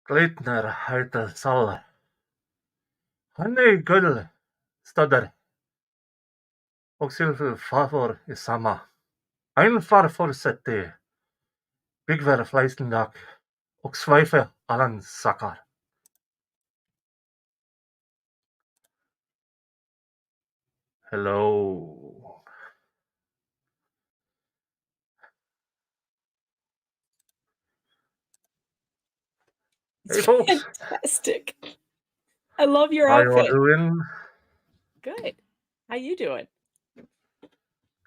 Glitner heter Sal. Han är gull, stöder. Och silver farfar är samma. Ein farfar Forseti. Byggver fleisning och sveife allan sakar. Hello. Hey folks. Fantastic. I love your How outfit. you doing? Good. How you doing?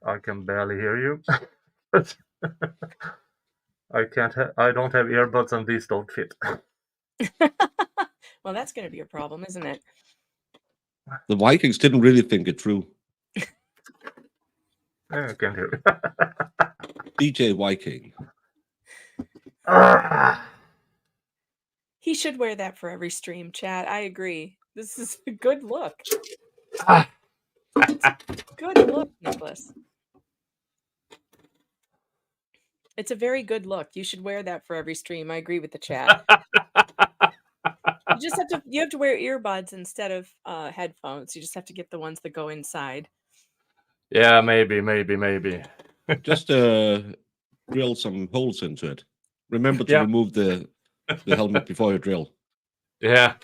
I can barely hear you. I don't have earbuds and these don't fit. Well, that's going to be a problem, isn't it? The Vikings didn't really think it through. I can't hear you. DJ Viking. He should wear that for every stream, chat. I agree. This is a good look. Good look, Nicholas. It's a very good look. You should wear that for every stream. I agree with the chat. You have to wear earbuds instead of headphones. You just have to get the ones that go inside. Yeah, maybe. Just drill some holes into it. Remember to remove the helmet before you drill. Yeah.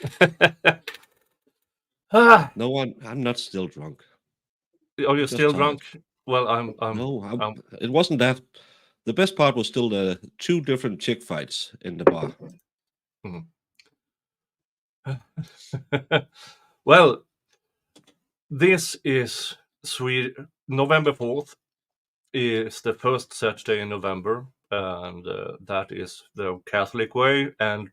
No, I'm not still drunk. Are you still drunk? Well, I'm. No, it wasn't that. The best part was still the 2 different chick fights in the bar. Well, this is November 4th is the first Saturday in November, and that is the Catholic way, and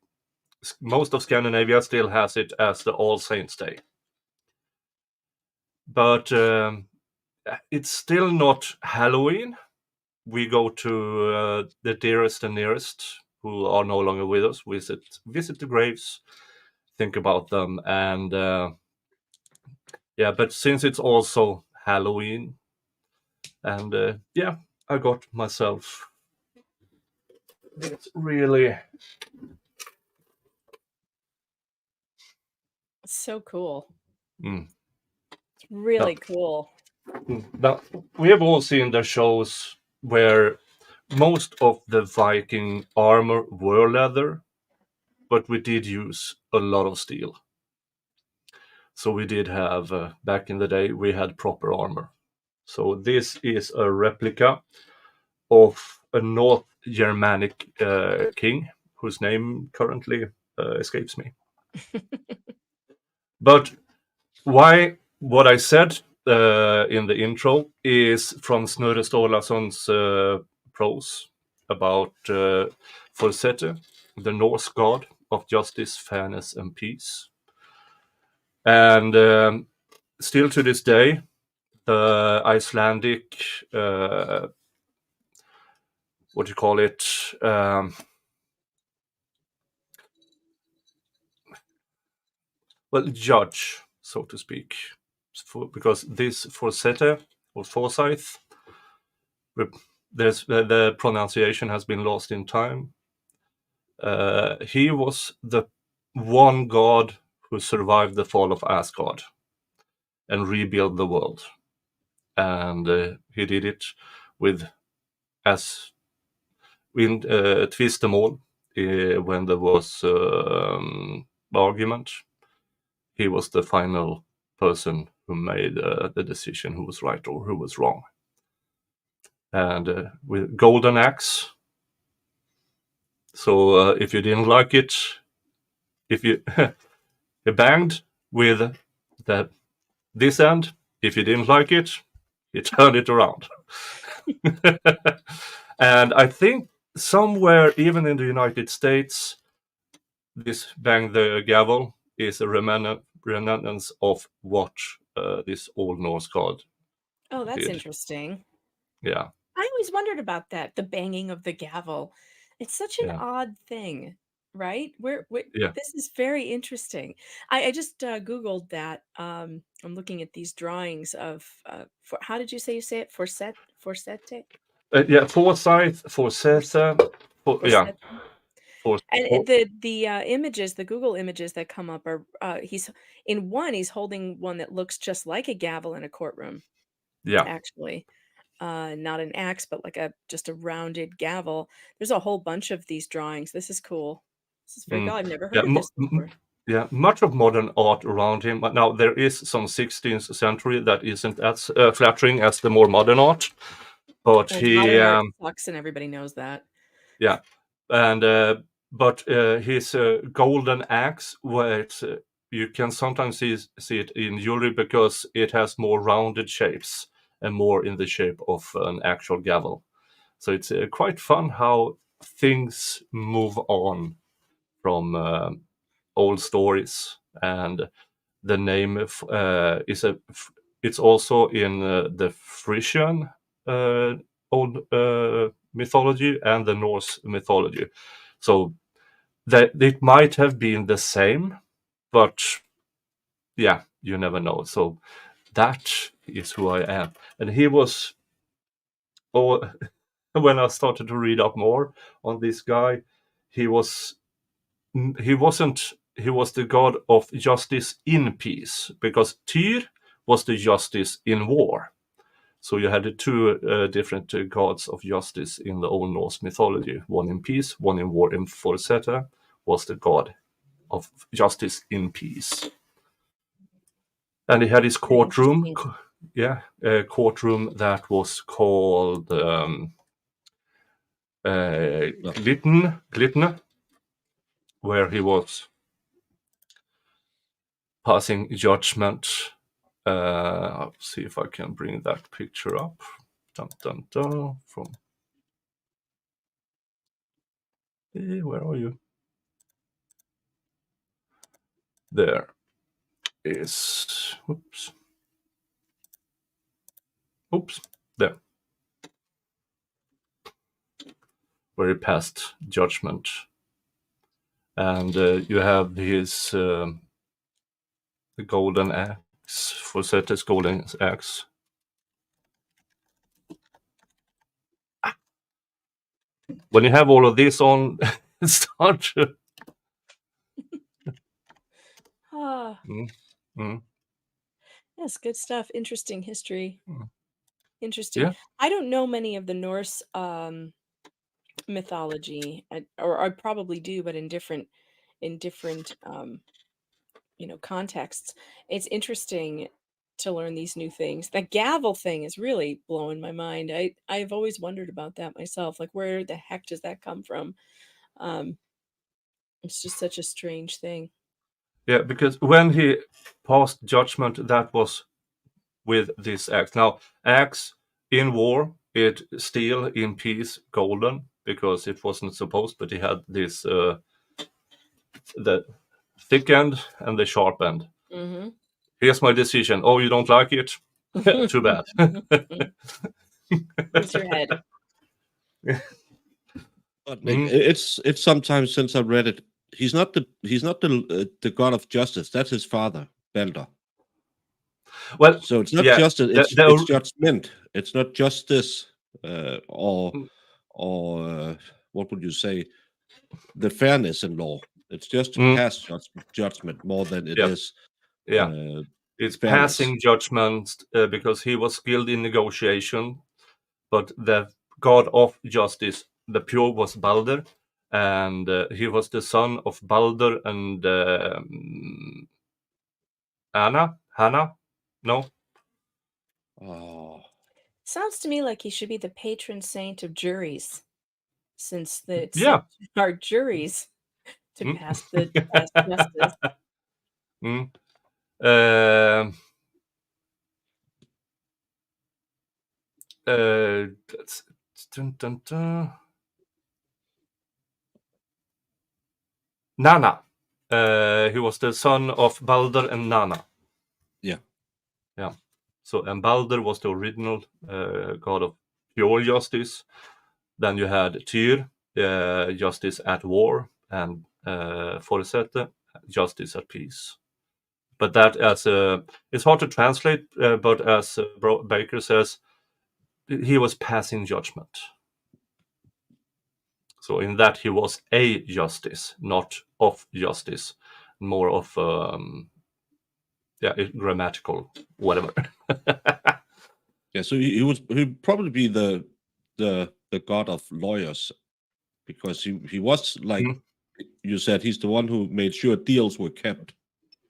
most of Scandinavia still has it as the All Saints Day. But it's still not Halloween. We go to the dearest and nearest who are no longer with us, visit the graves, think about them, and but since it's also Halloween, and I got myself this really so cool. Really cool. Now, we have all seen the shows where most of the Viking armor were leather, but we did use a lot of steel. So we did have, back in the day, we had proper armor. So this is a replica of a North Germanic king, whose name currently escapes me. But why what I said in the intro is from Snorre Sturlason's prose about Forseti, the Norse god of justice, fairness, and peace. And still to this day, the Icelandic, what do you call it? Well, judge, so to speak, because this Forseti or Forsyth, the pronunciation has been lost in time. He was the one god who survived the fall of Asgard and rebuilt the world. And he did it with, as we twist them all, when there was argument. He was the final person who made the decision who was right or who was wrong. And with golden axe. So if you didn't like it, if you you banged with this end, if you didn't like it, you turned it around. And I think somewhere, even in the United States, this bang the gavel is a remnants of what this Old Norse god Oh, that's did. interesting. Yeah. I always wondered about that, the banging of the gavel. It's such an Yeah. odd thing, right? Yeah. This is very interesting. I just Googled that. I'm looking at these drawings of, how did you say it? Forseti? Yeah, Forsyth, Forseta, yeah. Forseti. And the images, the Google images that come up are, he's holding one that looks just like a gavel in a courtroom, Yeah. actually. Not an axe, but like just a rounded gavel. There's a whole bunch of these drawings. This is cool. This is very cool. I've never heard of this before. Yeah, much of modern art around him. But now there is some 16th century that isn't as flattering as the more modern art. But Modern art sucks, and everybody knows that. Yeah, and but his golden axe, where it's, you can sometimes see it in jewelry because it has more rounded shapes and more in the shape of an actual gavel. So it's quite fun how things move on from old stories, and the name it's also in the Frisian old mythology and the Norse mythology. So that it might have been the same, but yeah, you never know. So that is who I am. And he was, oh, when I started to read up more on this guy, he was the god of justice in peace, because Tyr was the justice in war. So you had the two different gods of justice in the Old Norse mythology, one in peace, one in war. And Forseti was the god of justice in peace. And he had his courtroom, courtroom that was called Glitne, where he was passing judgment. I'll see if I can bring that picture up. Dun, dun, dun, from where are you? There is, oops, there, where he passed judgment. And you have his the golden axe, Forseti's golden axe. When you have all of this on, start to... Yes, good stuff. Interesting history. Interesting. Yeah. I don't know many of the Norse mythology, or I probably do, but in different contexts. It's interesting to learn these new things. That gavel thing is really blowing my mind. I've always wondered about that myself. Like, where the heck does that come from? It's just such a strange thing. Yeah, because when he passed judgment, that was with this axe. Now, axe in war, it steel, in peace, golden, because it wasn't supposed, but he had this the thick end and the sharp end. Mm-hmm. Here's my decision. Oh, you don't like it? Too bad. Use your head. But Nick, it's sometimes since I read it, he's not the god of justice. That's his father, Balder. Well, So it's not yeah, justice. It's judgment. It's not justice, or what would you say? The fairness in law. It's just to pass judgment more than it is. Yeah, it's fairness. passing judgment because he was skilled in negotiation, but the god of justice, the pure, was Balder, and he was the son of Balder and Hannah? No? Oh. Sounds to me like he should be the patron saint of juries, since it's Yeah. our juries to pass justice. Nana. He was the son of Balder and Nana. Yeah. So, and Balder was the original god of pure justice. Then you had Tyr, justice at war, and Forseti, justice at peace. But that it's hard to translate, but as Baker says, he was passing judgment. So in that he was a justice, not of justice, more of grammatical, whatever. Yeah, so he'd probably be the god of lawyers, because he was like you said, he's the one who made sure deals were kept.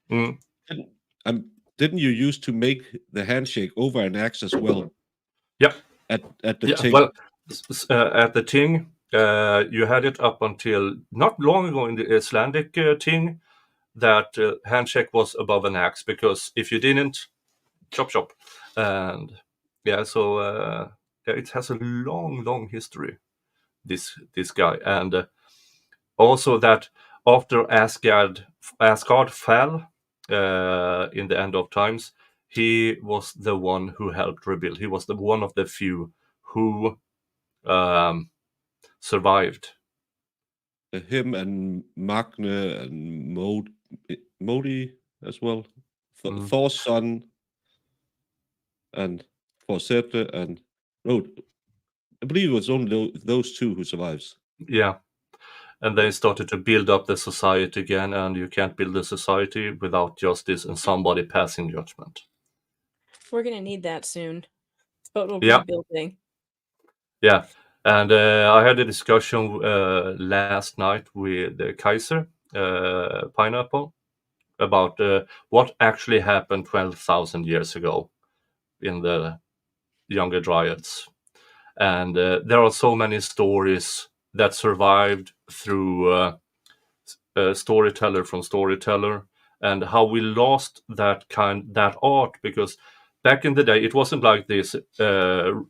Didn't you used to make the handshake over an axe as well? Yep. At the ting. Well, at the ting, you had it up until not long ago in the Icelandic ting, that handshake was above an axe, because if you didn't, chop. And so it has a long history, this guy. And also that after Asgard fell in the end of times, he was the one who helped rebuild. He was one of the few who survived. Him and Magne and Modi as well. Thor's son and Forseti, and I believe it was only those two who survives. Yeah. And they started to build up the society again, and you can't build a society without justice and somebody passing judgment. We're going to need that soon. Total rebuilding. Yeah. And I had a discussion last night with Kaiser Pineapple about what actually happened 12,000 years ago in the Younger Dryads. And there are so many stories that survived through storyteller from storyteller, and how we lost that art, because back in the day it wasn't like this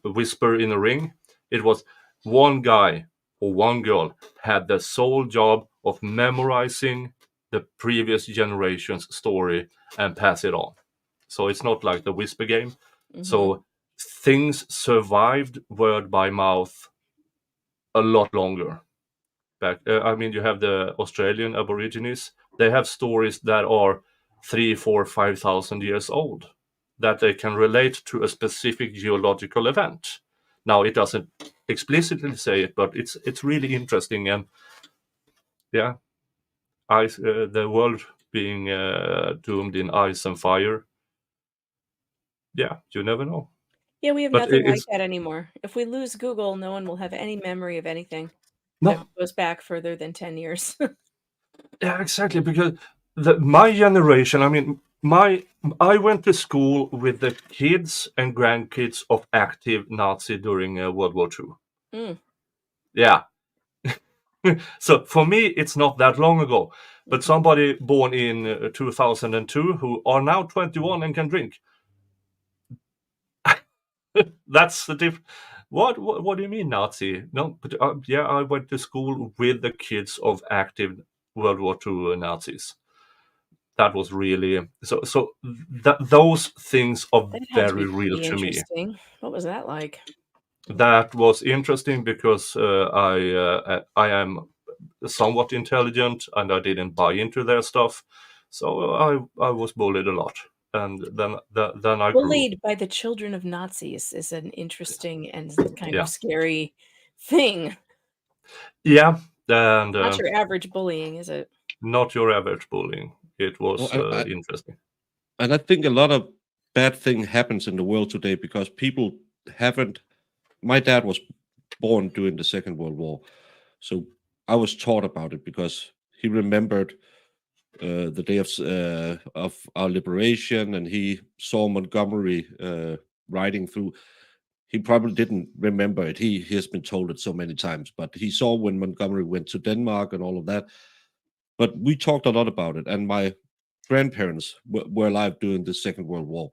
whisper in a ring. It was one guy or one girl had the sole job of memorizing the previous generation's story and pass it on. So it's not like the whisper game. So things survived word by mouth a lot longer. I mean, you have the Australian Aborigines. They have stories that are 3, 4, 5,000 years old, that they can relate to a specific geological event. Now, it doesn't explicitly say it, but it's really interesting. And yeah, the world being doomed in ice and fire. Yeah, you never know. Yeah, we have nothing like that anymore. If we lose Google, no one will have any memory of anything that goes back further than 10 years. Yeah, exactly. Because my generation, I mean, I went to school with the kids and grandkids of active Nazi during World War II. Yeah. So for me, it's not that long ago. But somebody born in 2002 who are now 21 and can drink. That's the difference. What do you mean Nazi? No, but I went to school with the kids of active World War II Nazis. That was really so. Those things are That had to very be real pretty to me. interesting. What was that like? That was interesting because I am somewhat intelligent and I didn't buy into their stuff, so I was bullied a lot, and then I grew. Bullied by the children of Nazis is an interesting and kind Yeah, of scary thing. yeah, and Not your average bullying, is it? not your average bullying. It Well, was interesting. and I think a lot of bad thing happens in the world today because people haven't. My dad was born during the Second World War, so I was taught about it because he remembered the day of our liberation, and he saw Montgomery riding through. He probably didn't remember it. He has been told it so many times, but he saw when Montgomery went to Denmark and all of that. But we talked a lot about it, and my grandparents were alive during the Second World War,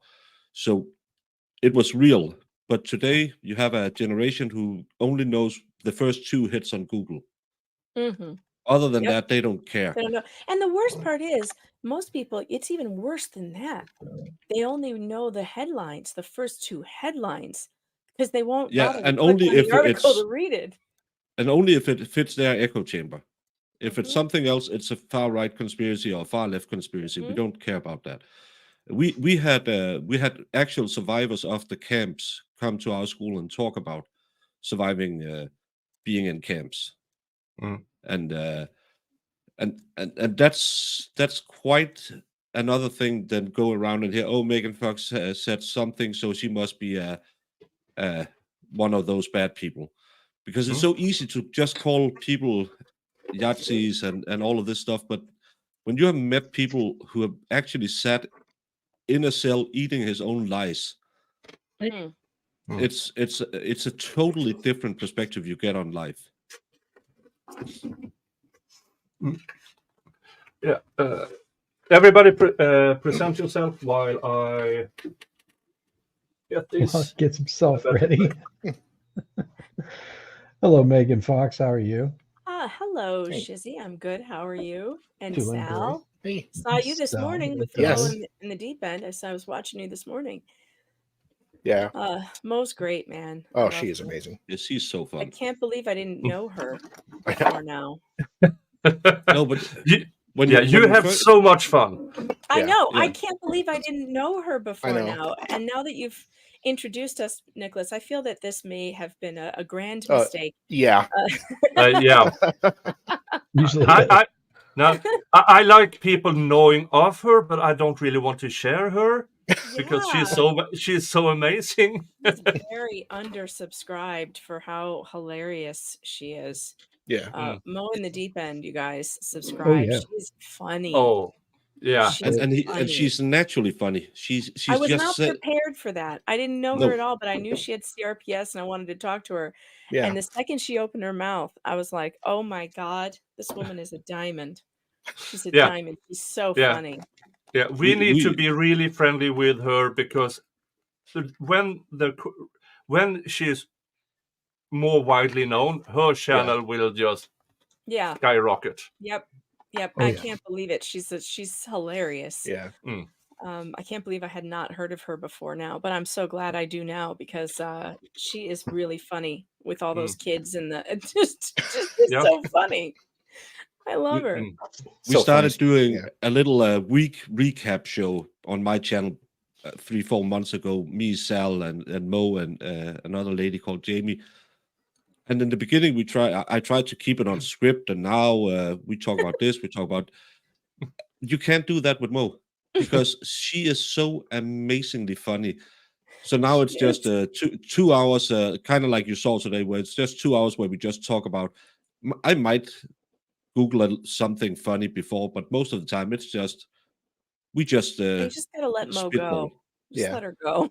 so it was real. But today you have a generation who only knows the first two hits on Google. Mm-hmm. Other than Yep. that, they don't care. I don't know. And the worst part is, most people, it's even worse than that. They only know the headlines, the first two headlines, because they won't Yeah, bother to and click only on if the article it's to read it. and only if it fits their echo chamber. If it's Mhm. something else, it's a far right conspiracy or a far left conspiracy. We Mhm. don't care about that. We had actual survivors of the camps come to our school and talk about surviving being in camps, Mm. and that's quite another thing than go around and hear, oh, Megan Fox said something, so she must be one of those bad people, because it's so easy to just call people Yahtzees and all of this stuff. But when you have met people who have actually sat in a cell eating his own lies, Mm. it's a totally different perspective you get on life. Yeah. Everybody present yourself while I get this. Well, gets himself ready. Hello, Megan Fox. How are you? Hello, Hey. Shizzy. I'm good. How are you? And Doing Sal, Hey. saw you this Sal, morning with the Yes. bow in the deep end. I was watching you this morning. Yeah. Mo's great, man. I Oh, love she is her. amazing. Yes, he's so I fun. can't believe I didn't know her I know. before now. No, but when you have first, so much fun. I Yeah. know. I Yeah. can't believe I didn't know her before know. now. And now that you've introduced us, Nicholas, I feel that this may have been a grand mistake. Yeah. Yeah. Usually, I like people knowing of her, but I don't really want to share her because Yeah. she's so amazing. She's very undersubscribed for how hilarious she is. Yeah. Mo in the deep end, you guys, subscribe. Oh, yeah. She's funny. Oh, yeah. She's and funny. she's naturally funny. She's I was just not prepared for that. I didn't know No. her at all, but I knew she had CRPS and I wanted to talk to her. Yeah. And the second she opened her mouth, I was like, oh my God, this woman is a diamond. She's a Yeah. diamond. She's so Yeah. funny. Yeah, we need to be really friendly with her because when she's more widely known, her channel will just Yeah. skyrocket. Yep. Yep. Oh, I yeah. can't believe it. She's hilarious. Yeah. I can't believe I had not heard of her before now, but I'm so glad I do now because she is really funny with all those kids and the just Yeah. so funny. I love her. We So started funny. doing Yeah. a little week recap show on my channel 3-4 months ago. Me, Sal, and Mo, and another lady called Jamie. And in the beginning, I tried to keep it on script, and now we talk about this. We talk about. You can't do that with Mo because she is so amazingly funny. So now it's just 2 hours, kind of like you saw today, where it's just 2 hours where we just talk about. I might Google something funny before, but most of the time it's just we just You just gotta let Mo spitball. go. Just Yeah. let her go.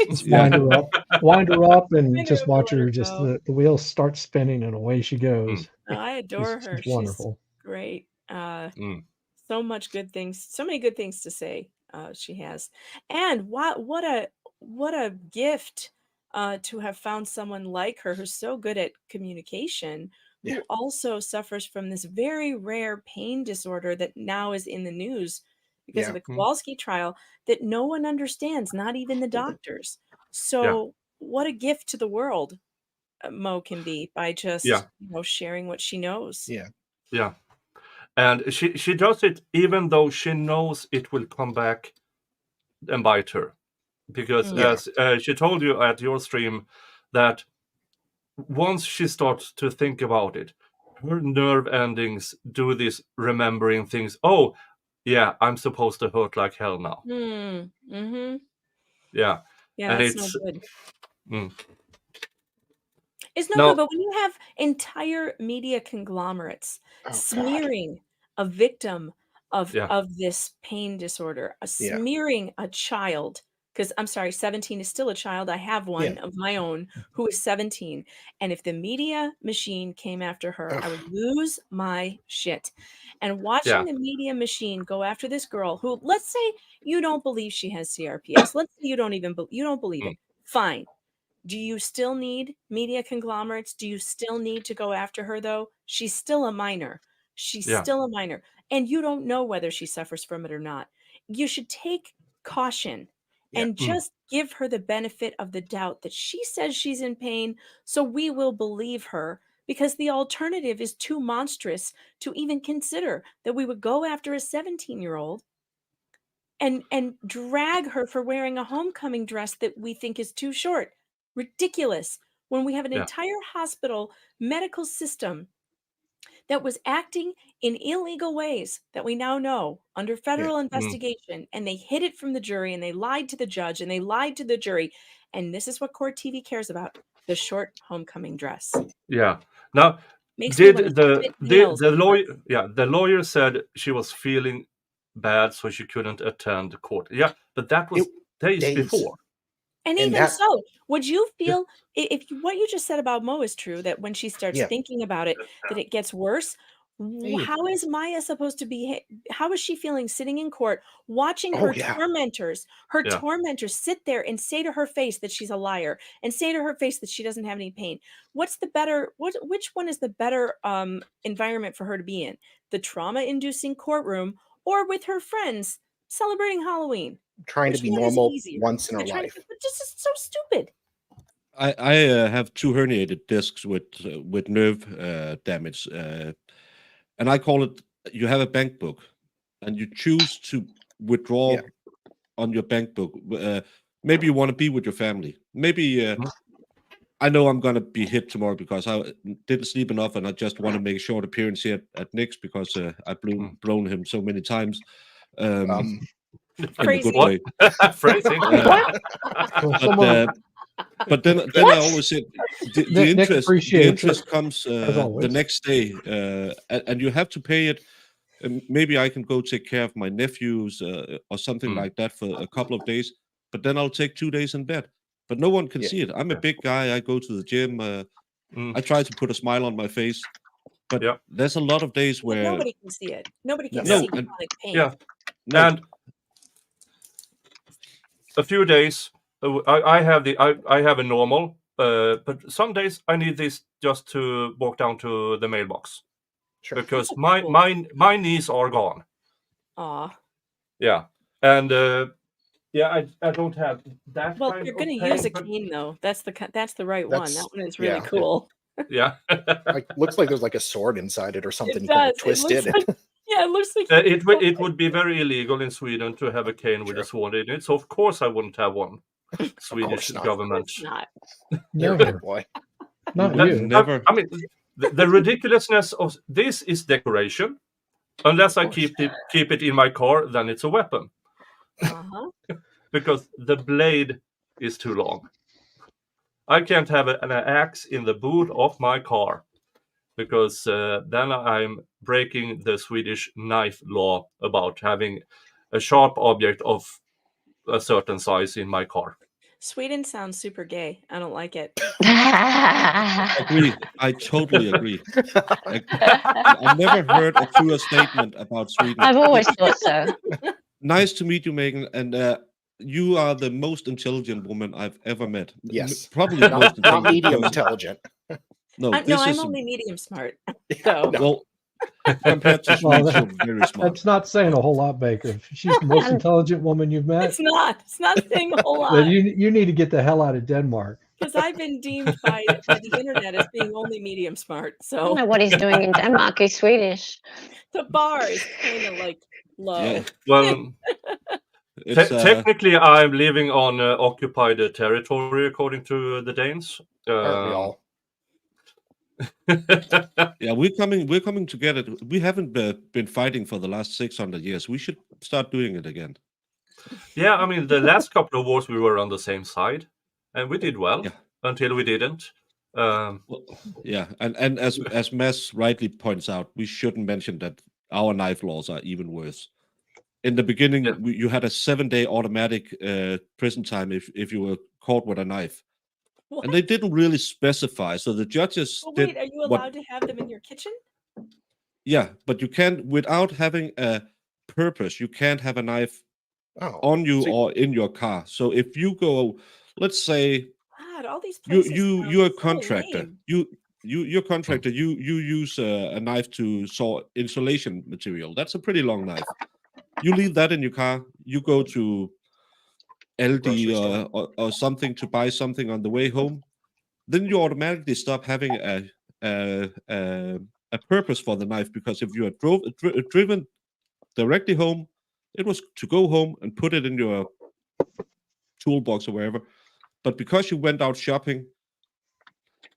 just wind her up, and Wind her just up, watch let her. her Just go. the wheels start spinning and away she goes. No, I adore her. She's wonderful. She's great. Mm. So many good things to say. She has, and what a gift to have found someone like her who's so good at communication who also suffers from this very rare pain disorder that now is in the news because of the Kowalski trial that no one understands, not even the doctors. So what a gift to the world Mo can be by just sharing what she knows. Yeah. And she does it even though she knows it will come back and bite her. Because as she told you at your stream, that once she starts to think about it, her nerve endings do this remembering things. Oh, yeah, I'm supposed to hurt like hell now. Mm-hmm. Yeah. Yeah, and that's it's no good. Mm. It's no Now- good, but when you have entire media conglomerates smearing a victim of this pain disorder, smearing a child, because I'm sorry, 17 is still a child. I have one of my own who is 17. And if the media machine came after her, I would lose my shit. And watching the media machine go after this girl who, let's say you don't believe she has CRPS. Let's say you don't believe it. Fine. Do you still need media conglomerates? Do you still need to go after her, though? She's still a minor. She's still a minor. And you don't know whether she suffers from it or not. You should take caution and just give her the benefit of the doubt that she says she's in pain, so we will believe her, because the alternative is too monstrous to even consider that we would go after a 17-year-old and drag her for wearing a homecoming dress that we think is too short. Ridiculous, when we have an entire hospital medical system that was acting in illegal ways that we now know under federal investigation, and they hid it from the jury, and they lied to the judge, and they lied to the jury. And this is what court TV cares about: the short homecoming dress. Yeah. Now, Makes me wanna did spit nails the in her. lawyer? Yeah, the lawyer said she was feeling bad, so she couldn't attend court. Yeah, but that was days before. And even so, would you feel if what you just said about Mo is true, that when she starts thinking about it, that it gets worse? How is Maya supposed to be? How is she feeling sitting in court, watching her tormentors sit there and say to her face that she's a liar, and say to her face that she doesn't have any pain? What's the better? Which one is the better environment for her to be in? The trauma-inducing courtroom, or with her friends celebrating Halloween? Trying to be normal once in her life. But this is so stupid. I have 2 herniated discs with nerve damage, and I call it, you have a bank book, and you choose to withdraw on your bank book. Maybe you want to be with your family. Maybe I know I'm going to be hit tomorrow because I didn't sleep enough, and I just want to make a short appearance here at Nick's because I've blown him so many times. In a good way. Phrasing. But then I always said the interest comes the next day, and you have to pay it. Maybe I can go take care of my nephews or something like that for a couple of days, but then I'll take 2 days in bed. But no one can see it. I'm a big guy. I go to the gym. I try to put a smile on my face, but there's a lot of days where nobody can see it. Nobody can see chronic pain. Yeah, and a few days I have a normal, but some days I need this just to walk down to the mailbox, because my knees are gone. Yeah, and I don't have that. Well, you're going to use a cane, though. That's the right one. That one is really cool. Yeah, looks like there's like a sword inside it or something. It does. Twisted. It looks like it would be very illegal in Sweden to have a cane with a sword in it. So of course I wouldn't have one. Swedish government. Not. Never. Boy. Not you. Never. I mean, the ridiculousness of this is decoration. Unless I keep it in my car, then it's a weapon. Because the blade is too long. I can't have an axe in the boot of my car, because then I'm breaking the Swedish knife law about having a sharp object of a certain size in my car. Sweden sounds super gay. I don't like it. Agree. I totally agree. I've never heard a truer statement about Sweden. I've always thought so. Nice to meet you, Megan. And you are the most intelligent woman I've ever met. Yes. Probably the most not intelligent. medium intelligent. No, I'm only medium smart. So. Well, compared to Swedes, you're very smart. That's not saying a whole lot, Baker. If she's the most intelligent woman you've met. It's not saying a whole lot. Then you need to get the hell out of Denmark. Because I've been deemed by the internet as being only medium smart. So I don't know what he's doing in Denmark. He's Swedish. The bar is kind of like low. Yeah. Well, technically, I'm living on occupied territory, according to the Danes. Aren't we all? Yeah, we're coming together. We haven't been fighting for the last 600 years. We should start doing it again. Yeah, I mean, the last couple of wars we were on the same side, and we did well until we didn't. Well, yeah, and as Mads rightly points out, we shouldn't mention that our knife laws are even worse. In the beginning, you had a 7-day automatic prison time if you were caught with a knife. What? And they didn't really specify, so the judges wait, are you allowed to have them in your kitchen? Yeah, but you can't, without having a purpose, you can't have a knife on you or in your car. So if you go, let's say, God, all these places you're a contractor. You're a contractor. You use a knife to saw insulation material. That's a pretty long knife. You leave that in your car. You go to Aldi or something to buy something on the way home. Then you automatically stop having a purpose for the knife, because if you had driven directly home, it was to go home and put it in your toolbox or wherever. But because you went out shopping,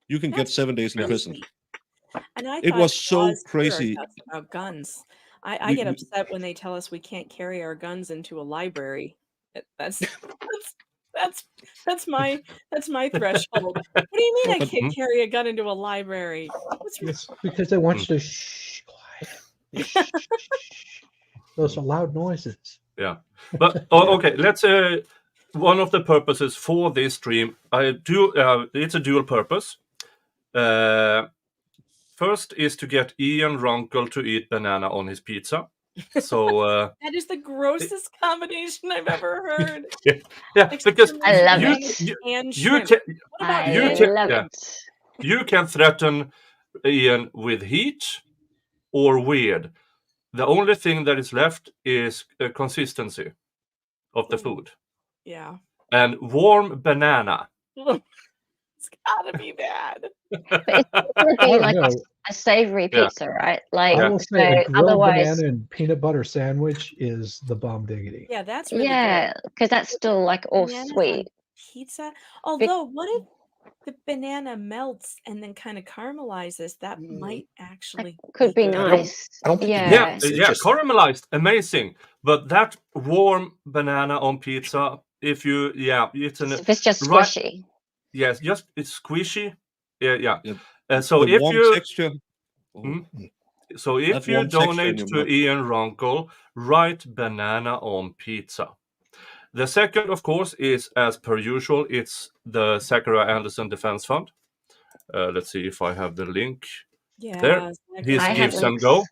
you can get 7 days in prison. And it was so crazy about guns. I get upset when they tell us we can't carry our guns into a library. That's my threshold. What do you mean I can't carry a gun into a library? It's because they want you to shh, quiet. Those are loud noises. Yeah, but okay. Let's. One of the purposes for this stream, it's a dual purpose. First is to get Ian Runkle to eat banana on his pizza. So that is the grossest combination I've ever heard. Yeah, because I love it. You can threaten Ian with heat or weird. The only thing that is left is consistency of the food. Yeah. And warm banana. It's gotta be bad. But it's gonna be like a savory pizza, right? Like, I will say a grilled banana and peanut butter sandwich is the bomb diggity. Yeah, that's really good. Because that's still like all sweet. Pizza. Although, what if the banana melts and then kind of caramelizes? That might actually could be nice. I don't think caramelized, amazing. But that warm banana on pizza, if it's just squishy. Yes, just it's squishy. Yeah. So the if warm you texture. So if you donate to Ian Runkle, write banana on pizza. The second, of course, is as per usual. It's the Zachariah Anderson Defence Fund. Let's see if I have the link. Yeah, there. His Gives and Go.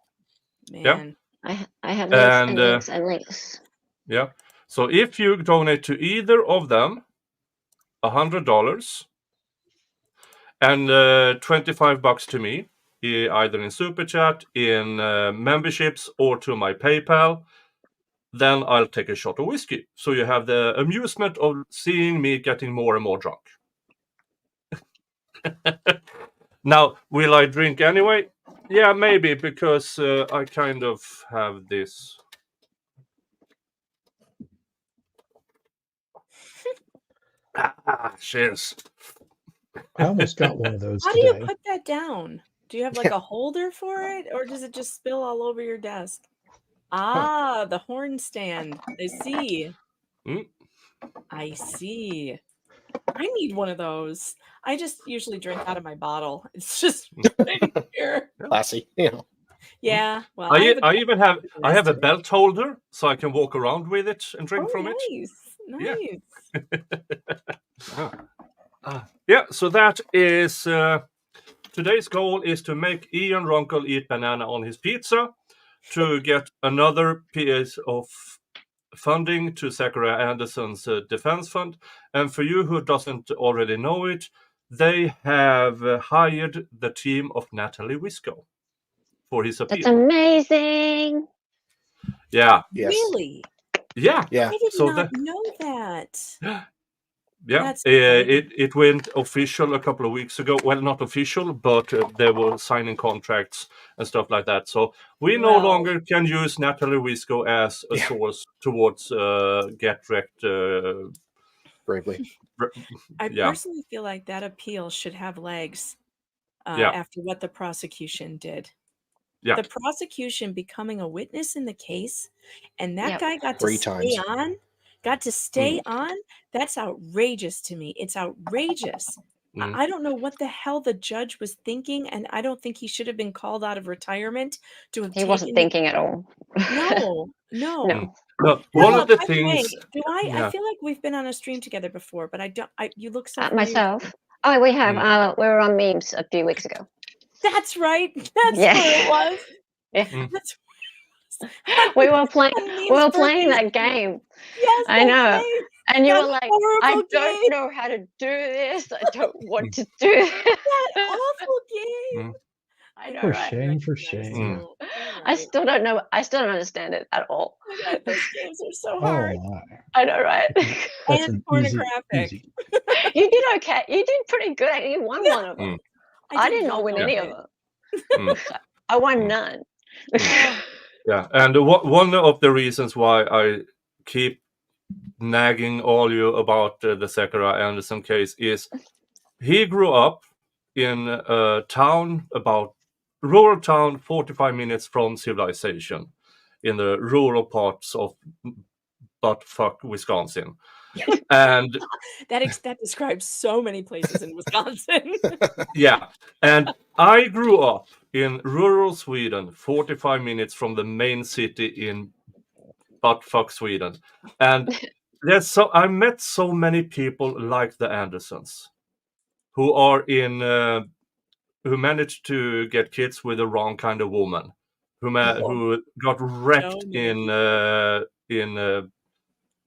Man. Yeah, I have links and links. Yeah. So if you donate to either of them, $100 and $25 to me, either in Super Chat, in memberships, or to my PayPal, then I'll take a shot of whiskey. So you have the amusement of seeing me getting more and more drunk. Now, will I drink anyway? Yeah, maybe, because I kind of have this. Cheers. I almost got one of those How today. do you put that down? Do you have like a holder for it, or does it just spill all over your desk? The horn stand. I see. I see. I need one of those. I just usually drink out of my bottle. It's just right here. Classy. Yeah. Well, I have a belt holder, so I can walk around with it and drink from it. Nice. So that is today's goal is to make Ian Runkle eat banana on his pizza to get another piece of funding to Zachariah Anderson's Defence Fund. And for you who doesn't already know it, they have hired the team of Natalie Wisco for his appeal. That's amazing. Yeah. Yes. Really? Yeah. Yeah. I did So not know that. Yeah, That's it went official a couple of weeks ago. Well, not official, but they were signing contracts and stuff like that. So we no Well- longer can use Natalie Wisco as a source towards get wrecked. Bravely. I Yeah. personally feel like that appeal should have legs Yeah. after what the prosecution did. Yeah. The prosecution becoming a witness in the case, and that Yep. guy got 3 to stay times. on. Got to stay on. That's outrageous to me. It's outrageous. I don't know what the hell the judge was thinking, and I don't think he should have been called out of retirement to have He wasn't thinking at all. No. No. But one of the by the way, things. I feel like we've been on a stream together before, but I don't. You look so familiar. Myself. Oh, we have. We were on memes a few weeks ago. That's right. That's Yeah. what it was. Yeah. That's We were playing that game. Yes, I know. And you That were like, I horrible don't game. know how to do this. I don't want to do this. That awful game. I know, For right? shame, for shame. I still don't know. I still don't understand it at all. Oh my God, those games are so Oh hard. my. I know, right? That's And an pornographic. easy. You did okay. You did pretty good. You won one of them. I did not win any of them. I won none. Yeah, and one of the reasons why I keep nagging all you about the Zachariah Anderson case is he grew up in a town, rural town, 45 minutes from civilization, in the rural parts of buttfuck Wisconsin. And that describes so many places in Wisconsin. yeah, and I grew up in rural Sweden, 45 minutes from the main city in buttfuck Sweden, and I met so many people like the Andersons, who are who managed to get kids with the wrong kind of woman, who got wrecked in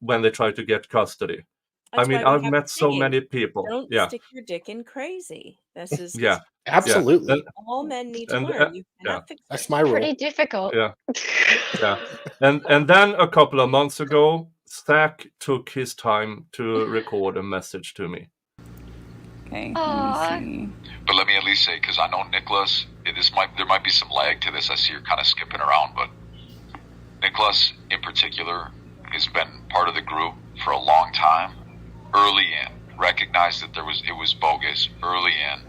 when they tried to get custody. That's I mean, why we I've have met a so saying, many people. Don't Yeah, stick your dick in crazy. This is yeah, Absolutely. yeah. all men need to And, learn. You cannot fix That's it. my rule. Pretty difficult. Yeah. Yeah, and then a couple of months ago, Zach took his time to record a message to me. Okay. Aw. Let me see. But let me at least say, because I know Nicholas, there might be some lag to this. I see you're kind of skipping around, but Nicholas in particular has been part of the group for a long time. Early in, recognized that it was bogus early in,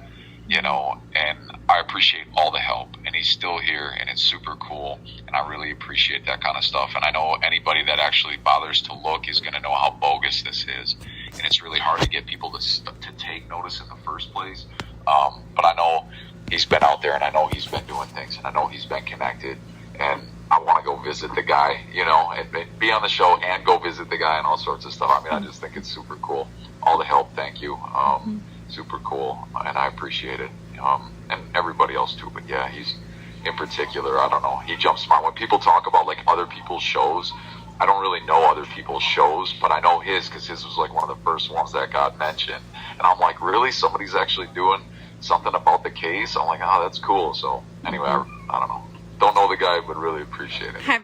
and I appreciate all the help. And he's still here, and it's super cool, and I really appreciate that kind of stuff. And I know anybody that actually bothers to look is going to know how bogus this is, and it's really hard to get people to take notice in the first place. But I know he's been out there, and I know he's been doing things, and I know he's been connected, and I want to go visit the guy, and be on the show and go visit the guy and all sorts of stuff. I mean, I just think it's super cool. All the help, thank you. Super cool, and I appreciate it. And everybody else too, but yeah, he's in particular, I don't know, he jumps smart. When people talk about like other people's shows, I don't really know other people's shows, but I know his, because his was like one of the first ones that got mentioned. And I'm like, really? Somebody's actually doing something about the case? I'm like, oh, that's cool. So anyway, I don't know. Don't know the guy, but really appreciate it.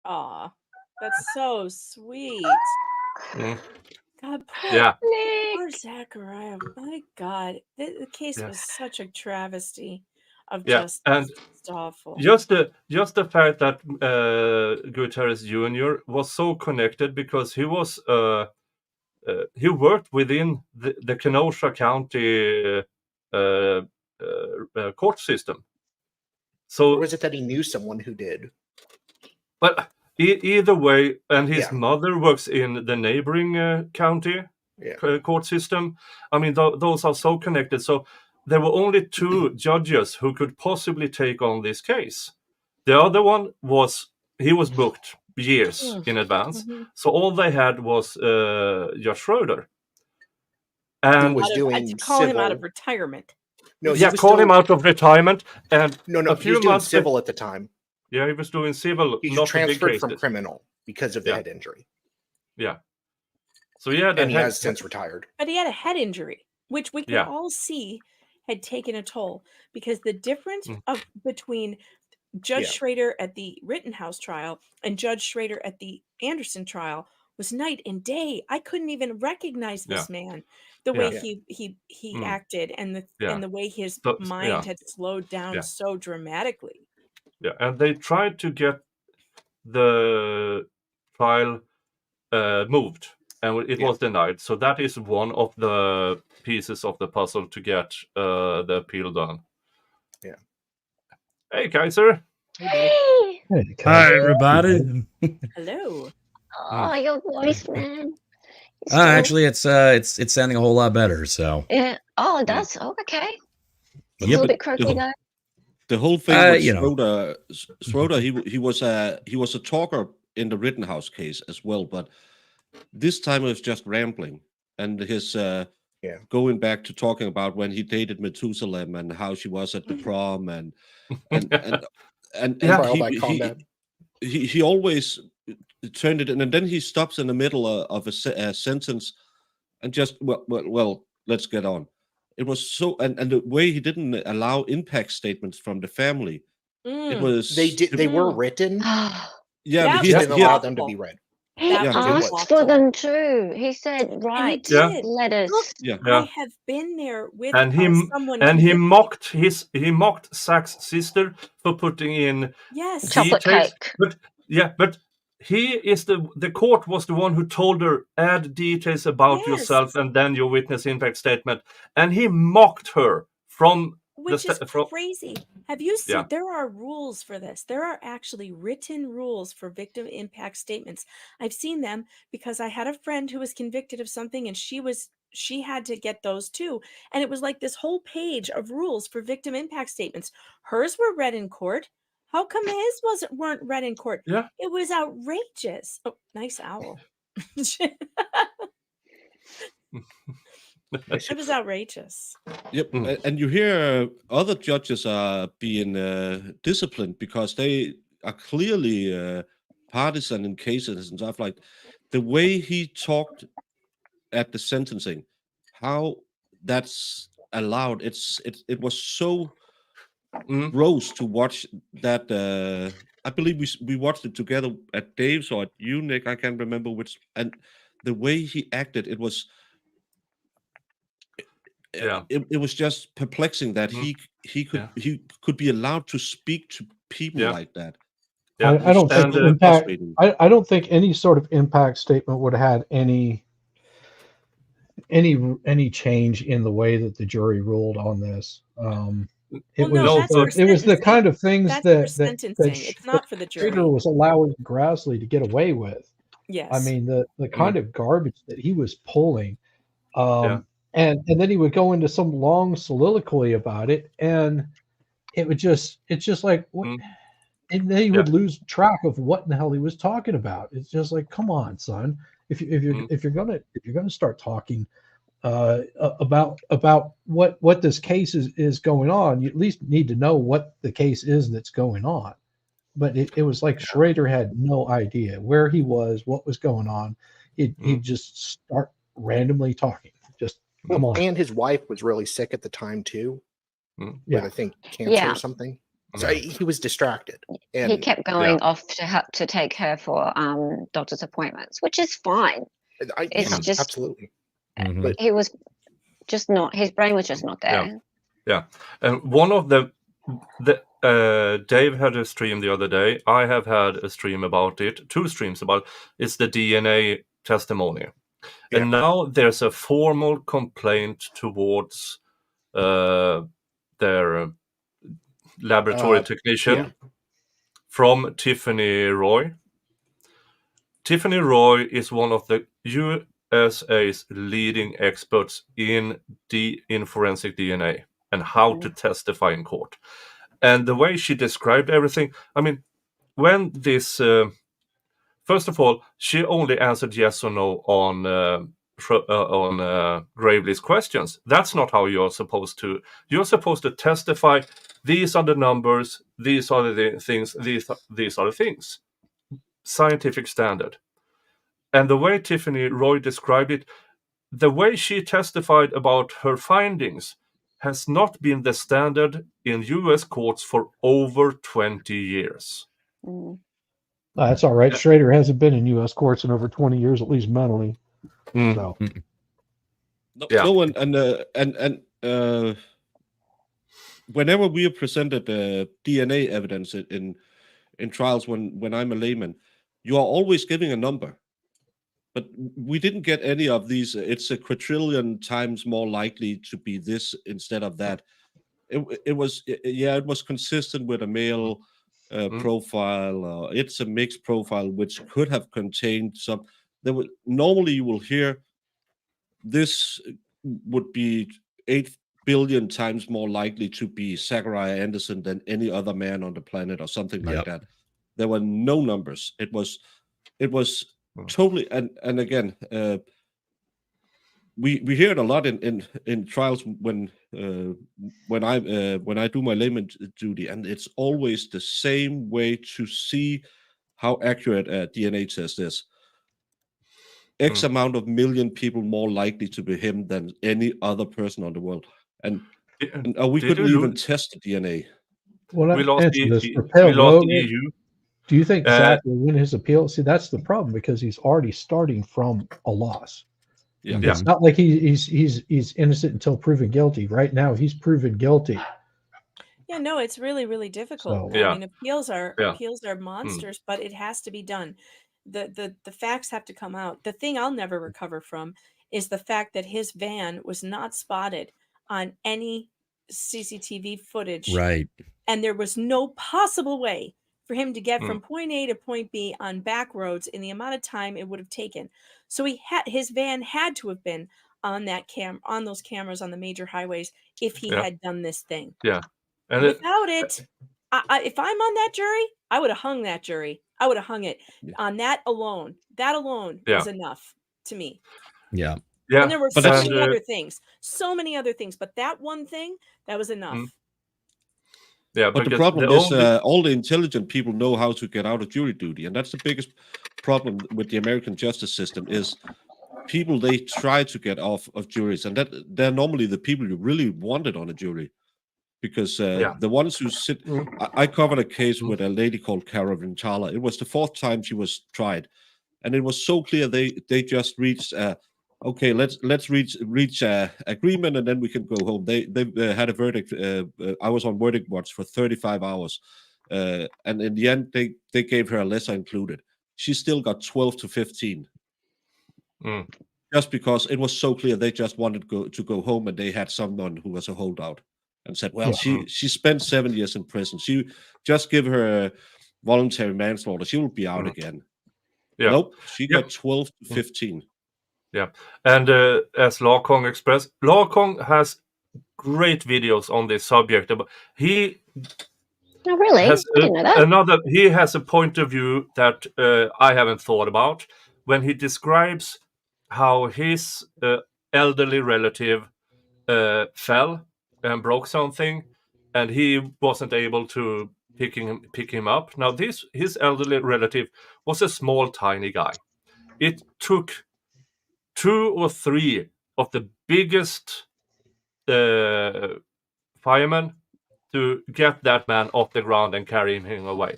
Aw, that's so sweet. God, poor Zachariah. My God, the case was such a travesty of justice. And it's awful. Just the fact that Gutierrez Jr. was so connected, because he was he worked within the Kenosha County court system. So or was it that he knew someone who did? But either way, and his mother works in the neighboring county court system. I mean, those are so connected. So there were only 2 judges who could possibly take on this case. The other one was booked years in advance. So all they had was Judge Schroeder. And was doing to call him out of retirement. No, call him out of retirement. And no, he was doing civil at the time. Yeah, he was doing civil. He not transferred from criminal because of the head injury. Yeah. So he had and he has since retired. But he had a head injury. which we could all see had taken a toll, because the difference between Judge Schrader at the Rittenhouse trial and Judge Schrader at the Anderson trial was night and day. I couldn't even recognize this man, the way he acted, and the way his mind had slowed down so dramatically. Yeah, and they tried to get the trial moved, and it was denied. So that is one of the pieces of the puzzle to get the appeal done. Yeah. Hey, Kaiser. Hey. Hi, everybody. Hello. Oh, your voice, man. Actually, it's sounding a whole lot better. So yeah. Oh, it does. Oh, okay. But a little bit croaky though. The whole thing with Schroeder, he was a talker in the Rittenhouse case as well, but this time it was just rambling, and his going back to talking about when he dated Methuselah and how she was at the prom, and he always turned it in, and then he stops in the middle of a sentence and just well let's get on. It was so, and the way he didn't allow impact statements from the family. It was they were written. He didn't allow them to be read. He asked for them too. He said, "Right, letters." I have been there with someone, and he mocked Zach's sister for putting in chocolate cake. But he is the court was the one who told her, add details about yourself and then your witness impact statement, and he mocked her from. Which is crazy. Have you seen? There are rules for this. There are actually written rules for victim impact statements. I've seen them because I had a friend who was convicted of something, and she had to get those too. And it was like this whole page of rules for victim impact statements. Hers were read in court. How come his weren't read in court? Yeah, it was outrageous. Oh, nice owl. It was outrageous. Yep, and you hear other judges are being disciplined because they are clearly partisan in cases and stuff. Like the way he talked at the sentencing, how that's allowed. It was so gross to watch that. I believe we watched it together at Dave's or at you, Nick. I can't remember which. And the way he acted, it was. It was just perplexing that he could be allowed to speak to people like that. I don't think impact. I don't think any sort of impact statement would have had any change in the way that the jury ruled on this. It was the kind of things that it's not for the jury. Schrader was allowing Grassley to get away with. Yes, I mean the kind of garbage that he was pulling. And then he would go into some long soliloquy about it, and it's just like what, and then he would lose track of what in the hell he was talking about. It's just like, come on, son. If you're gonna start talking about what this case is going on, you at least need to know what the case is that's going on. But it was like Schrader had no idea where he was, what was going on. He'd just start randomly talking. Just come on. And his wife was really sick at the time too. With I think cancer or something. So he was distracted. And he kept going off to take her for doctor's appointments, which is fine. It's just absolutely. But he was just not. His brain was just not there. Yeah. And one of Dave had a stream the other day. I have had a stream about it. 2 streams about it. It's the DNA testimony. And now there's a formal complaint towards their laboratory technician from Tiffany Roy. Tiffany Roy is one of the USA's leading experts in forensic DNA and how to testify in court. And the way she described everything, I mean, when this... first of all, she only answered yes or no on Gravely's questions. That's not how you're supposed to. You're supposed to testify. These are the numbers. These are the things. These are the things. Scientific standard. And the way Tiffany Roy described it, the way she testified about her findings has not been the standard in U.S. courts for over 20 years. That's all right. Schrader hasn't been in U.S. courts in over 20 years, at least mentally. So. No, and whenever we have presented DNA evidence in trials, when I'm a layman, you are always giving a number. But we didn't get any of these. It's a quadrillion times more likely to be this instead of that. It was consistent with a male profile. It's a mixed profile, which could have contained some. Normally you will hear this would be 8 billion times more likely to be Zachariah Anderson than any other man on the planet, or something like that. There were no numbers. It was totally, and again, we hear it a lot in trials when I do my layman duty, and it's always the same way to see how accurate a DNA test is. X amount of million people more likely to be him than any other person on the world, and we couldn't even test the DNA. Well, we lost answer this. the EU. Do you think Zach will win his appeal? See, that's the problem, because he's already starting from a loss. It's not like he's innocent until proven guilty. Right now, he's proven guilty. Yeah, no, it's really, really difficult. So, I mean, appeals are monsters, but it has to be done. The facts have to come out. The thing I'll never recover from is the fact that his van was not spotted on any CCTV footage. Right. And there was no possible way for him to get from point A to point B on back roads in the amount of time it would have taken. So his van had to have been on that on those cameras on the major highways if he had done this thing. Yeah. And without it, if I'm on that jury, I would have hung that jury. I would have hung it on that alone. That alone is enough to me. Yeah. And there were so many other things, but that one thing, that was enough. Yeah, but the problem is all the intelligent people know how to get out of jury duty, and that's the biggest problem with the American justice system is people, they try to get off of juries, and that they're normally the people you really wanted on a jury, because the ones who sit. I covered a case with a lady called Cara Vintala. It was the 4th time she was tried, and it was so clear they just reached. Okay, let's reach agreement, and then we can go home. They had a verdict. I was on verdict watch for 35 hours, and in the end, they gave her a lesser included. She still got 12 to 15, just because it was so clear they just wanted to go home, and they had someone who was a holdout, and said, "Well, she spent 7 years in prison. She just give her a voluntary manslaughter. She will be out again." Yeah. Nope, she got 12 to 15. Yeah, and as Law Kong expressed, Law Kong has great videos on this subject. He has he has a point of view that I haven't thought about when he describes how his elderly relative fell and broke something, and he wasn't able to pick him up. Now, his elderly relative was a small, tiny guy. It took 2 or 3 of the biggest firemen to get that man off the ground and carry him away.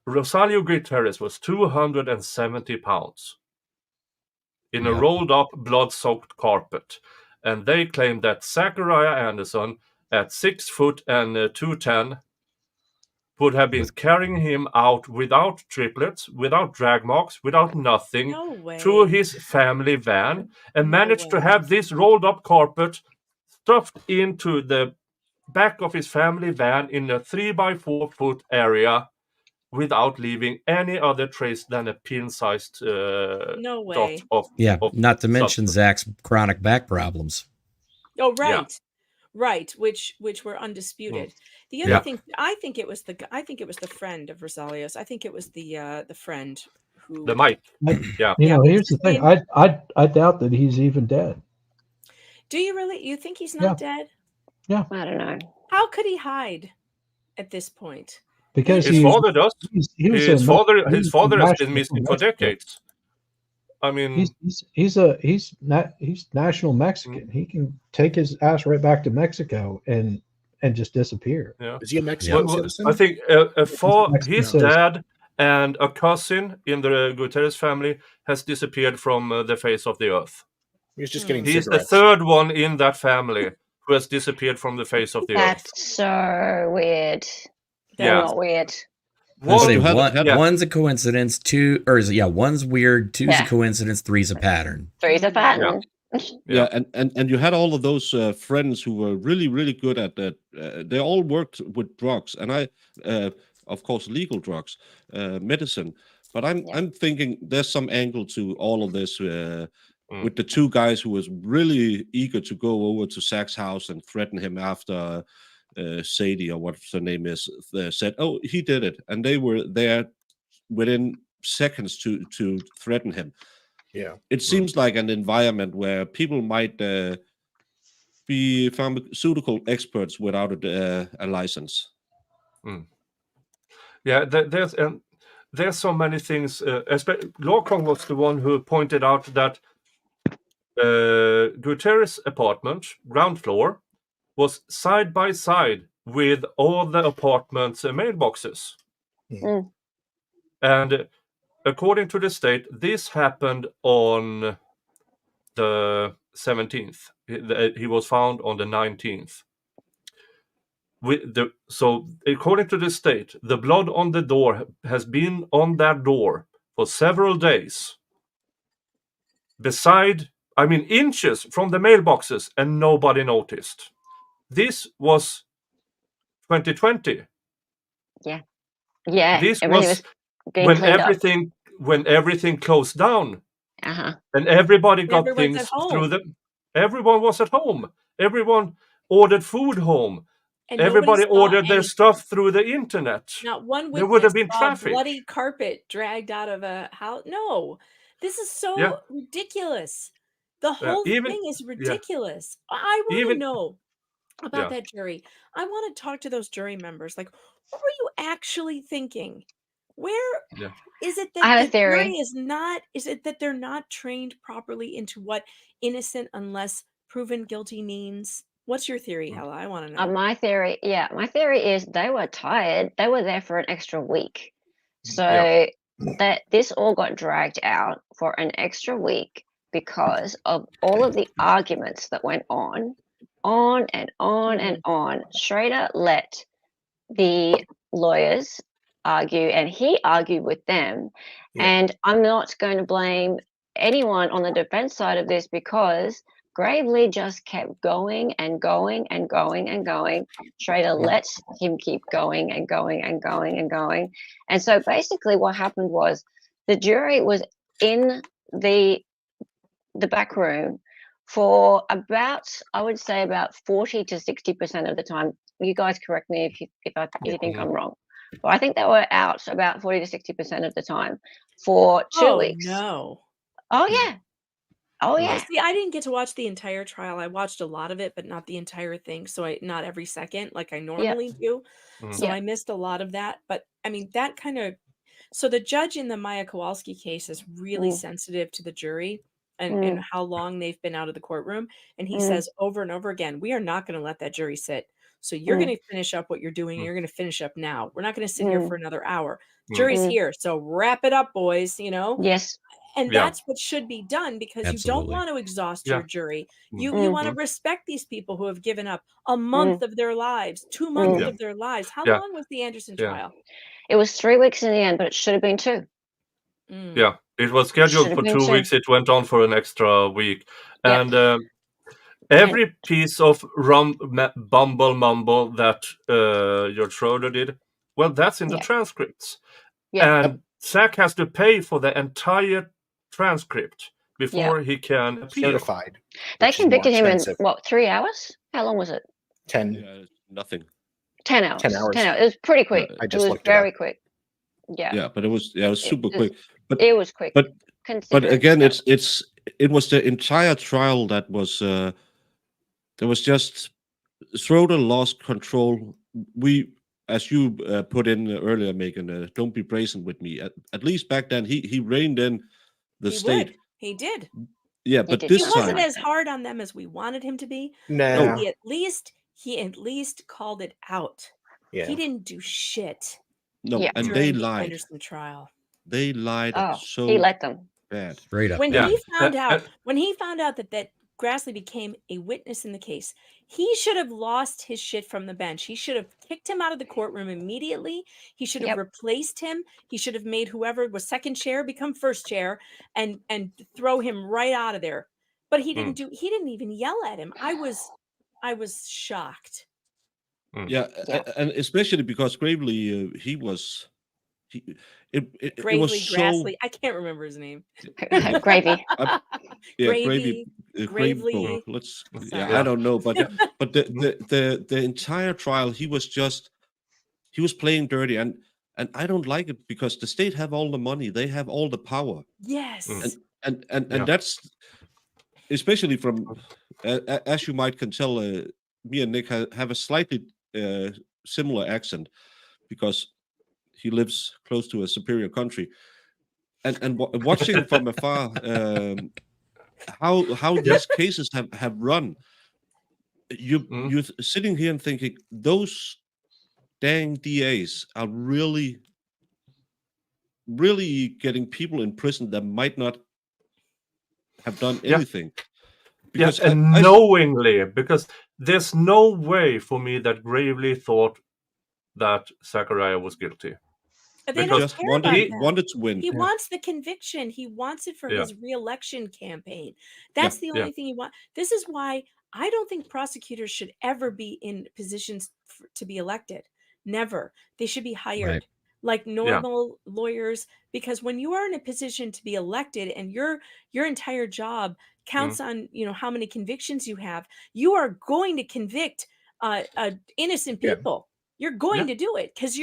Rosalio Gutierrez was 270 pounds in a rolled up, blood-soaked carpet. And they claimed that Sakariah Anderson, at 6 foot and 210, would have been carrying him out without triplets, without drag marks, without nothing, to his family van, and managed to have this rolled up carpet stuffed into the back of his family van in a 3x4 foot area without leaving any other trace than a pin-sized dot of not to mention Zach's chronic back problems. Oh, right. Yeah. Right, which were undisputed. The other thing, I think it was the friend of Rosalio's. I think it was the friend who Mike. Yeah. Here's the thing. I doubt that he's even dead. Do you really? You think he's not dead? Yeah. I don't know. How could he hide at this point? Because his father does. His father has been missing for decades. I mean, he's national Mexican. He can take his ass right back to Mexico and just disappear. Yeah. Is he a Mexican citizen? I think his dad and a cousin in the Guterres family has disappeared from the face of the earth. He's just getting He's cigarettes. the third one in that family who has disappeared from the face of the earth. That's so weird. They're not weird. One's a coincidence. One's weird. Two's a coincidence. Three's a pattern. Three's a pattern. Yeah, and you had all of those friends who were really, really good at that. They all worked with drugs, and of course, legal drugs, medicine. But I'm thinking there's some angle to all of this with the two guys who was really eager to go over to Zach's house and threaten him after Sadie, or what her name is, said, "Oh, he did it," and they were there within seconds to threaten him. Yeah, it seems like an environment where people might be pharmaceutical experts without a license. Yeah, there's so many things. Lorcon was the one who pointed out that Guterres' apartment, ground floor, was side by side with all the apartments' mailboxes. And according to the state, this happened on the 17th. He was found on the 19th. So according to the state, the blood on the door has been on that door for several days. Inches from the mailboxes, and nobody noticed. This was 2020. Yeah. This was when everything closed down, and everybody got things through them. Everyone was at home. Everyone ordered food home. And everybody ordered their stuff through the internet. Not one witness there would have been saw traffic. Bloody carpet dragged out of a house. No, this is so ridiculous. The whole thing is ridiculous. I want to know about that jury. I want to talk to those jury members. Like, what were you actually thinking? Where is it that the jury is not? Is it that they're not trained properly into what innocent unless proven guilty means? What's your theory, Hella? I want to know. My theory is they were tired. They were there for an extra week. So that this all got dragged out for an extra week because of all of the arguments that went on and on and on. Schrader let the lawyers argue, and he argued with them. And I'm not going to blame anyone on the defense side of this, because Gravely just kept going and going and going and going. Schrader let him keep going and going and going and going. And so basically what happened was the jury was in the back room for about, I would say, about 40 to 60% of the time. You guys correct me if you think I'm wrong. But I think they were out about 40 to 60% of the time for 2 weeks. No. Oh, yeah. Oh, yeah. See, I didn't get to watch the entire trial. I watched a lot of it, but not the entire thing. So not every second like I normally do. So I missed a lot of that. But I mean, that kind of, so the judge in the Maya Kowalski case is really sensitive to the jury and how long they've been out of the courtroom. And he says over and over again, we are not going to let that jury sit. So you're going to finish up what you're doing. And you're going to finish up now. We're not going to sit here for another hour. Jury's here. So wrap it up, boys, Yes. And that's what should be done, because you don't want to exhaust your jury. You want to respect these people who have given up a month of their lives, 2 months of their lives. How long was the Anderson trial? It was 3 weeks in the end, but it should have been 2. Yeah, it was scheduled for 2 weeks. It went on for an extra week. And every piece of bumble mumble that George Schroeder did, well, that's in the transcripts. And Zach has to pay for the entire transcript before he can appeal. Certified. They convicted him in, 3 hours? How long was it? 10. Nothing. 10 hours. 10 hours. 10 hours. It was pretty quick. I just it was very quick. Yeah, but it was super quick. But it was quick. But again, it was the entire trial that was there was just Schroeder lost control. As you put in earlier, Megan, don't be brazen with me. At least back then, he reined in the state. He did. Yeah, but this he wasn't time as hard on them as we wanted him to be. No. But he at least called it out. Yeah. He didn't do shit. No, and during they the lied. Anderson trial. They lied so he let them. bad. Straight up. When he found out that Grassley became a witness in the case, he should have lost his shit from the bench. He should have kicked him out of the courtroom immediately. He should have replaced him. He should have made whoever was second chair become first chair and throw him right out of there. But he didn't he didn't even yell at him. I was shocked. Yeah, and especially because Gravely, it was so. Grassley. I can't remember his name. Gravy. Gravely. Let's. I don't know, but the entire trial, he was playing dirty, and I don't like it because the state have all the money, they have all the power. Yes. And that's especially from, as you might can tell, me and Nick have a slightly similar accent because he lives close to a superior country, and watching from afar how these cases have run, you're sitting here and thinking those dang DAs are really getting people in prison that might not have done anything. Because knowingly, because there's no way for me that Gravely thought that Sakariah was guilty. They just wanted to win. He wants the conviction. He wants it for his re-election campaign. That's the only thing he wants. This is why I don't think prosecutors should ever be in positions to be elected. Never. They should be hired like normal lawyers, because when you are in a position to be elected and your entire job counts on how many convictions you have, you are going to convict innocent people. You're going to do it because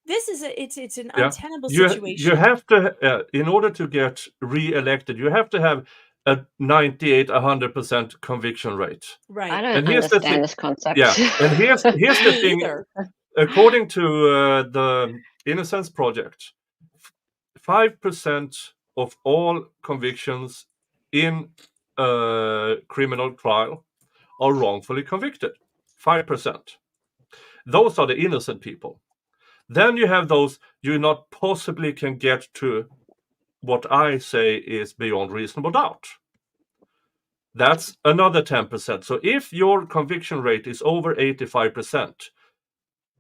it's an untenable situation. You have to, in order to get re-elected, you have to have a 98-100% conviction rate. Right. I don't understand this concept. Yeah, and here's the thing. According to the Innocence Project, 5% of all convictions in a criminal trial are wrongfully convicted. 5%. Those are the innocent people. Then you have those you not possibly can get to what I say is beyond reasonable doubt. That's another 10%. So if your conviction rate is over 85%,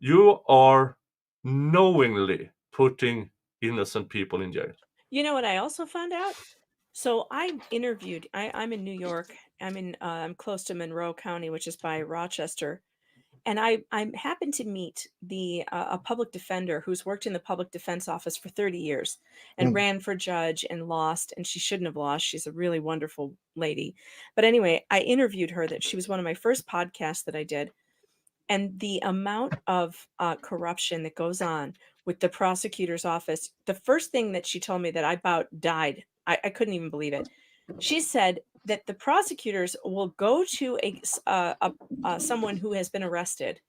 you are knowingly putting innocent people in jail. You know what I also found out? So I interviewed, I'm in New York. I'm close to Monroe County, which is by Rochester. And I happened to meet a public defender who's worked in the public defense office for 30 years and ran for judge and lost, and she shouldn't have lost. She's a really wonderful lady. But anyway, I interviewed her. That she was one of my first podcasts that I did. And the amount of corruption that goes on with the prosecutor's office, the first thing that she told me that I about died, I couldn't even believe it. She said that the prosecutors will go to someone who has been arrested,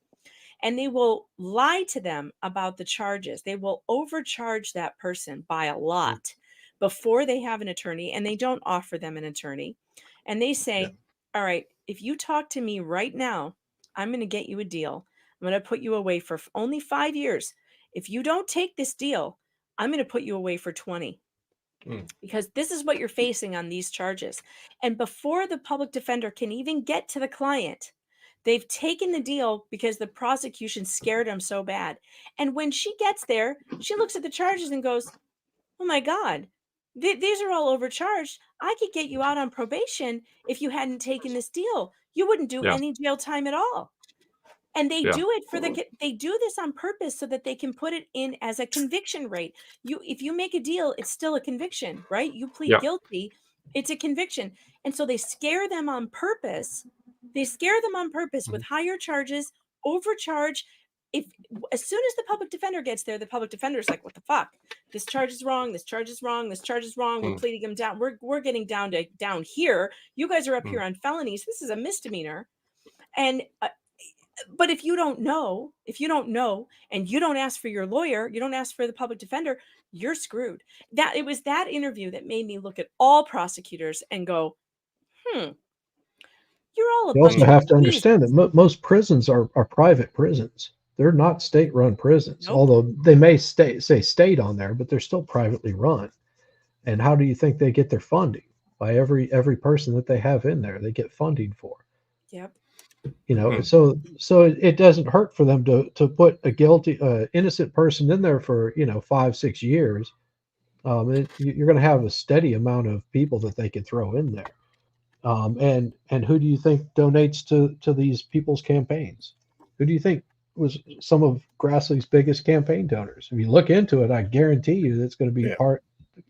and they will lie to them about the charges. They will overcharge that person by a lot before they have an attorney, and they don't offer them an attorney. And they say, all right, if you talk to me right now, I'm going to get you a deal. I'm going to put you away for only 5 years. If you don't take this deal, I'm going to put you away for 20. Because this is what you're facing on these charges. And before the public defender can even get to the client, they've taken the deal because the prosecution scared them so bad. And when she gets there, she looks at the charges and goes, oh my God, these are all overcharged. I could get you out on probation if you hadn't taken this deal. You wouldn't do any jail time at all. And they do it they do this on purpose so that they can put it in as a conviction rate. If you make a deal, it's still a conviction, right? You plead guilty, it's a conviction. And so they scare them on purpose. They scare them on purpose with higher charges, overcharge. As soon as the public defender gets there, the public defender is like, what the fuck? This charge is wrong. This charge is wrong. This charge is wrong. We're pleading them down. We're getting down here. You guys are up here on felonies. This is a misdemeanor. And but if you don't know, and you don't ask for your lawyer, you don't ask for the public defender, you're screwed. It was that interview that made me look at all prosecutors and go, you're all a You bunch also of have to weasels. understand that most prisons are private prisons. They're not state-run prisons, although they may say state on there, but they're still privately run. And how do you think they get their funding? By every person that they have in there, they get funding for. Yep. You know, so it doesn't hurt for them to put a guilty, innocent person in there for 5-6 years. You're going to have a steady amount of people that they can throw in there. And who do you think donates to these people's campaigns? Who do you think was some of Grassley's biggest campaign donors? If you look into it, I guarantee you that's going to be a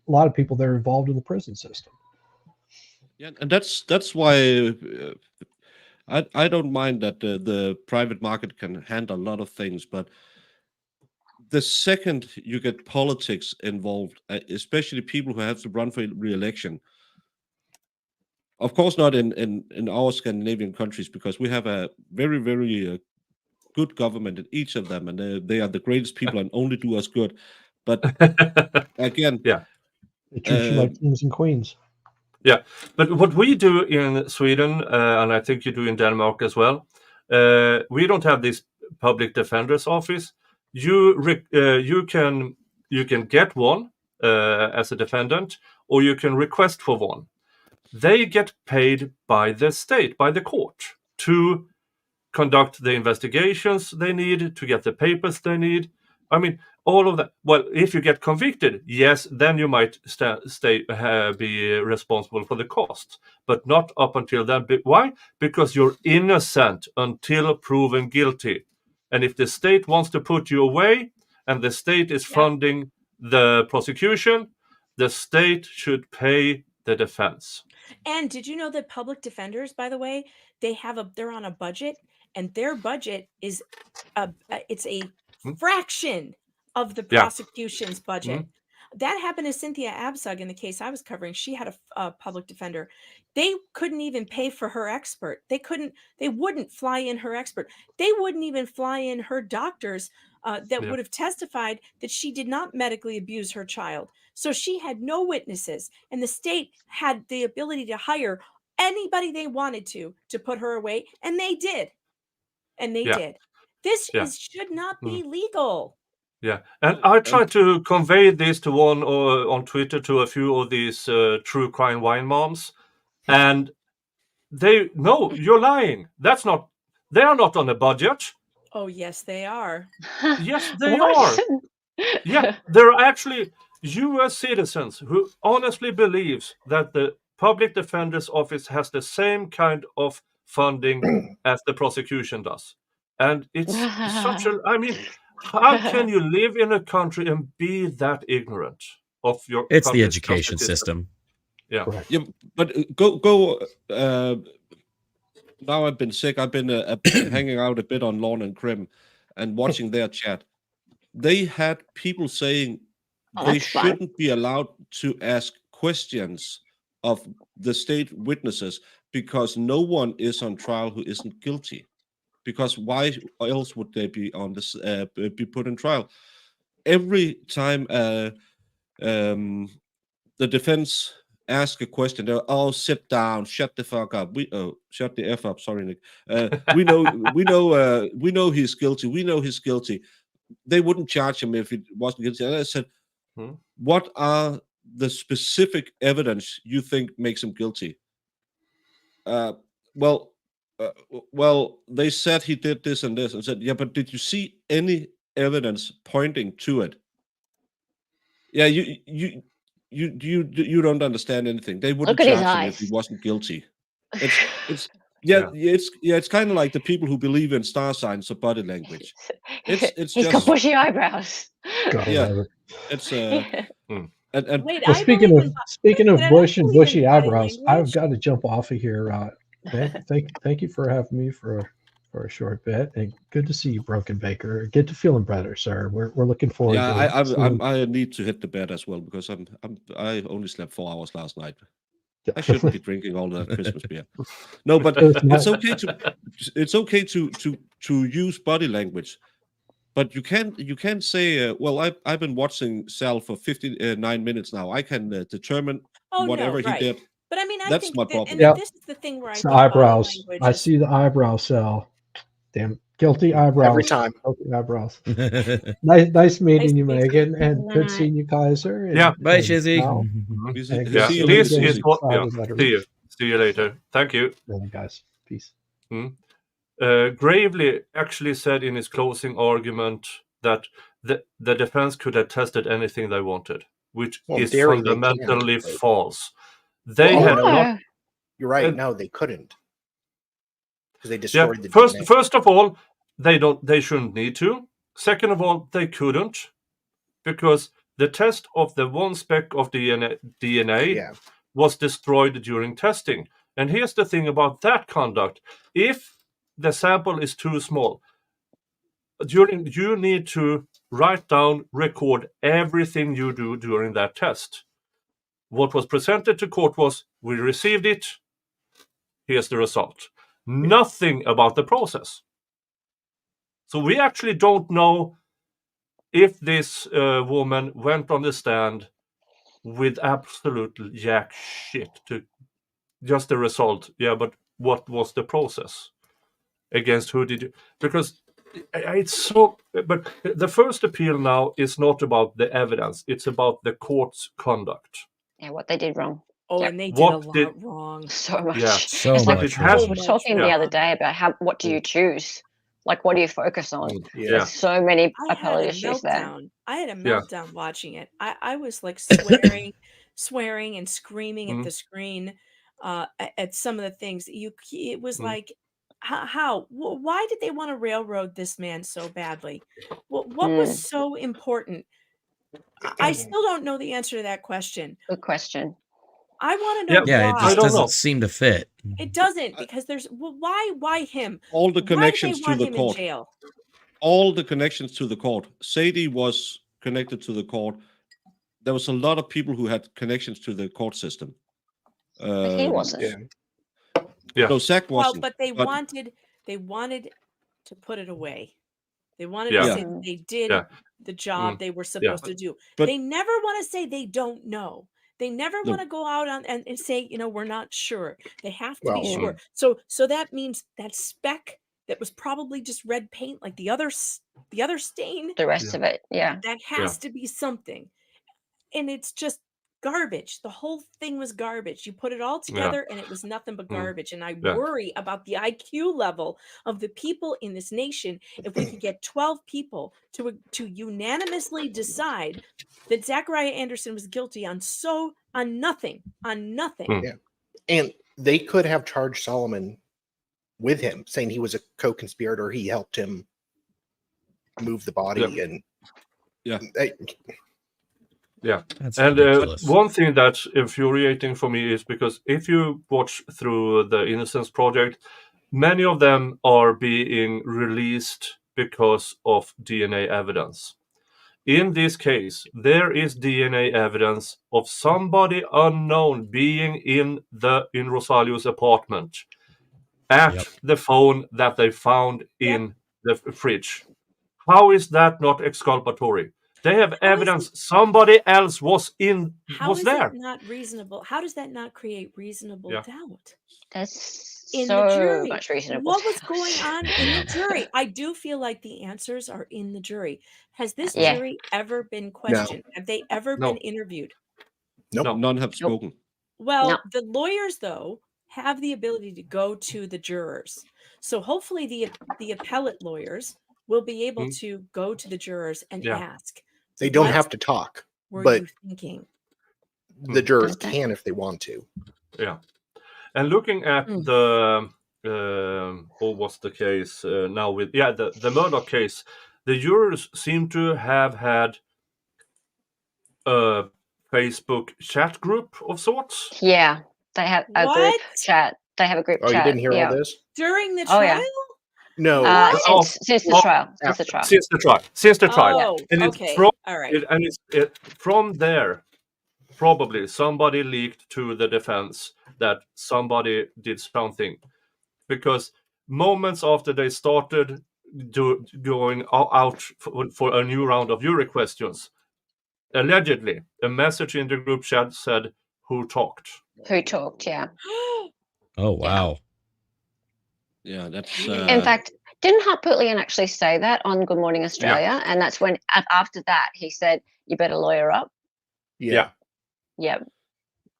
lot of people that are involved in the prison system. Yeah, and that's why I don't mind that the private market can handle a lot of things, but the second you get politics involved, especially people who have to run for re-election, of course not in our Scandinavian countries, because we have a very, very good government in each of them, and they are the greatest people and only do us good. But again, they treat you like kings and queens. Yeah, but what we do in Sweden, and I think you do in Denmark as well, we don't have this public defender's office. You can get one as a defendant, or you can request for one. They get paid by the state, by the court, to conduct the investigations they need, to get the papers they need. I mean, all of that. Well, if you get convicted, yes, then you might be responsible for the costs, but not up until then. Why? Because you're innocent until proven guilty. And if the state wants to put you away, and the state is funding the prosecution, the state should pay the defense. And did you know that public defenders, by the way, they're on a budget, and their budget is it's a fraction of the prosecution's budget. That happened to Cynthia Absug in the case I was covering. She had a public defender. They couldn't even pay for her expert. They wouldn't fly in her expert. They wouldn't even fly in her doctors that would have testified that she did not medically abuse her child. So she had no witnesses, and the state had the ability to hire anybody they wanted to put her away, and they did. And they did. This should not be legal. Yeah, and I tried to convey this to on Twitter to a few of these true crime wine moms, and no, you're lying. They are not on a budget. Oh, yes, they are. Yes, they are. Yeah, they're actually U.S. citizens who honestly believes that the public defender's office has the same kind of funding as the prosecution does. And it's I mean, how can you live in a country and be that ignorant of your It's the education system. Yeah. But go now I've been sick. I've been hanging out a bit on Lawn and Crim and watching their chat. They had people saying they shouldn't be allowed to ask questions of the state witnesses because no one is on trial who isn't guilty. Because why else would they be on this be put in trial? Every time the defense ask a question, they'll sit down, shut the fuck up. Shut the f up. Sorry, Nick. We know he's guilty. We know he's guilty. They wouldn't charge him if he wasn't guilty. And I said, what are the specific evidence you think makes him guilty? Well, they said he did this and this. And said, yeah, but did you see any evidence pointing to it? Yeah, you don't understand anything. They wouldn't charge him if he wasn't guilty. It's kind of like the people who believe in star signs or body language. He's got bushy eyebrows. It's And wait, speaking of bush and bushy eyebrows, I've got to jump off of here. Thank you for having me for a short bit, and good to see you, Broken Baker. Get to feeling better, sir. We're looking forward. I need to hit the bed as well because I only slept 4 hours last night. I shouldn't be drinking all that Christmas beer. No, but it's okay to use body language. But you can't say, well, I've been watching Sal for 59 minutes now. I can determine whatever he did. But I mean, I That's think my that, problem. and this is the thing where it's I the think eyebrows. body I see the eyebrow, Sal. Damn, guilty eyebrows. Every time. Guilty eyebrows. Nice meeting you, meeting Megan, and good seeing you, Kaiser. And, Bye, Shizzy. See you later. Thank you. Guys, peace. Gravely actually said in his closing argument that the defense could have tested anything they wanted, which is fundamentally false. They had not. You're right. No, they couldn't, because they destroyed the DNA. First of all, they shouldn't need to. Second of all, they couldn't, because the test of the one speck of DNA was destroyed during testing. And here's the thing about that conduct: if the sample is too small, you need to write down, record everything you do during that test. What was presented to court was, we received it, here's the result. Nothing about the process. So we actually don't know if this woman went on the stand with absolute jack shit to just the result. Yeah, but what was the process? Against who did you? Because it's so. But the first appeal now is not about the evidence; it's about the court's conduct. Yeah, what they did wrong. Oh, and they did a lot wrong. So much. Yeah, so it's much. Like, we were talking the other day about what do you choose? Like, what do you focus on? There's so many appellate issues there. I had a meltdown watching it. I was like swearing and screaming at the screen at some of the things. It was like, why did they want to railroad this man so badly? What was so important? I still don't know the answer to that question. Good question. I want to know why. It just doesn't seem to fit. It doesn't, because there's why him? All the connections to the court. All the connections to the court. Sadie was connected to the court. There was a lot of people who had connections to the court system. But he wasn't. Yeah. So Zach wasn't. Well, but they wanted to put it away. They wanted to say that they did the job they were supposed to do. But they never want to say they don't know. They never want to go out and say, we're not sure. They have to be sure. So that means that speck that was probably just red paint, like the other stain. The rest of it, that has to be something, and it's just garbage. The whole thing was garbage. You put it all together and it was nothing but garbage. And I worry about the IQ level of the people in this nation. If we could get 12 people to unanimously decide that Zachariah Anderson was guilty on nothing. Yeah. And they could have charged Solomon with him, saying he was a co-conspirator. He helped him move the body and and one thing that's infuriating for me is because if you watch through the Innocence Project, many of them are being released because of DNA evidence. In this case, there is DNA evidence of somebody unknown being in Rosalio's apartment at the phone that they found in the fridge. How is that not exculpatory? They have evidence somebody else was there. How is it not reasonable? How does that not create reasonable doubt? That's in so the jury. much reasonable. What was going on in the jury? I do feel like the answers are in the jury. Has this jury ever been questioned? No. Have they ever been interviewed? No, none have spoken. Well, the lawyers, though, have the ability to go to the jurors. So hopefully the appellate lawyers will be able to go to the jurors and ask. They don't have to talk, but you thinking? The jurors can if they want to. Yeah. And looking at what's the case now with the Murdoch case, the jurors seem to have had a Facebook chat group of sorts. Yeah, they have a group chat. They have a group chat. Oh, you didn't hear all this? During the trial? No. Since the trial. Since the trial. Oh, and okay. All right. From there, probably somebody leaked to the defense that somebody did something. Because moments after they started going out for a new round of jury questions. Allegedly, a message in the group chat said, "Who talked?" Who talked? Yeah. Oh wow. Yeah, that's. In fact, didn't Hart Putlian actually say that on Good Morning Australia? And that's when after that he said, "You better lawyer up." Yeah. Yep.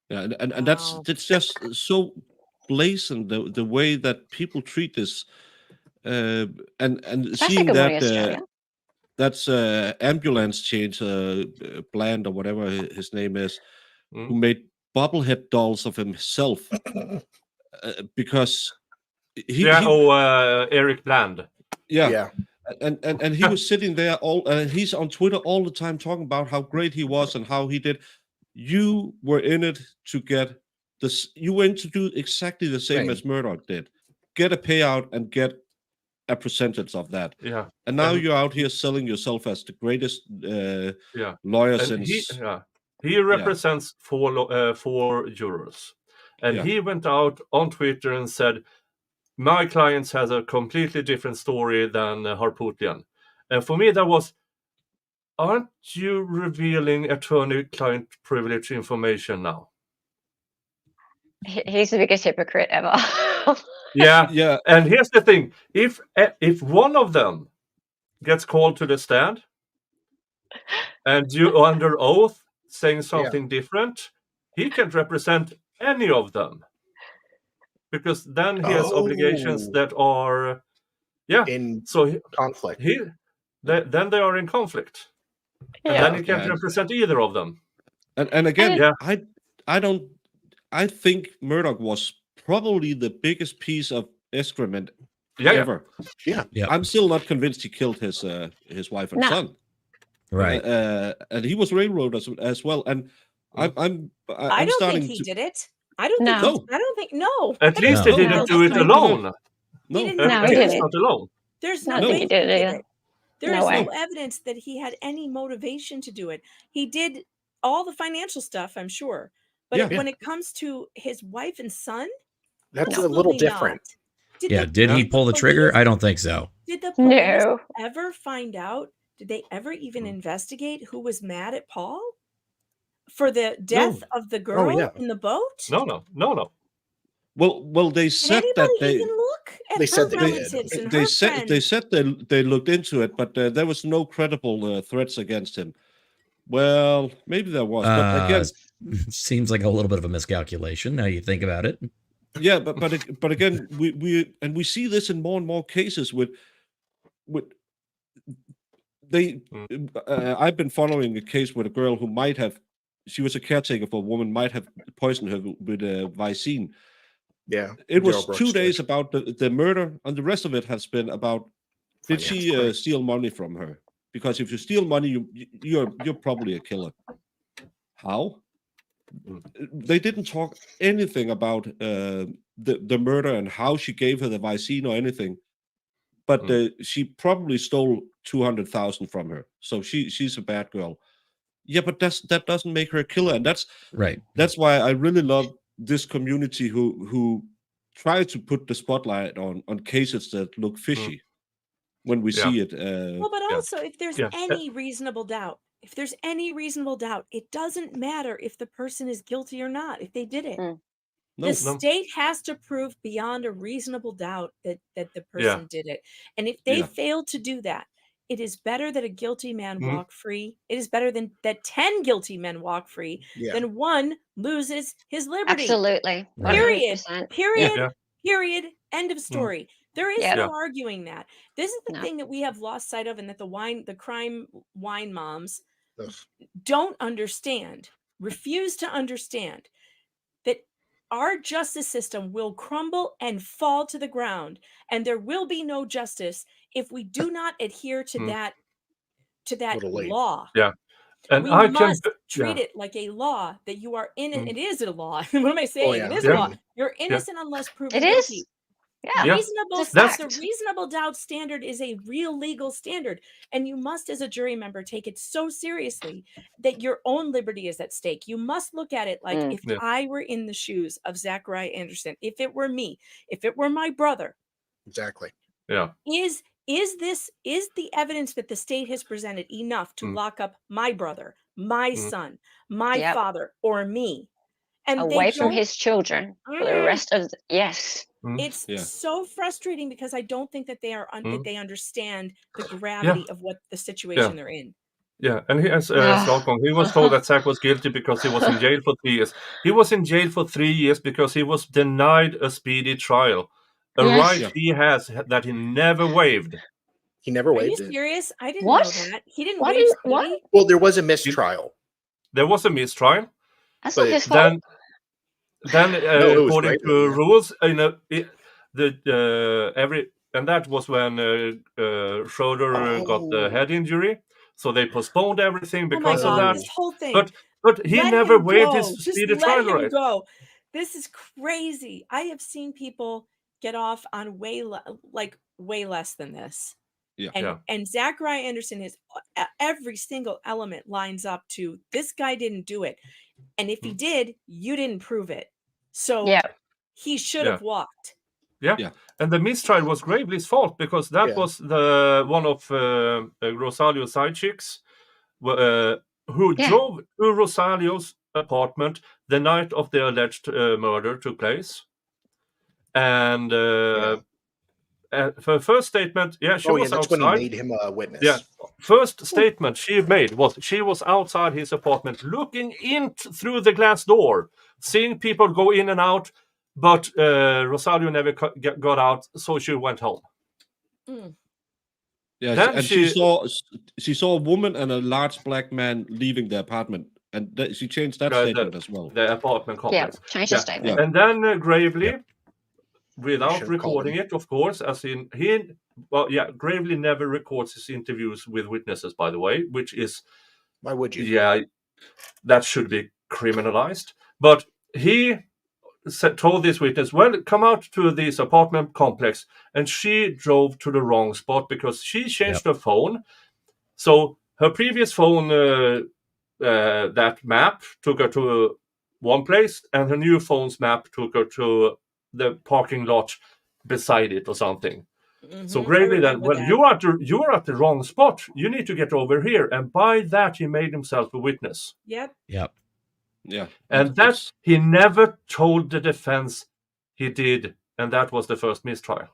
Yeah, and that's just so blatant the way that people treat this, and seeing that that's ambulance change Bland or whatever his name is, who made bobblehead dolls of himself because Eric Bland. Yeah. And he was sitting there he's on Twitter all the time talking about how great he was and how he did. You were in it to get this. You went to do exactly the same as Murdoch did. Get a payout and get a percentage of that. Yeah. And now you're out here selling yourself as the greatest lawyer since. He represents four jurors. And he went out on Twitter and said, my clients has a completely different story than Harputian. And for me, that was, aren't you revealing attorney-client privilege information now? He's the biggest hypocrite ever. Yeah. And here's the thing. If one of them gets called to the stand and you under oath saying something different, he can't represent any of them. Because then he has obligations that are in conflict. Then they are in conflict. And then he can't represent either of them. And again, I think Murdoch was probably the biggest piece of excrement ever. Yeah. I'm still not convinced he killed his wife and son. Right. And he was railroaded as well. And I don't think he did it. I don't think. No. At least he didn't do it alone. No, he didn't. Not alone. There's no way he did it. There is no evidence that he had any motivation to do it. He did all the financial stuff, I'm sure. But when it comes to his wife and son, that's a little different. Did he pull the trigger? I don't think so. Did the police ever find out? Did they ever even investigate who was mad at Paul for the death of the girl in the boat? No. Well, they said that they even look at they her said relatives and they her said friends? they said they looked into it, but there was no credible threats against him. Well, maybe there was, but again, seems like a little bit of a miscalculation. Now you think about it. Yeah, but again, we see this in more and more cases with they. I've been following a case with a girl who she was a caretaker for a woman, might have poisoned her with Vicine. Yeah, it was 2 days about the murder, and the rest of it has been about did she steal money from her? Because if you steal money, you're probably a killer. How? They didn't talk anything about the murder and how she gave her the Vicine or anything, but she probably stole 200,000 from her. So she's a bad girl. Yeah, but that doesn't make her a killer, and that's right. That's why I really love this community who try to put the spotlight on cases that look fishy when we see it. But also, if there's any reasonable doubt, it doesn't matter if the person is guilty or not. If they did it, the state has to prove beyond a reasonable doubt that the person did it, and if they fail to do that, it is better that a guilty man walk free. It is better than that 10 guilty men walk free than one loses his liberty. Absolutely. Period. 100%. Period. Period. End of story. There is no arguing that. This is the thing that we have lost sight of, and that the crime wine moms don't understand, refuse to understand, that our justice system will crumble and fall to the ground, and there will be no justice if we do not adhere to that law. Yeah. And we I must treat it like a law that you are in it. It is a law. What am I saying? It is a law. You're innocent unless proven guilty. The reasonable doubt standard is a real legal standard, and you must, as a jury member, take it so seriously that your own liberty is at stake. You must look at it like if I were in the shoes of Zachariah Anderson, if it were me, if it were my brother. Exactly. Yeah. is the evidence that the state has presented enough to lock up my brother, my son, my father, or me? And away from his children for the rest of yes. It's so frustrating because I don't think that they are that they understand the gravity of what the situation they're in. Yeah, and he, as Stockholm, he was told that Zach was guilty because he was in jail for 3 years. He was in jail for 3 years because he was denied a speedy trial, a right he has that he never waived. He never waived it. Are you serious? I didn't know that. He didn't waive speedy? Well, there was a mistrial. There was a mistrial. That's not his fault. Then according to rules, that was when Schroeder got the head injury, so they postponed everything because of that. This whole thing. But he never waived his speedy trial right. Go. This is crazy. I have seen people get off on way less than this. Yeah. And Zachariah Anderson is every single element lines up to this guy didn't do it, and if he did, you didn't prove it. So he should have walked. Yeah, and the mistrial was Gravely's fault because that was the one of Rosalio's side chicks who drove to Rosalio's apartment the night of the alleged murder took place, and her first statement, she was that's outside. when he made him a witness. Yeah, first statement she made was she was outside his apartment, looking in through the glass door, seeing people go in and out, but Rosalio never got out, so she went home. Yeah, then and she saw a woman and a large black man leaving the apartment, and she changed that statement as well. The apartment complex. Yeah, changed the statement. And then Gravely. Without recording it, of course, as in Gravely never records his interviews with witnesses, by the way, which is why would you? Yeah, that should be criminalized. But he told this witness, well, come out to this apartment complex, and she drove to the wrong spot because she changed her phone. So her previous phone, that map took her to one place, and her new phone's map took her to the parking lot beside it or something. So Gravely then, well, you are at the wrong spot. You need to get over here. And by that, he made himself a witness. Yep. Yeah. And that he never told the defense he did. And that was the first mistrial.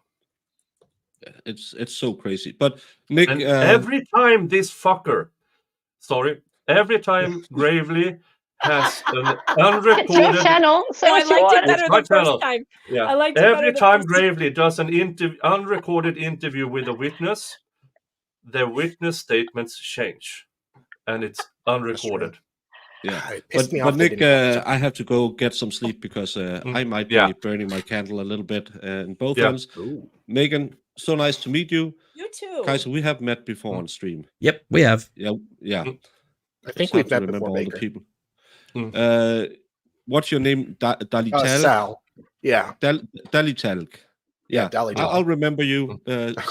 It's so crazy. But Nick, and every time every time Gravely has an unrecorded. It's your channel, so I liked it better the first time. Yeah. I liked it every better time Gravely does an unrecorded interview with a witness, the witness statements change, and it's unrecorded. Yeah, but Nick, I have to go get some sleep because I might be burning my candle a little bit in both ends. Megan, so nice to meet you. You too. Kaiser, we have met before on stream. Yep, we have. Yeah. I think we've met before, all the people. What's your name? Dalital? Sal. Yeah. Dalital. Yeah. I'll remember you.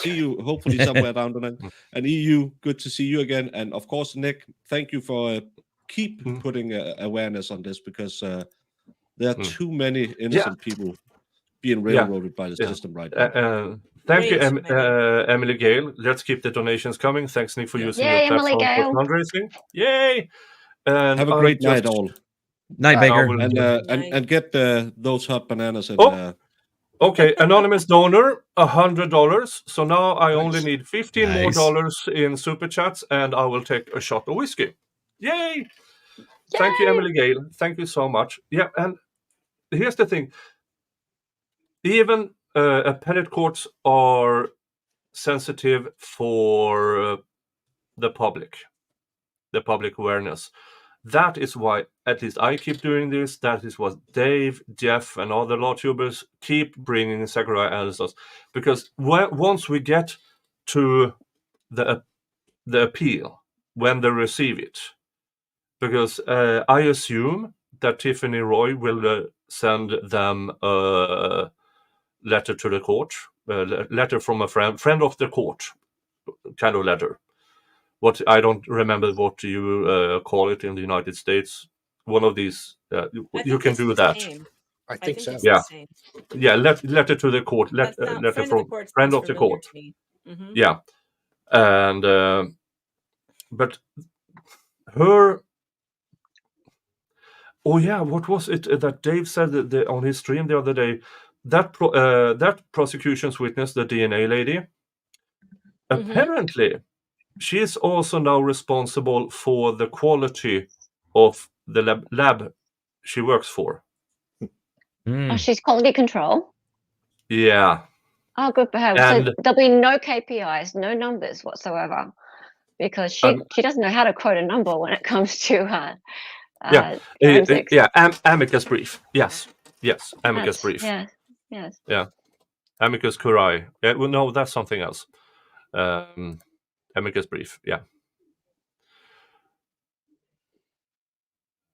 See you hopefully somewhere down the line. And EU, good to see you again. And of course, Nick, thank you for keep putting awareness on this because there are too many innocent people being railroaded by the system right now. Thank you, Emily Gale. Let's keep the donations coming. Thanks, Nick, for using your platform for fundraising. Yay! And have a great night, all. Night, Baker. And get those hot bananas. And, okay, anonymous donor, $100. So now I only need $15 more dollars in super chats, and I will take a shot of whiskey. Yay! Thank you, Emily Gale. Thank you so much. Yeah, and here's the thing. Even appellate courts are sensitive for the public awareness. That is why, at least I keep doing this. That is what Dave, Jeff, and other law tubers keep bringing Sakariah Anderson. Because once we get to the appeal, when they receive it, because I assume that Tiffany Roy will send them a letter to the court, a letter from a friend of the court, kind of letter. What I don't remember what you call it in the United States. One of these, you can do that. I think so. Yeah, letter to the court. Letter from friend of the court. Yeah, and but her. Oh yeah, what was it that Dave said on his stream the other day? That that prosecution's witness, the DNA lady, apparently she is also now responsible for the quality of the lab she works for. Oh, she's quality control. Yeah. Oh, good for her. And so there'll be no KPIs, no numbers whatsoever, because she doesn't know how to quote a number when it comes to forensics. Amicus brief. Yes, amicus brief. Yes. Yeah, amicus curiae. Yeah, well, no, that's something else. Amicus brief. Yeah.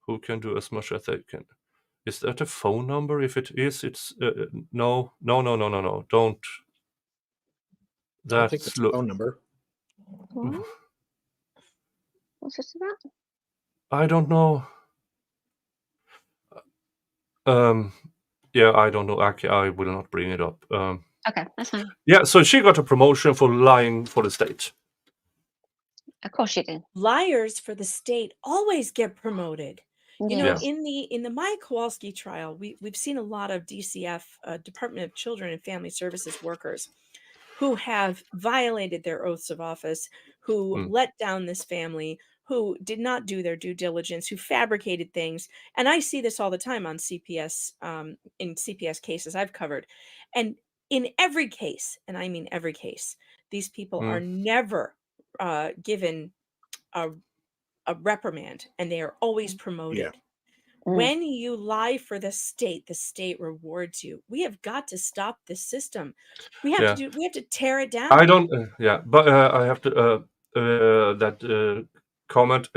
Who can do as much as they can? Is that a phone number? If it is, it's no. Don't. I don't think that's a phone number. What's this about? I don't know. Yeah, I don't know. I will not bring it up. Okay, that's fine. Yeah, so she got a promotion for lying for the state. Of course she did. Liars for the state always get promoted. You know, Yes. in the Maya Kowalski trial, we've seen a lot of DCF, Department of Children and Family Services workers, who have violated their oaths of office, who let down this family, who did not do their due diligence, who fabricated things. And I see this all the time on CPS, in CPS cases I've covered. And in every case, and I mean every case, these people are never given a reprimand, and they are always promoted. When you lie for the state rewards you. We have got to stop this system. We have to tear it down. I don't. But I have to comment.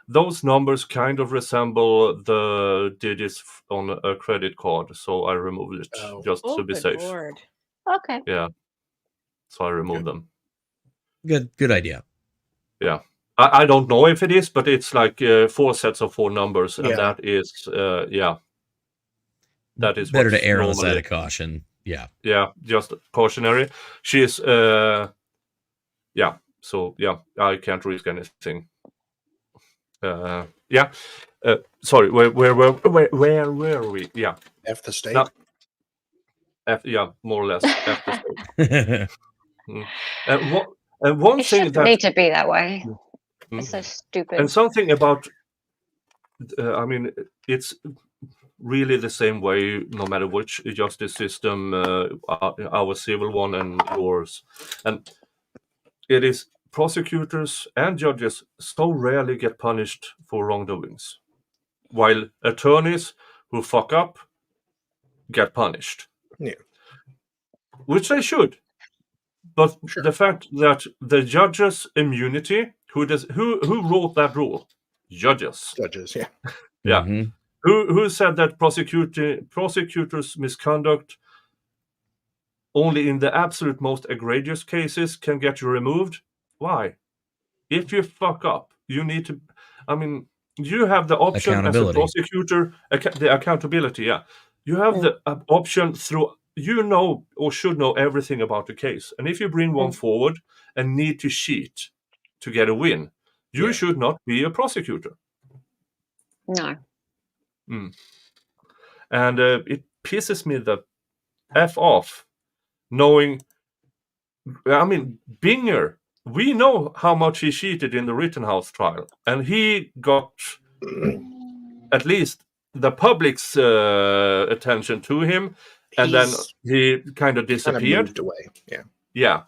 Those numbers kind of resemble the digits on a credit card, so I removed it just to be safe. Lord. Okay. Yeah. So I removed them. Good idea. Yeah. I don't know if it is, but it's like 4 sets of 4 numbers, and that is that is better to err on the side of caution. Yeah. Yeah, just cautionary. She's so I can't risk anything. Sorry, where were we? Yeah. F the state. No, more or less. F the state. And one it thing shouldn't need to be that way. It's so stupid. And something about, I mean, it's really the same way no matter which justice system, our civil one and yours. And it is prosecutors and judges so rarely get punished for wrongdoings, while attorneys who fuck up get punished. Yeah. Which they should. But the fact that the judges' immunity, who wrote that rule? Judges. Judges, yeah. Yeah. Mm-hmm. Who said that prosecutors' misconduct only in the absolute most egregious cases can get you removed? Why? If you fuck up, you need to. I mean, you have the option as a prosecutor, the accountability. Yeah, you have the option through. You know or should know everything about the case, and if you bring one forward and need to cheat to get a win, you should not be a prosecutor. No. And it pisses me the F off, knowing. I mean, Binger. We know how much he cheated in the Rittenhouse trial, and he got at least the public's attention to him, and then he kind of disappeared. Kind of moved away. Yeah.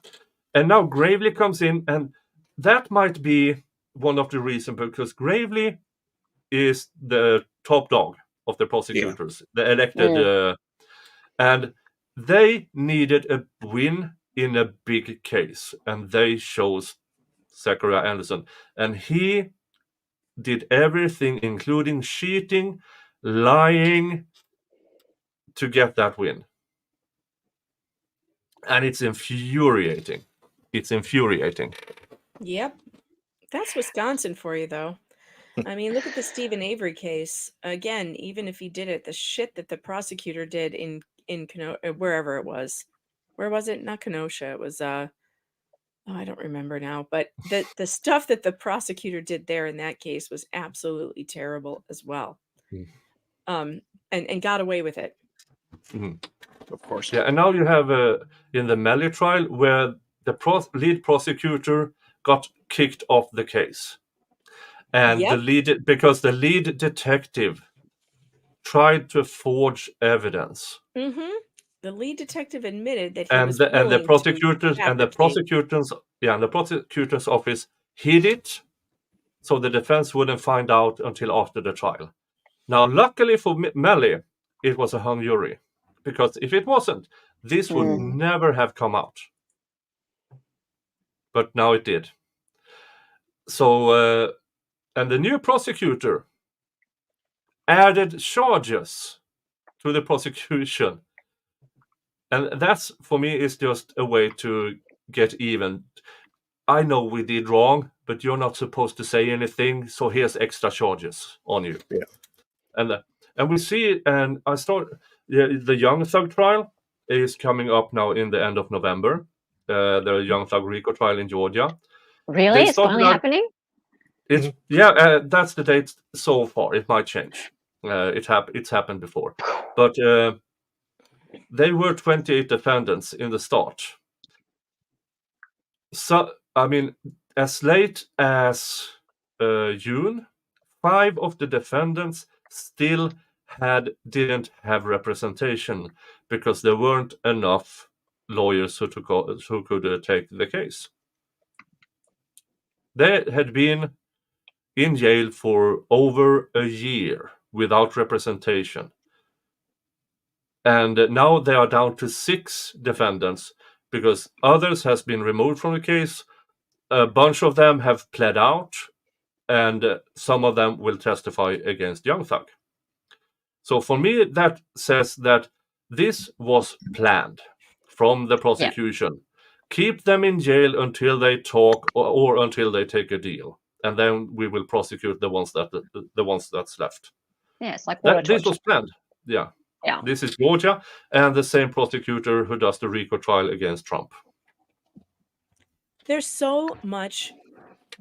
And now Gravely comes in, and that might be one of the reasons, because Gravely is the top dog of the prosecutors, the elected, and they needed a win in a big case, and they chose Zachariah Anderson, and he did everything, including cheating, lying, to get that win. And it's infuriating. Yep. That's Wisconsin for you, though. I mean, look at the Stephen Avery case. Again, even if he did it, the shit that the prosecutor did in Kenosha, wherever it was. Where was it? Not Kenosha. It was I don't remember now, but the stuff that the prosecutor did there in that case was absolutely terrible as well. And got away with it. Of course. Yeah, and now you have in the Melly trial where the lead prosecutor got kicked off the case. And because the lead detective tried to forge evidence. Mm-hmm. The lead detective admitted that the prosecutor's office hid it, so the defense wouldn't find out until after the trial. Now, luckily for Melly, it was a hung jury, because if it wasn't, this would never have come out. But now it did. So, and the new prosecutor added charges to the prosecution. And that's, for me, is just a way to get even. I know we did wrong, but you're not supposed to say anything, so here's extra charges on you. Yeah. And we see, and the Young Thug trial is coming up now in the end of November. The Young Thug RICO trial in Georgia. Really? It's finally happening? That's the date so far. It might change. It's happened before. But they were 28 defendants in the start. So, I mean, as late as June, 5 of the defendants still didn't have representation because there weren't enough lawyers who could take the case. They had been in jail for over a year without representation. And now they are down to 6 defendants because others has been removed from the case. A bunch of them have pled out, and some of them will testify against Young Thug. So for me, that says that this was planned from the prosecution. Yeah. Keep them in jail until they talk or until they take a deal, and then we will prosecute the ones that's left. Yeah, it's like this was planned. Yeah. Yeah. This is Georgia, and the same prosecutor who does the RICO trial against Trump. There's so much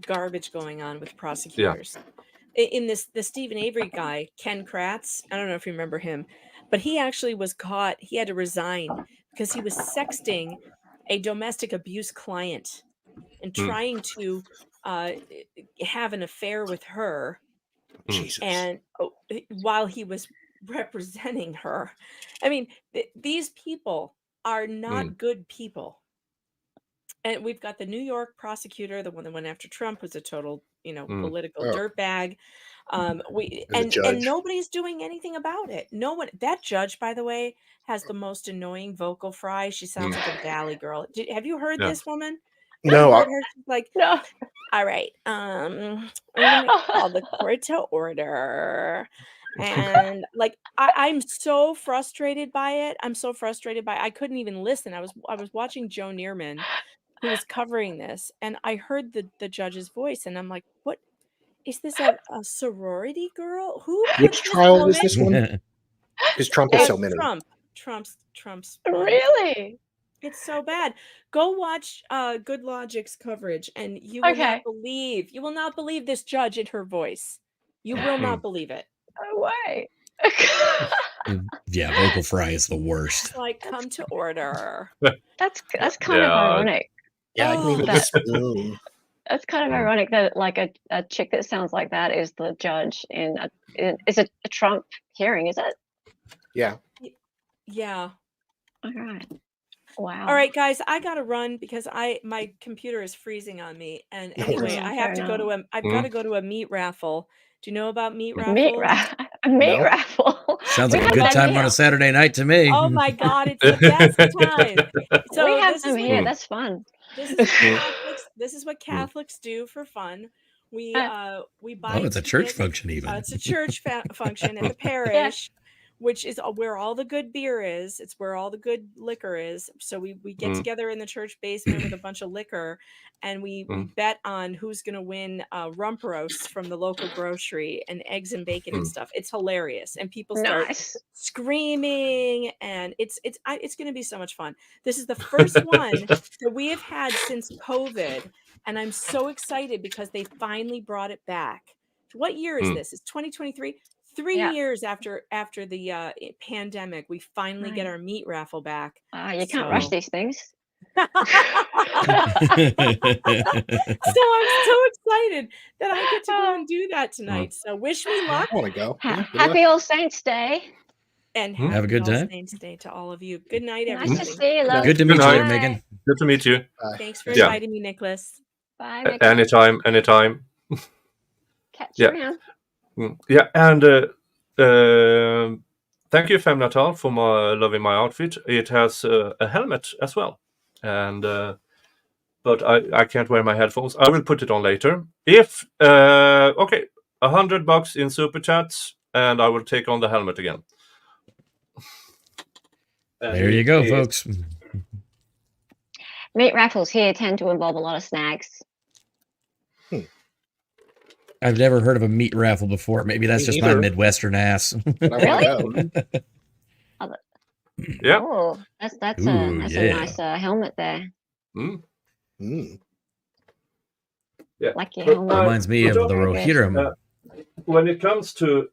garbage going on with prosecutors. Yeah. In the Stephen Avery guy, Ken Kratz, I don't know if you remember him, but he actually was caught. He had to resign because he was sexting a domestic abuse client and trying to have an affair with her. Jesus. And while he was representing her. I mean, these people are not good people. And we've got the New York prosecutor, the one that went after Trump, who's a total, political dirtbag. And nobody's doing anything about it. No one. That judge, by the way, has the most annoying vocal fry. She sounds like a valley girl. Have you heard this woman? No. Like, no. All right. I'm gonna call the court to order. And like I'm so frustrated by it. I couldn't even listen. I was watching Joe Neerman, who was covering this, and I heard the judge's voice, and I'm like, what is this, a sorority girl? Which trial is this one? Because Trump is so many. Trump's really? It's so bad. Go watch Good Logic's coverage, and you will not believe this judge in her voice. You will not believe it. No way. Yeah, vocal fry is the worst. It's like, come to order. That's kind of ironic. Yeah, that's kind of ironic that like a chick that sounds like that is the judge in is it a Trump hearing, is it? Yeah. Yeah. All right. Wow. All right, guys, I gotta run because my computer is freezing on me. And anyway, I have to go to I've got to go to a meat raffle. Do you know about meat raffle? A meat raffle. Sounds like a good time on a Saturday night to me. Oh my God, it's the best time. So we have them here. That's fun. This is what Catholics do for fun. We buy. Oh, it's a church function even. It's a church function at the parish. which is where all the good beer is. It's where all the good liquor is. So we get together in the church basement with a bunch of liquor, and we bet on who's going to win rump roasts from the local grocery and eggs and bacon and stuff. It's hilarious, and people start screaming, and it's going to be so much fun. This is the first one that we have had since COVID, and I'm so excited because they finally brought it back. What year is this? It's 2023. 3 years after the pandemic, we finally get our meat raffle back. You can't rush these things. So I'm so excited that I get to go and do that tonight. So wish me luck. I want to go. Happy All Saints Day. And have a good All day. Saints Day to all of you. Good night, everybody. Nice to see you. Good to meet you, Megan. Good to meet you. Thanks for inviting me, Nicholas. Bye, Megan. Anytime. Catch you around. Yeah, and thank you, Femme Natal, for loving my outfit. It has a helmet as well, and but I can't wear my headphones. I will put it on later. If okay, $100 in super chats, and I will take on the helmet again. There you go, folks. Meat raffles here tend to involve a lot of snacks. I've never heard of a meat raffle before. Maybe that's just my Midwestern ass. Really? Yeah. Oh, that's a nice helmet there. Yeah. Like your helmet. Reminds me of the Rohirrim. When it comes to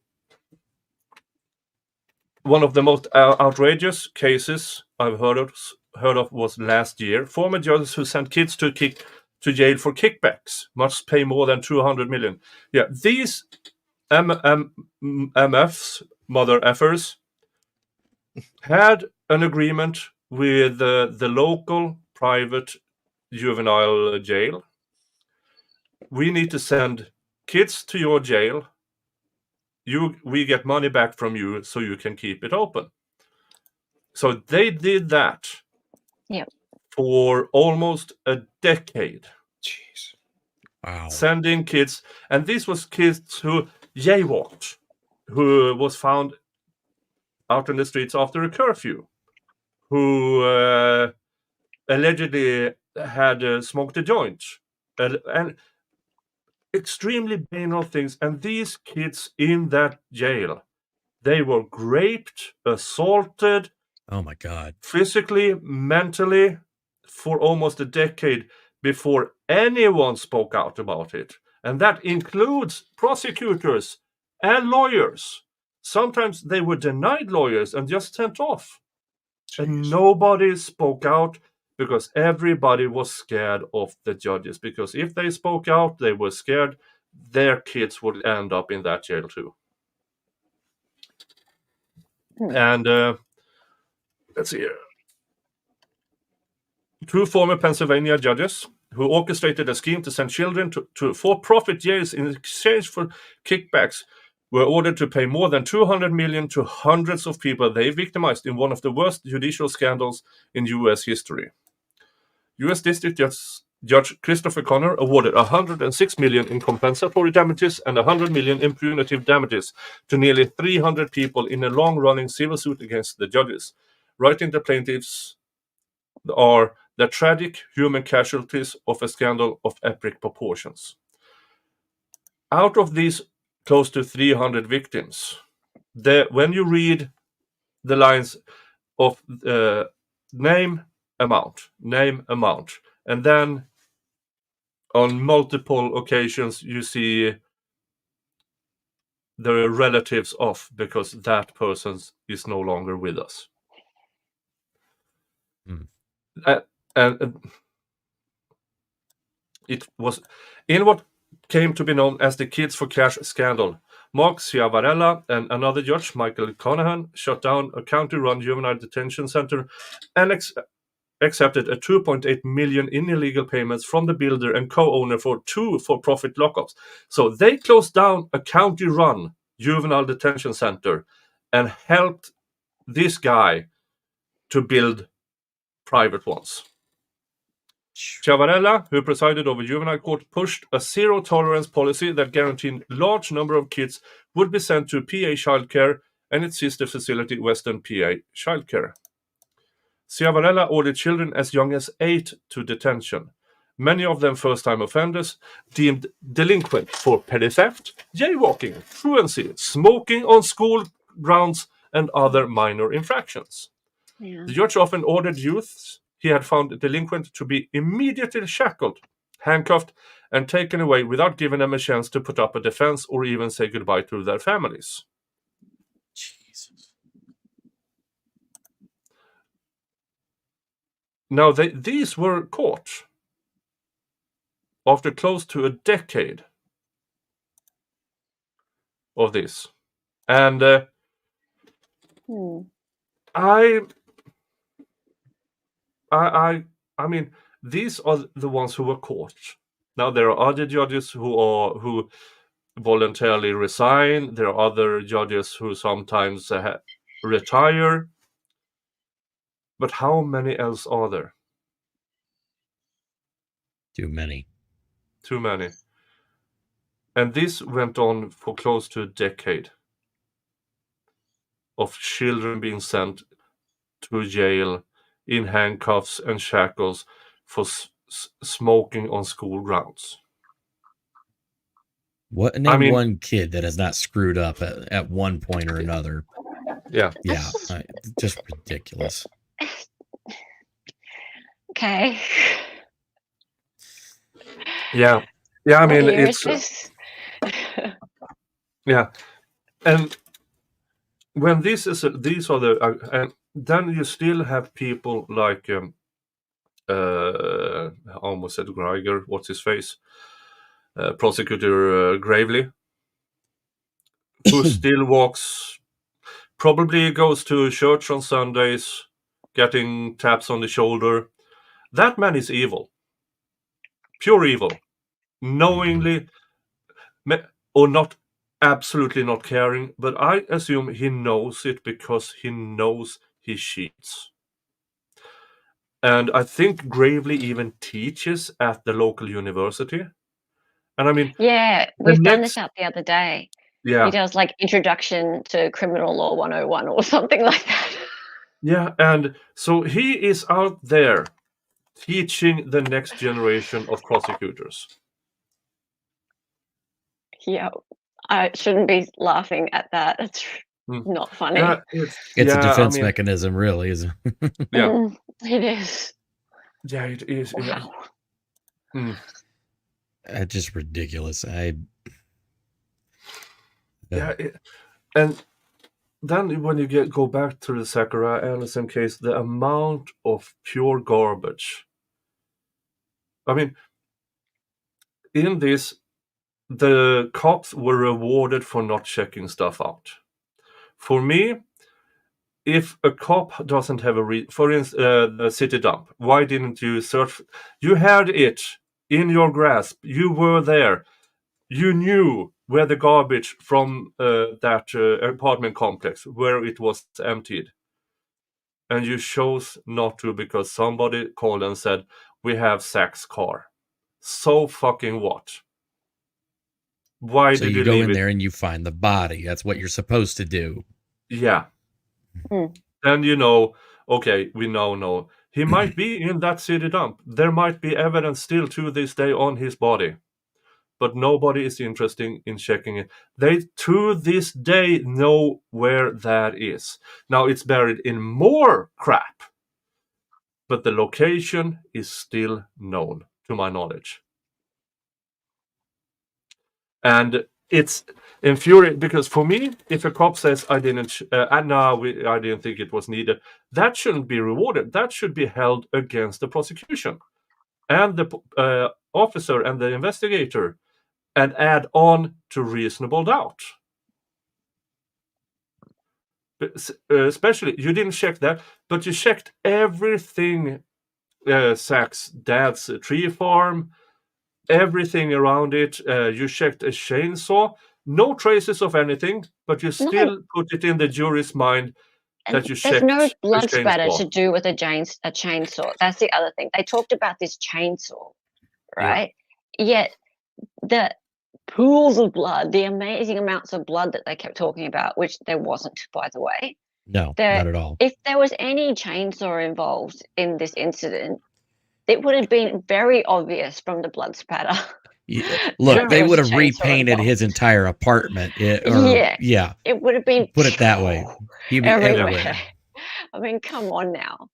one of the most outrageous cases I've heard of was last year. Former judges who sent kids to jail for kickbacks must pay more than 200 million. Yeah, these MFs, mother effers, had an agreement with the local private juvenile jail. We need to send kids to your jail. We get money back from you so you can keep it open. So they did that. Yep. For almost a decade. Jeez. Wow. Sending kids, and this was kids who jaywalked, who was found out in the streets after a curfew, who allegedly had smoked a joint, and extremely banal things. And these kids in that jail, they were raped, assaulted. Oh my God. Physically, mentally, for almost a decade before anyone spoke out about it. And that includes prosecutors and lawyers. Sometimes they were denied lawyers and just sent off. Jeez. And nobody spoke out because everybody was scared of the judges. Because if they spoke out, they were scared their kids would end up in that jail too. And let's see here. 2 former Pennsylvania judges who orchestrated a scheme to send children to for-profit jails in exchange for kickbacks were ordered to pay more than 200 million to hundreds of people they victimized in one of the worst judicial scandals in U.S. history. U.S. District Judge Christopher Connor awarded 106 million in compensatory damages and 100 million in punitive damages to nearly 300 people in a long-running civil suit against the judges, writing the plaintiffs are the tragic human casualties of a scandal of epic proportions. Out of these close to 300 victims, when you read the lines of name, amount, and then on multiple occasions you see the relatives off because that person is no longer with us. And it was in what came to be known as the Kids for Cash scandal. Mark Ciavarella and another judge, Michael Conahan, shut down a county-run juvenile detention center and accepted a 2.8 million in illegal payments from the builder and co-owner for 2 for-profit lockups. So they closed down a county-run juvenile detention center and helped this guy to build private ones. Ciavarella, who presided over juvenile court, pushed a zero-tolerance policy that guaranteed a large number of kids would be sent to PA childcare and its sister facility, Western PA Childcare. Ciavarella ordered children as young as 8 to detention, many of them first-time offenders, deemed delinquent for petty theft, jaywalking, truancy, smoking on school grounds, and other minor infractions. Yeah. The judge often ordered youths he had found delinquent to be immediately shackled, handcuffed, and taken away without giving them a chance to put up a defense or even say goodbye to their families. Jesus. Now, these were caught after close to a decade of this. And I mean, these are the ones who were caught. Now there are other judges who voluntarily resign. There are other judges who sometimes retire. But how many else are there? Too many. Too many. And this went on for close to a decade of children being sent to jail in handcuffs and shackles for smoking on school grounds. Name one kid that has not screwed up at one point or another. Yeah. Yeah. Just ridiculous. Okay. Yeah. Yeah, I mean, it's... yeah. And when these are the... and then you still have people like... I almost said Greiger, what's his face? Prosecutor Gravely, who still walks, probably goes to church on Sundays, getting taps on the shoulder. That man is evil. Pure evil. Knowingly, or not, absolutely not caring, but I assume he knows it because he knows he cheats. And I think Gravely even teaches at the local university. And I mean, yeah, we found this out the other day. Yeah. He does like Introduction to Criminal Law 101 or something like that. Yeah, and so he is out there teaching the next generation of prosecutors. Yeah, I shouldn't be laughing at that. It's not funny. Yeah, it's a defense mechanism, really, isn't it? Yeah. It is. Yeah, it is. Wow. Yeah. It's just ridiculous. And then when you go back to the Sakariah Anderson case, the amount of pure garbage. I mean, in this, the cops were rewarded for not checking stuff out. For me, if a cop doesn't have for instance, the city dump, why didn't you search? You had it in your grasp. You were there. You knew where the garbage from that apartment complex, where it was emptied. And you chose not to because somebody called and said, we have Zach's car. So fucking what? Why so did you you go leave in it? there and you find the body? That's what you're supposed to do. Yeah. And you know, okay, we know. He might be in that city dump. There might be evidence still to this day on his body. But nobody is interested in checking it. They, to this day, know where that is. Now, it's buried in more crap. But the location is still known, to my knowledge. And it's infuriating, because for me, if a cop says, I didn't think it was needed, that shouldn't be rewarded. That should be held against the prosecution and the officer and the investigator, and add on to reasonable doubt. Especially, you didn't check that, but you checked everything. Zach's dad's tree farm, everything around it. You checked a chainsaw. No traces of anything, but you still put it in the jury's mind that you checked. There's no blood spatter to do with a chainsaw. That's the other thing. They talked about this chainsaw, right? Yeah. Yet the pools of blood, the amazing amounts of blood that they kept talking about, which there wasn't, by the way. No, not at all. If there was any chainsaw involved in this incident, it would have been very obvious from the blood spatter. Look, they would have repainted his entire apartment. It would have been. Put it that way. He'd be everywhere. I mean, come on now.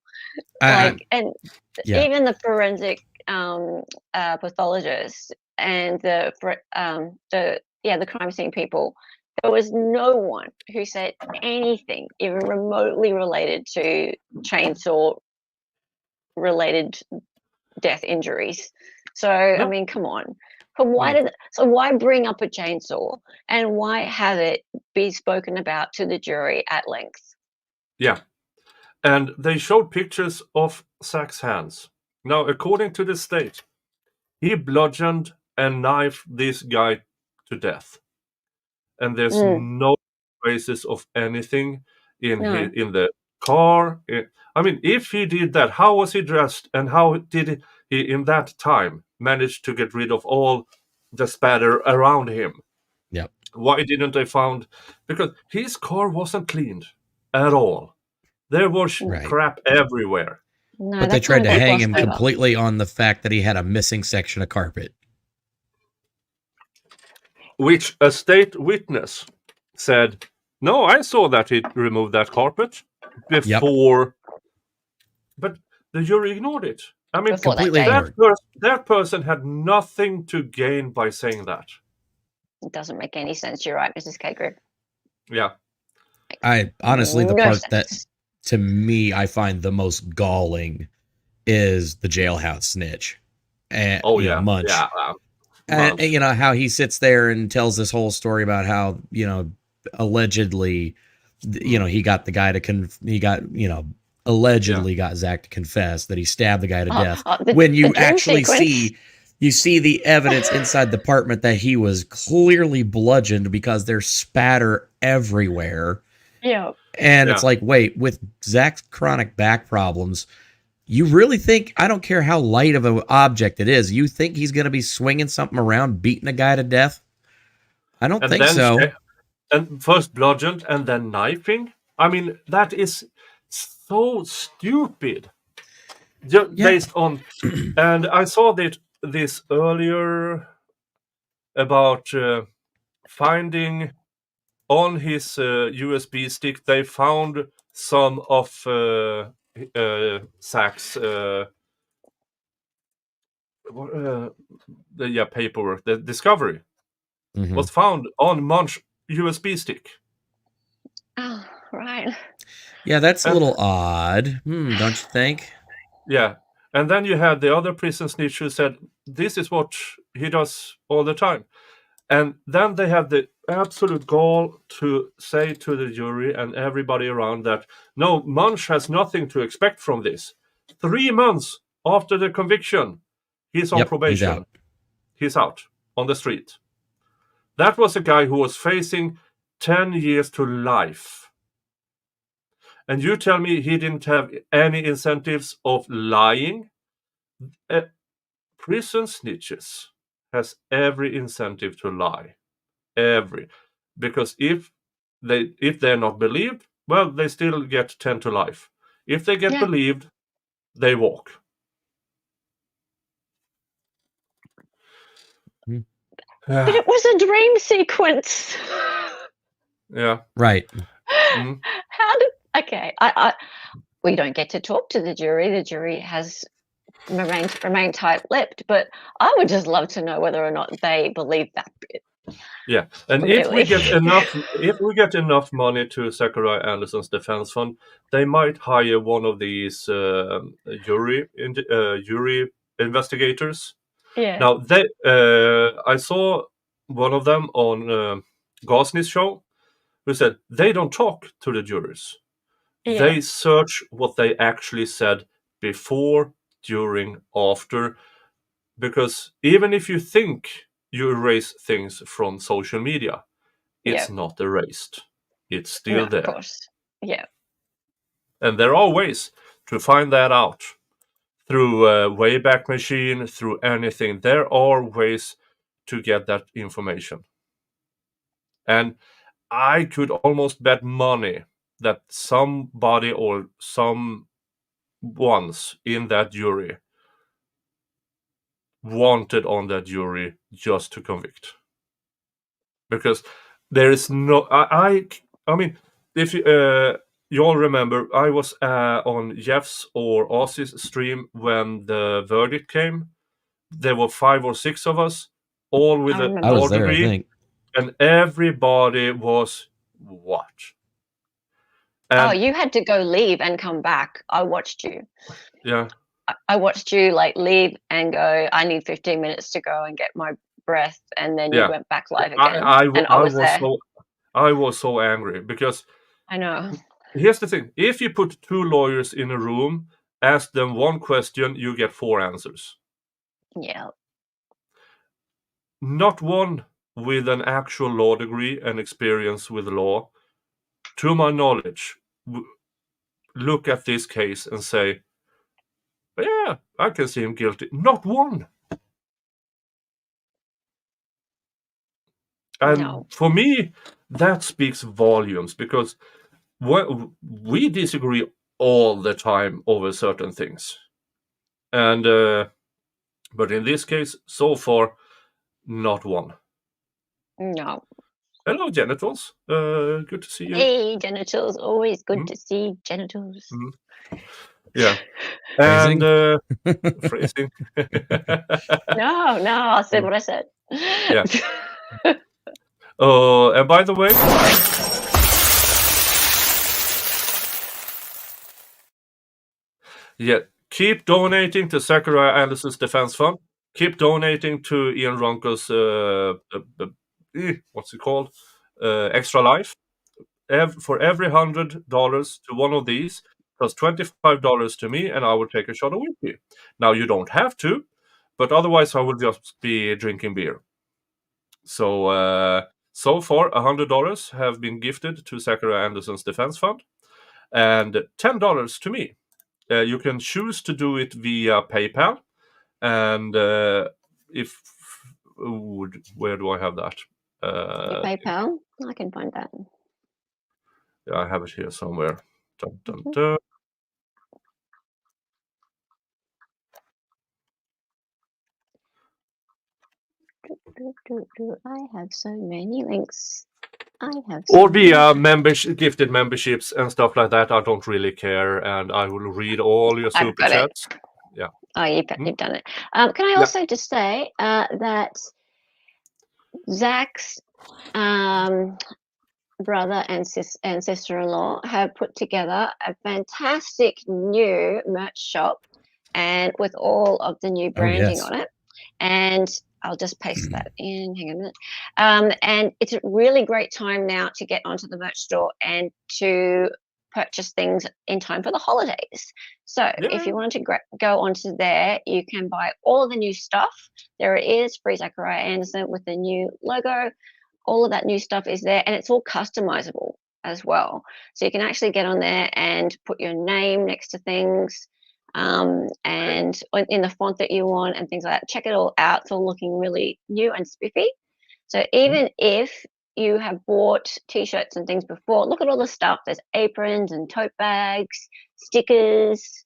Even the forensic pathologists and the crime scene people, there was no one who said anything even remotely related to chainsaw related death injuries. So I mean, come on. Why bring up a chainsaw, and why have it be spoken about to the jury at length? Yeah, and they showed pictures of Zach's hands. Now, according to the state, he bludgeoned and knifed this guy to death, and there's no traces of anything in the car. I mean, if he did that, how was he dressed, and how did he in that time manage to get rid of all the spatter around him? Yeah. Why didn't they found? Because his car wasn't cleaned at all. There was crap everywhere. No, but they tried to hang him completely on the fact that he had a missing section of carpet. Which a state witness said, no, I saw that he removed that carpet before. But the jury ignored it. I mean, completely that person had nothing to gain by saying that. It doesn't make any sense. You're right, Mrs. K. Griff. Yeah. I honestly, the part that to me I find the most galling is the jailhouse snitch. And, Munch. Yeah. And you know how he sits there and tells this whole story about how, allegedly, he got the guy to allegedly got Zach to confess that he stabbed the guy to death. When you actually see the evidence inside the apartment that he was clearly bludgeoned because there's spatter everywhere. Yeah. And it's like, wait, with Zach's chronic back problems, you really think, I don't care how light of an object it is, you think he's going to be swinging something around, beating a guy to death? I don't think so. And first bludgeoned and then knifing? I mean, that is so stupid. Based on... And I saw this earlier about finding on his USB stick, they found some of Zach's paperwork. The discovery was found on Munch's USB stick. Oh, right. Yeah, that's a little odd, don't you think? Yeah, and then you had the other prison snitch who said, this is what he does all the time. And then they have the absolute gall to say to the jury and everybody around that, no, Munch has nothing to expect from this. 3 months after the conviction, he's on probation. He's out on the street. That was a guy who was facing 10 years to life. And you tell me he didn't have any incentives of lying? Prison snitches has every incentive to lie. Because if they're not believed, well, they still get 10 to life. If they get believed, they walk. But it was a dream sequence. Yeah. Right. We don't get to talk to the jury. The jury has remained tight-lipped, but I would just love to know whether or not they believe that bit. Yeah, and really. if we get enough money to Zachariah Andersons Defence Fund, they might hire one of these jury investigators. Yeah. Now I saw one of them on Gosney's show who said they don't talk to the jurors. Yeah. They search what they actually said before, during, after, because even if you think you erase things from social media, it's not erased. It's still there. Of course. Yeah. And there are ways to find that out through Wayback Machine, through anything. There are ways to get that information. And I could almost bet money that somebody or some ones in that jury wanted on that jury just to convict. Because there is no... I mean, if you all remember, I was on Jeff's or Ozzy's stream when the verdict came. There were 5 or 6 of us, all with a I was law there, I degree, think. and everybody was what? And you had to go leave and come back. I watched you. yeah, I watched you like leave and go, I need 15 minutes to go and get my breath, and then you yeah. went back live again. I was there. I was so angry because I know. here's the thing: if you put 2 lawyers in a room, ask them one question, you get 4 answers. Yeah. Not one with an actual law degree and experience with law, to my knowledge, look at this case and say, yeah, I can see him guilty. Not one. And for me, that speaks volumes, because we disagree all the time over certain things. And but in this case, so far, not one. No. Hello, Genitals. Good to see you. Hey, Genitals. Always good to see Genitals. Yeah. Phrasing? And phrasing. No, I said what I said. Yeah. And by the way, yeah, keep donating to Zachariah Andersons Defence Fund. Keep donating to Ian Runkles, what's it called? Extra Life. For every $100 to one of these, plus $25 to me, and I will take a shot of whiskey. Now, you don't have to, but otherwise I will just be drinking beer. So, so far, $100 have been gifted to Zachariah Andersons Defence Fund, and $10 to me. You can choose to do it via PayPal, and where do I have that? PayPal? I can find that. Yeah, I have it here somewhere. Dun, dun, dun. I have so many links. Or via gifted memberships and stuff like that. I don't really care, and I will read all your super chats. Yeah. Oh, you've done it. Can I also just say that Zach's brother and sister-in-law have put together a fantastic new merch shop, and with all of the new branding on it. And I'll just paste that in. Hang on a minute. And it's a really great time now to get onto the merch store and to purchase things in time for the holidays. So if you want to go onto there, you can buy all of the new stuff. There it is, free Zachariah Anderson with the new logo. All of that new stuff is there, and it's all customizable as well. So you can actually get on there and put your name next to things, and in the font that you want and things like that. Check it all out. It's all looking really new and spiffy. So even if you have bought t-shirts and things before, look at all the stuff. There's aprons and tote bags, stickers.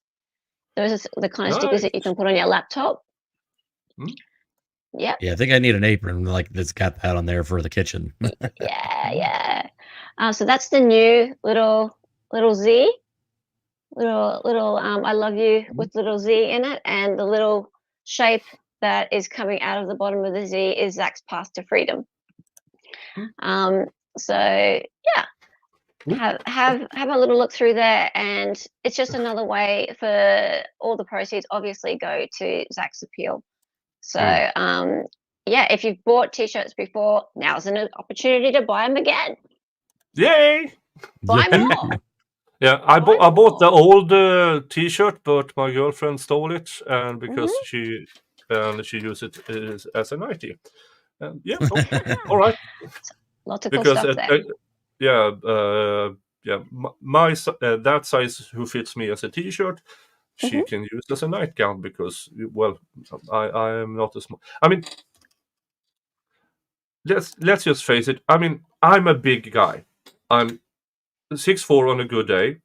Those are the kind of stickers that you can put on your laptop. Yeah. Yeah, I think I need an apron like that's got that on there for the kitchen. Yeah. So that's the new little Z. Little I love you with little Z in it, and the little shape that is coming out of the bottom of the Z is Zach's path to freedom. So yeah, have a little look through there, and it's just another way for all the proceeds obviously go to Zach's appeal. So yeah, if you've bought t-shirts before, now's an opportunity to buy them again. Yay! Buy more. Yeah, I bought the old t-shirt, but my girlfriend stole it, and because she used it as a nightie. Yeah, okay. All right. Lots of cool stuff there. My that size who fits me as a t-shirt, she can use as a nightgown, because, well, I am not as small. I mean, let's just face it. I mean, I'm a big guy. I'm 6'4" on a good day.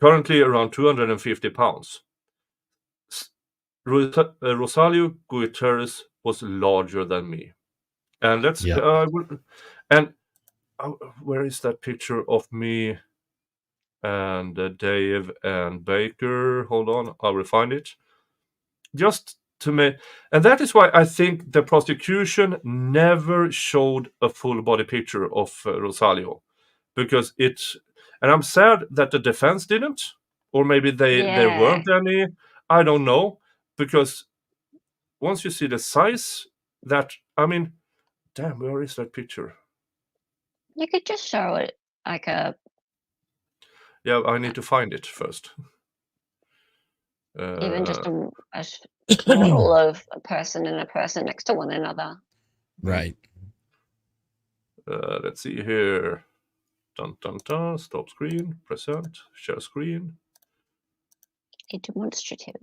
Currently around 250 pounds. Rosalio Guterres was larger than me, and where is that picture of me and Dave and Baker? Hold on, I will find it. Just to make, and that is why I think the prosecution never showed a full body picture of Rosalio, because and I'm sad that the defense didn't, or maybe there weren't any. I don't know, because once you see the size, I mean, damn, where is that picture? You could just show it like a. Yeah, I need to find it first. Even just a model of a person and a person next to one another. Right. Let's see here. Dun, dun, dun. Stop screen. Present. Share screen. A demonstrative.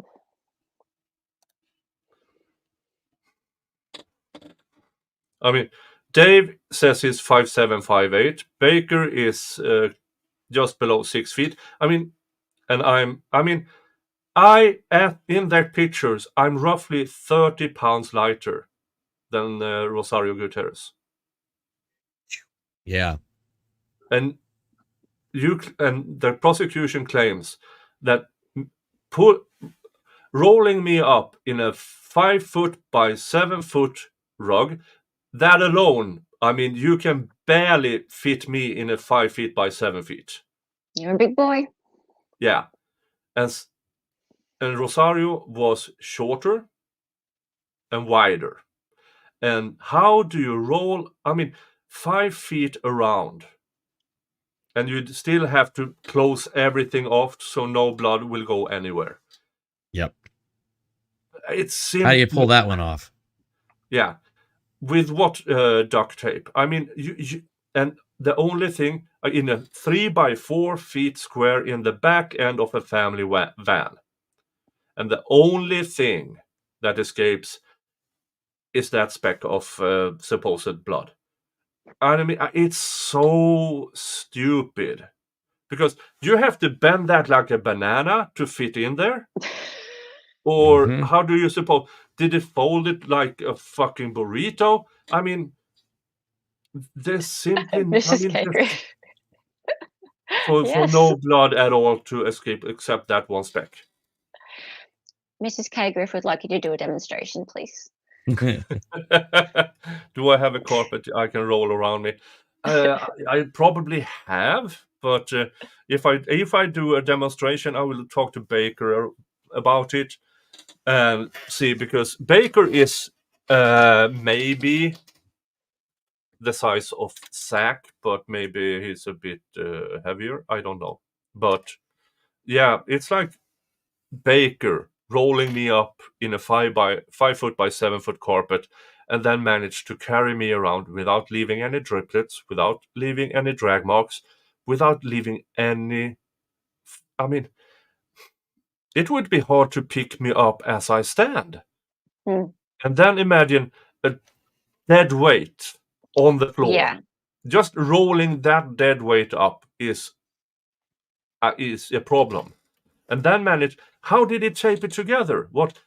I mean, Dave says he's 5'7", 5'8". Baker is just below 6 feet. I mean, and in their pictures, I'm roughly 30 pounds lighter than Rosario Guterres. Yeah. And the prosecution claims that rolling me up in a 5 foot by 7 foot rug, that alone, I mean, you can barely fit me in a 5 feet by 7 feet. You're a big boy. Yeah. And Rosario was shorter and wider. And how do you roll? I mean, 5 feet around. And you'd still have to close everything off so no blood will go anywhere. Yep. It's simple. How do you pull that one off? Yeah. With what duct tape? I mean, and the only thing, in a 3 by 4 feet square in the back end of a family van. And the only thing that escapes is that speck of supposed blood. I mean, it's so stupid. Because you have to bend that like a banana to fit in there. Or how do you suppose? Did it fold it like a fucking burrito? I mean, there's simply for no blood at all to escape except that one speck. Mrs. K. Griff would like you to do a demonstration, please. Do I have a carpet I can roll around me? I probably have, but if I do a demonstration, I will talk to Baker about it and see, because Baker is maybe the size of Zach, but maybe he's a bit heavier. I don't know, but yeah, it's like Baker rolling me up in a 5 foot by 7 foot carpet, and then managed to carry me around without leaving any driplets, without leaving any drag marks, without leaving any. I mean, it would be hard to pick me up as I stand. And then imagine a dead weight on the floor. Yeah. Just rolling that dead weight up is a problem. And then how did it tape it together? What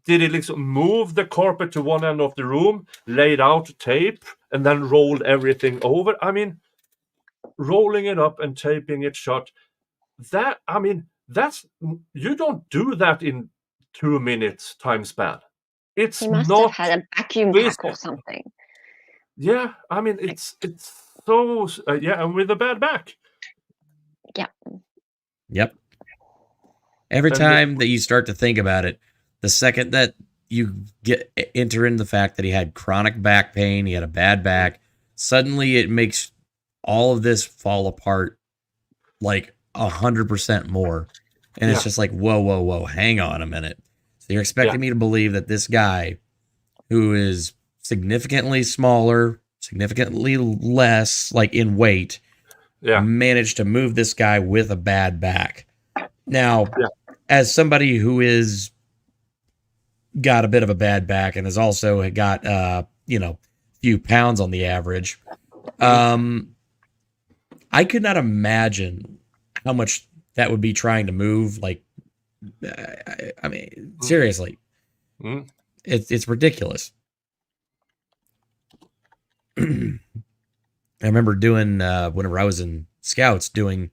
did it move the carpet to one end of the room, laid out tape, and then rolled everything over? I mean, rolling it up and taping it shut. You don't do that in 2 minutes time span. It's he must not have had a vacuum pack or something. Yeah, I mean, it's so and with a bad back. Yep. Every time that you start to think about it, the second that you enter in the fact that he had chronic back pain, he had a bad back, suddenly it makes all of this fall apart like 100% more. And it's just like, whoa, hang on a minute. So you're expecting me to believe that this guy, who is significantly smaller, significantly less like in weight, managed to move this guy with a bad back. Now, as somebody who is got a bit of a bad back and has also got few pounds on the average. I could not imagine how much that would be trying to move. Like, I mean, seriously, it's ridiculous. I remember doing whenever I was in Scouts, doing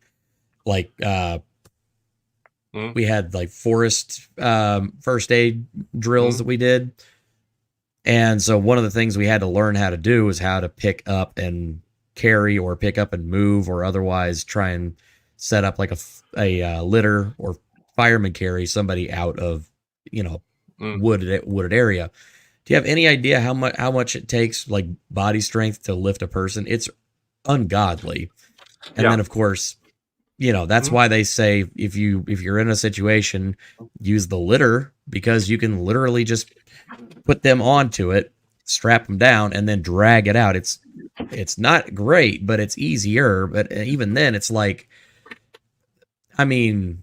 like we had like forest first aid drills that we did, and so one of the things we had to learn how to do was how to pick up and carry, or pick up and move, or otherwise try and set up like a litter or fireman carry somebody out of, you know, wooded area. Do you have any idea how much it takes, like, body strength to lift a person? It's ungodly. And then of course, you know, that's why they say if you're in a situation, use the litter, because you can literally just put them onto it, strap them down, and then drag it out. It's not great, but it's easier. But even then, it's like, I mean,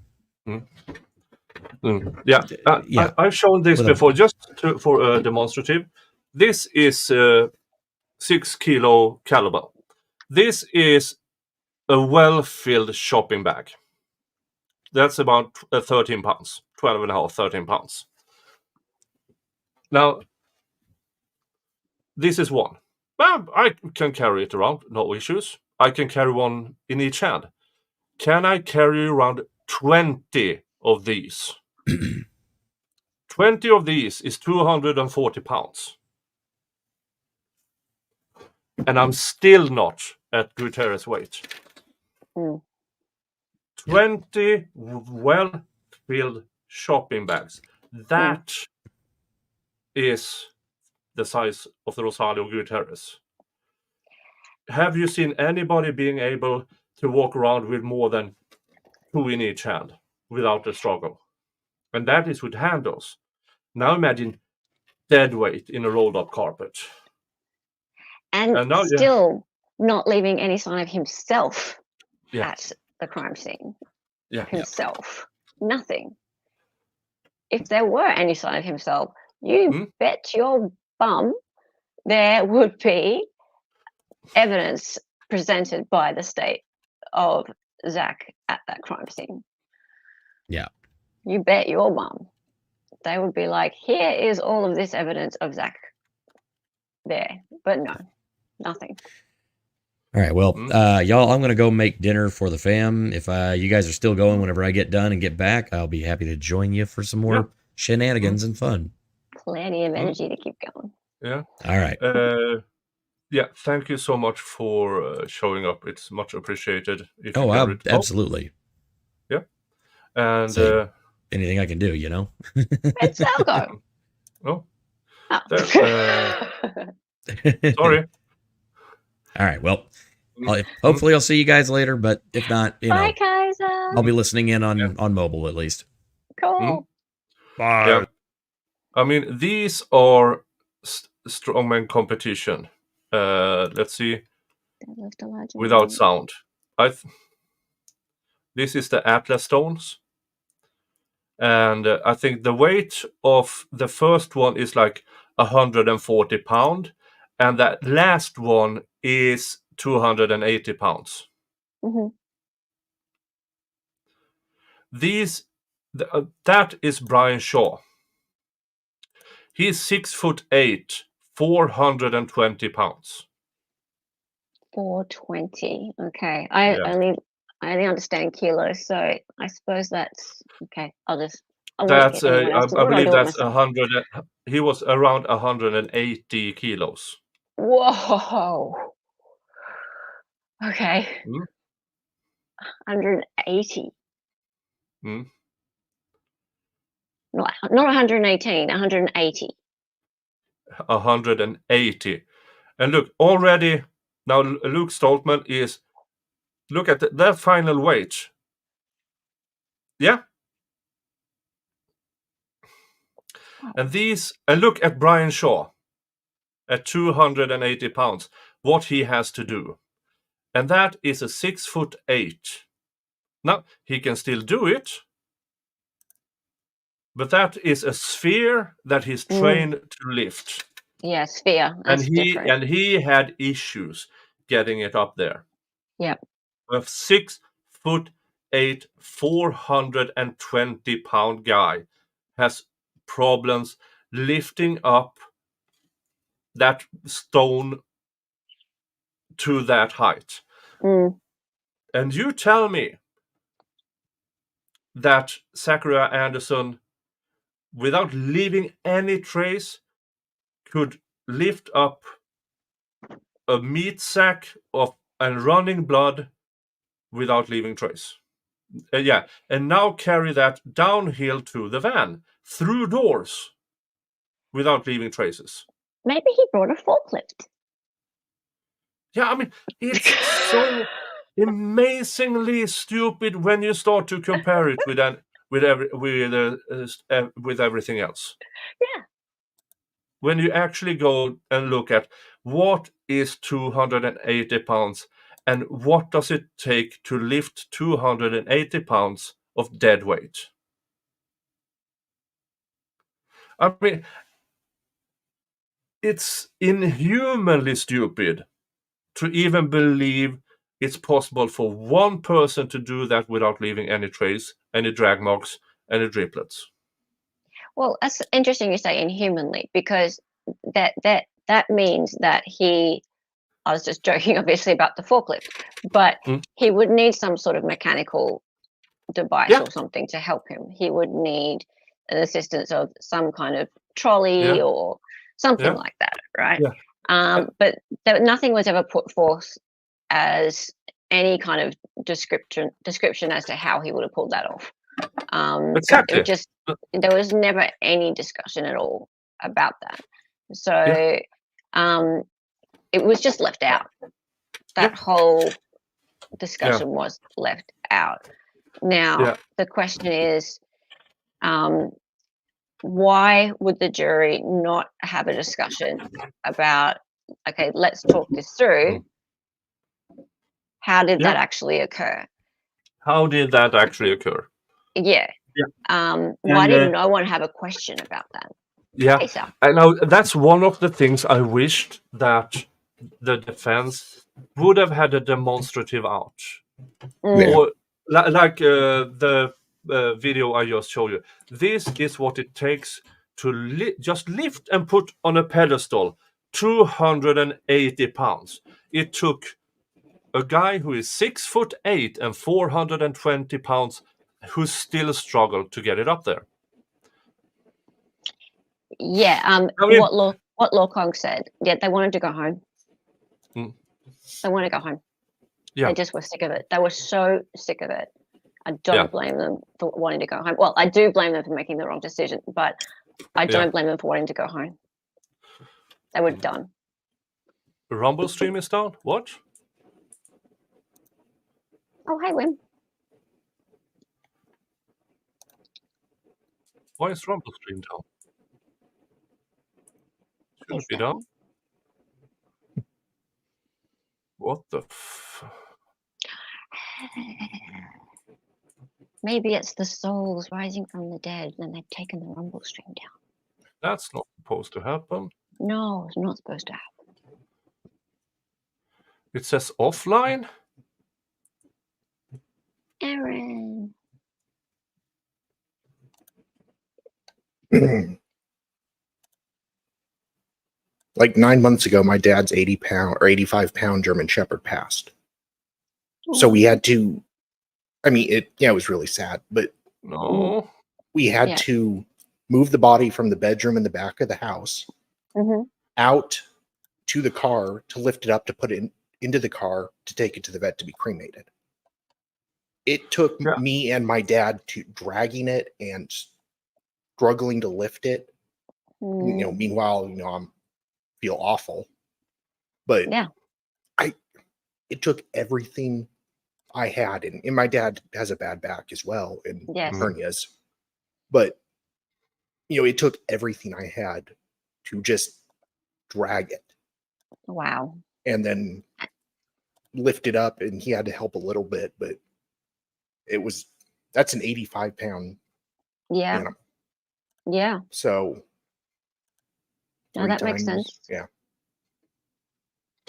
I've shown this before, just for demonstrative. This is 6 kilo caliber. This is a well-filled shopping bag. That's about 13 pounds, 12 and a half, 13 pounds. Now, this is one. Well, I can carry it around, no issues. I can carry one in each hand. Can I carry around 20 of these? 20 of these is 240 pounds. And I'm still not at Guterres weight. 20 well-filled shopping bags. That is the size of the Rosario Guterres. Have you seen anybody being able to walk around with more than 2 in each hand without a struggle? And that is with handles. Now imagine dead weight in a rolled up carpet. And now, still not leaving any sign of himself at the crime scene. Himself. Nothing. If there were any sign of himself, you bet your bum there would be evidence presented by the state of Zach at that crime scene. Yeah. You bet your bum. They would be like, here is all of this evidence of Zach there. But no, nothing. All right, well, y'all, I'm going to go make dinner for the fam. If you guys are still going whenever I get done and get back, I'll be happy to join you for some more shenanigans and fun. Plenty of energy to keep going. Yeah. All right. Thank you so much for showing up. It's much appreciated. Absolutely. Yeah. And so, anything I can do, you know? It's Algo. Sorry. All right. Well, hopefully I'll see you guys later, but if not, Bye, Kaiser. I'll be listening in on mobile at least. Cool. Bye. Yeah. I mean, these are strongman competition. Let's see. Without sound. This is the Atlas stones. And I think the weight of the first one is like 140 pounds. And that last one is 280 pounds. That is Brian Shaw. He's 6'8", 420 pounds. 420. Okay. I only understand kilos, so I suppose that's okay. I believe that's 100. He was around 180 kilos. Whoa. Okay. 180. Not 118, 180. 180. And look, already now Luke Stoltman is, look at that final weight. Yeah. And look at Brian Shaw at 280 pounds, what he has to do. And that is a 6'8". Now, he can still do it, but that is a sphere that he's trained to lift. Yeah, sphere. That's different. And he had issues getting it up there. Yep. A 6'8", 420-pound guy has problems lifting up that stone to that height. Mm. And you tell me that Zachariah Anderson, without leaving any trace, could lift up a meat sack and running blood without leaving trace. And now carry that downhill to the van, through doors, without leaving traces. Maybe he brought a forklift. Yeah, I mean, it's so amazingly stupid when you start to compare it with everything else. Yeah. When you actually go and look at what is 280 pounds and what does it take to lift 280 pounds of dead weight. I mean, it's inhumanly stupid to even believe it's possible for one person to do that without leaving any trace, any drag marks, any driplets. Well, that's interesting you say inhumanly, because that means that I was just joking obviously about the forklift, but he would need some sort of mechanical device or something to help him. He would need an assistance of some kind of trolley or something like that, right? But nothing was ever put forth as any kind of description as to how he would have pulled that off. Exactly. There was never any discussion at all about that. So it was just left out. That whole discussion was left out. Now, the question is, why would the jury not have a discussion about, okay, let's talk this through. How did that actually occur? How did that actually occur? Yeah. Why did no one have a question about that? Yeah. And now that's one of the things I wished that the defense would have had a demonstrative out. Or like the video I just showed you. This is what it takes to just lift and put on a pedestal 280 pounds. It took a guy who is 6'8" and 420 pounds who still struggled to get it up there. Yeah. What Law Kong said. Yeah, they wanted to go home. They want to go home. Yeah. They just were sick of it. They were so sick of it. I don't blame them for wanting to go home. Well, I do blame them for making the wrong decision, but I don't blame them for wanting to go home. They were done. The Rumble stream is down? What? Oh, hey, Wim. Why is Rumble stream down? Shouldn't be down. What the Maybe it's the souls rising from the dead and they've taken the Rumble stream down. That's not supposed to happen. No, it's not supposed to happen. It says offline. Aaron. Like 9 months ago, my dad's 85-pound German Shepherd passed. So we had to, I mean, it was really sad, but we had to move the body from the bedroom in the back of the house out to the car to lift it up, to put it into the car, to take it to the vet to be cremated. It took me and my dad dragging it and struggling to lift it. Meanwhile, I'm feel awful, but it took everything I had, and my dad has a bad back as well, and hernias, but it took everything I had to just drag it. Wow. And then lift it up, and he had to help a little bit, but that's an 85-pound animal. Yeah. So No, that makes sense. Yeah.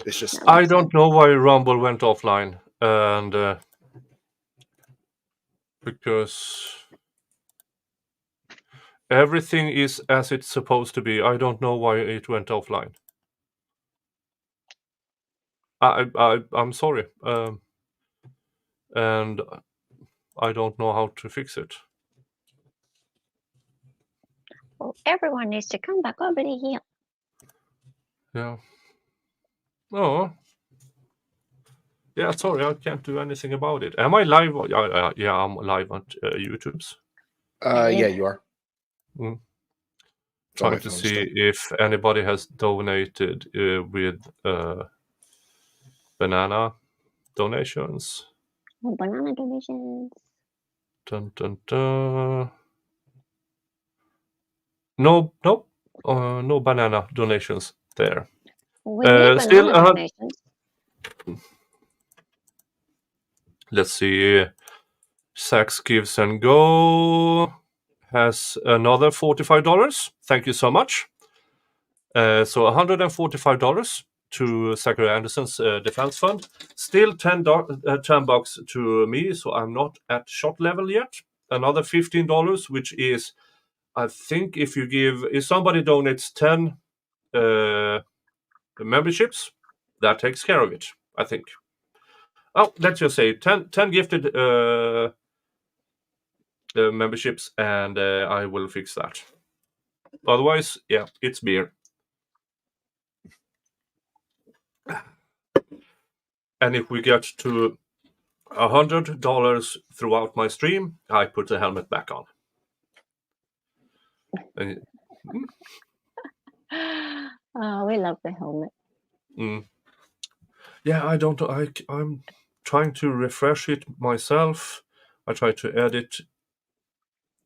It's just I don't know why Rumble went offline, and because everything is as it's supposed to be. I don't know why it went offline. I'm sorry, and I don't know how to fix it. Well, everyone needs to come back over to here. Yeah. Oh. Yeah, sorry, I can't do anything about it. Am I live? Yeah, I'm live on YouTube's. yeah, you are. Trying to see if anybody has donated with banana donations. Oh, banana donations. Dun, dun, dun. No banana donations there. We need still, banana donations. Let's see. Sax Gives and Go has another $45. Thank you so much. So $145 to Zachariah Andersons Defence Fund. Still $10 to me, so I'm not at shot level yet. Another $15, which is, I think, if somebody donates 10 memberships, that takes care of it, I think. Oh, let's just say 10 gifted memberships, and I will fix that. Otherwise, yeah, it's beer. And if we get to $100 throughout my stream, I put the helmet back on. Oh, we love the helmet. Yeah, I don't. I'm trying to refresh it myself. I try to edit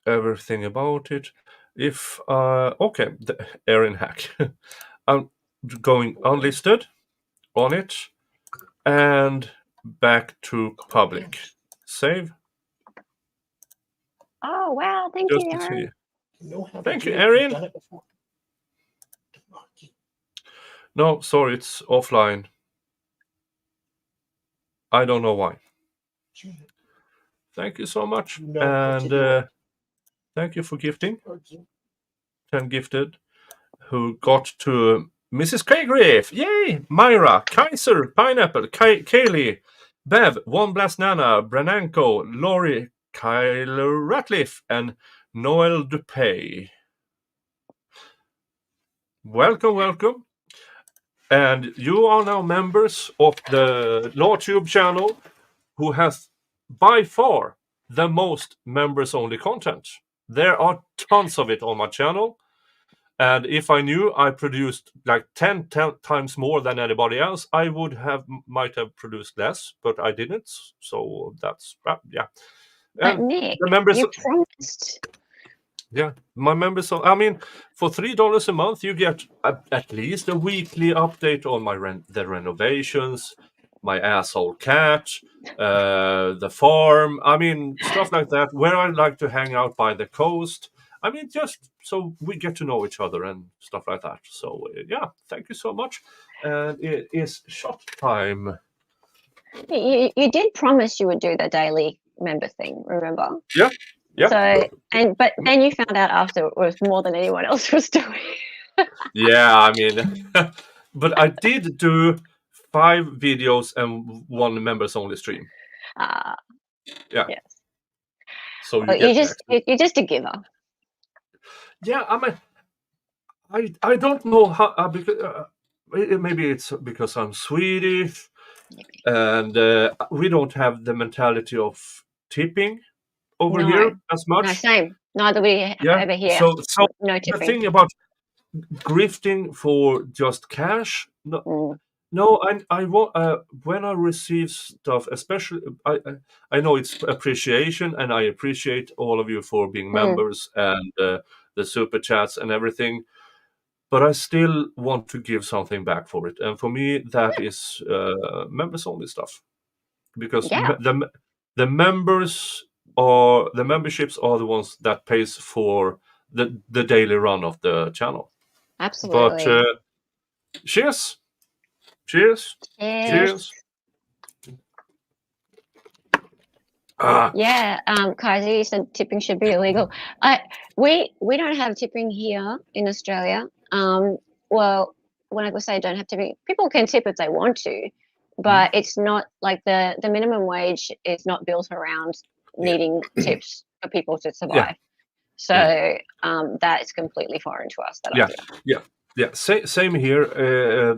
everything about it. If okay, the Erin hack. I'm going unlisted on it and back to public. Save. Oh wow! Thank you, Erin. Thank you, Erin. No, sorry, it's offline. I don't know why. Thank you so much, and thank you for gifting. 10 gifted, who got to Mrs. Craigrave. Yay! Myra, Kaiser, Pineapple, Kaylee, Bev, One Blast Nana, Brananko, Laurie, Kyle Ratliff, and Noel Dupay. Welcome. And you are now members of the LawTube channel, who has by far the most members-only content. There are tons of it on my channel. And if I knew I produced like 10 times more than anybody else, I might have produced less, but I didn't. So that's, yeah. But Nick, you promised. Yeah, my members. I mean, for $3 a month, you get at least a weekly update on the renovations, my asshole cat, the farm. I mean, stuff like that. Where I like to hang out by the coast. I mean, just so we get to know each other and stuff like that. So yeah, thank you so much. And it is shot time. You did promise you would do the daily member thing. Remember? Yeah. Yeah. So but then you found out after it was more than anyone else was doing. Yeah, I mean, but I did do 5 videos and 1 members only stream. Yeah. Yes. So you're just a giver. Yeah, I mean, I don't know how because maybe it's because I'm Swedish, and we don't have the mentality of tipping over here as much. No, same. Neither we over here. So no tipping. The thing about grifting for just cash, no, I want when I receive stuff, especially I know it's appreciation, and I appreciate all of you for being members and the super chats and everything, but I still want to give something back for it, and for me that is members only stuff, because the members or the memberships are the ones that pays for the daily run of the channel. Absolutely. But cheers. Cheers. Cheers. Yeah, Kaiser, you said tipping should be illegal. We don't have tipping here in Australia. Well, when I say don't have tipping, people can tip if they want to, but it's not like the minimum wage is not built around needing tips for people to survive. So that is completely foreign to us. That idea. Yeah. Same here.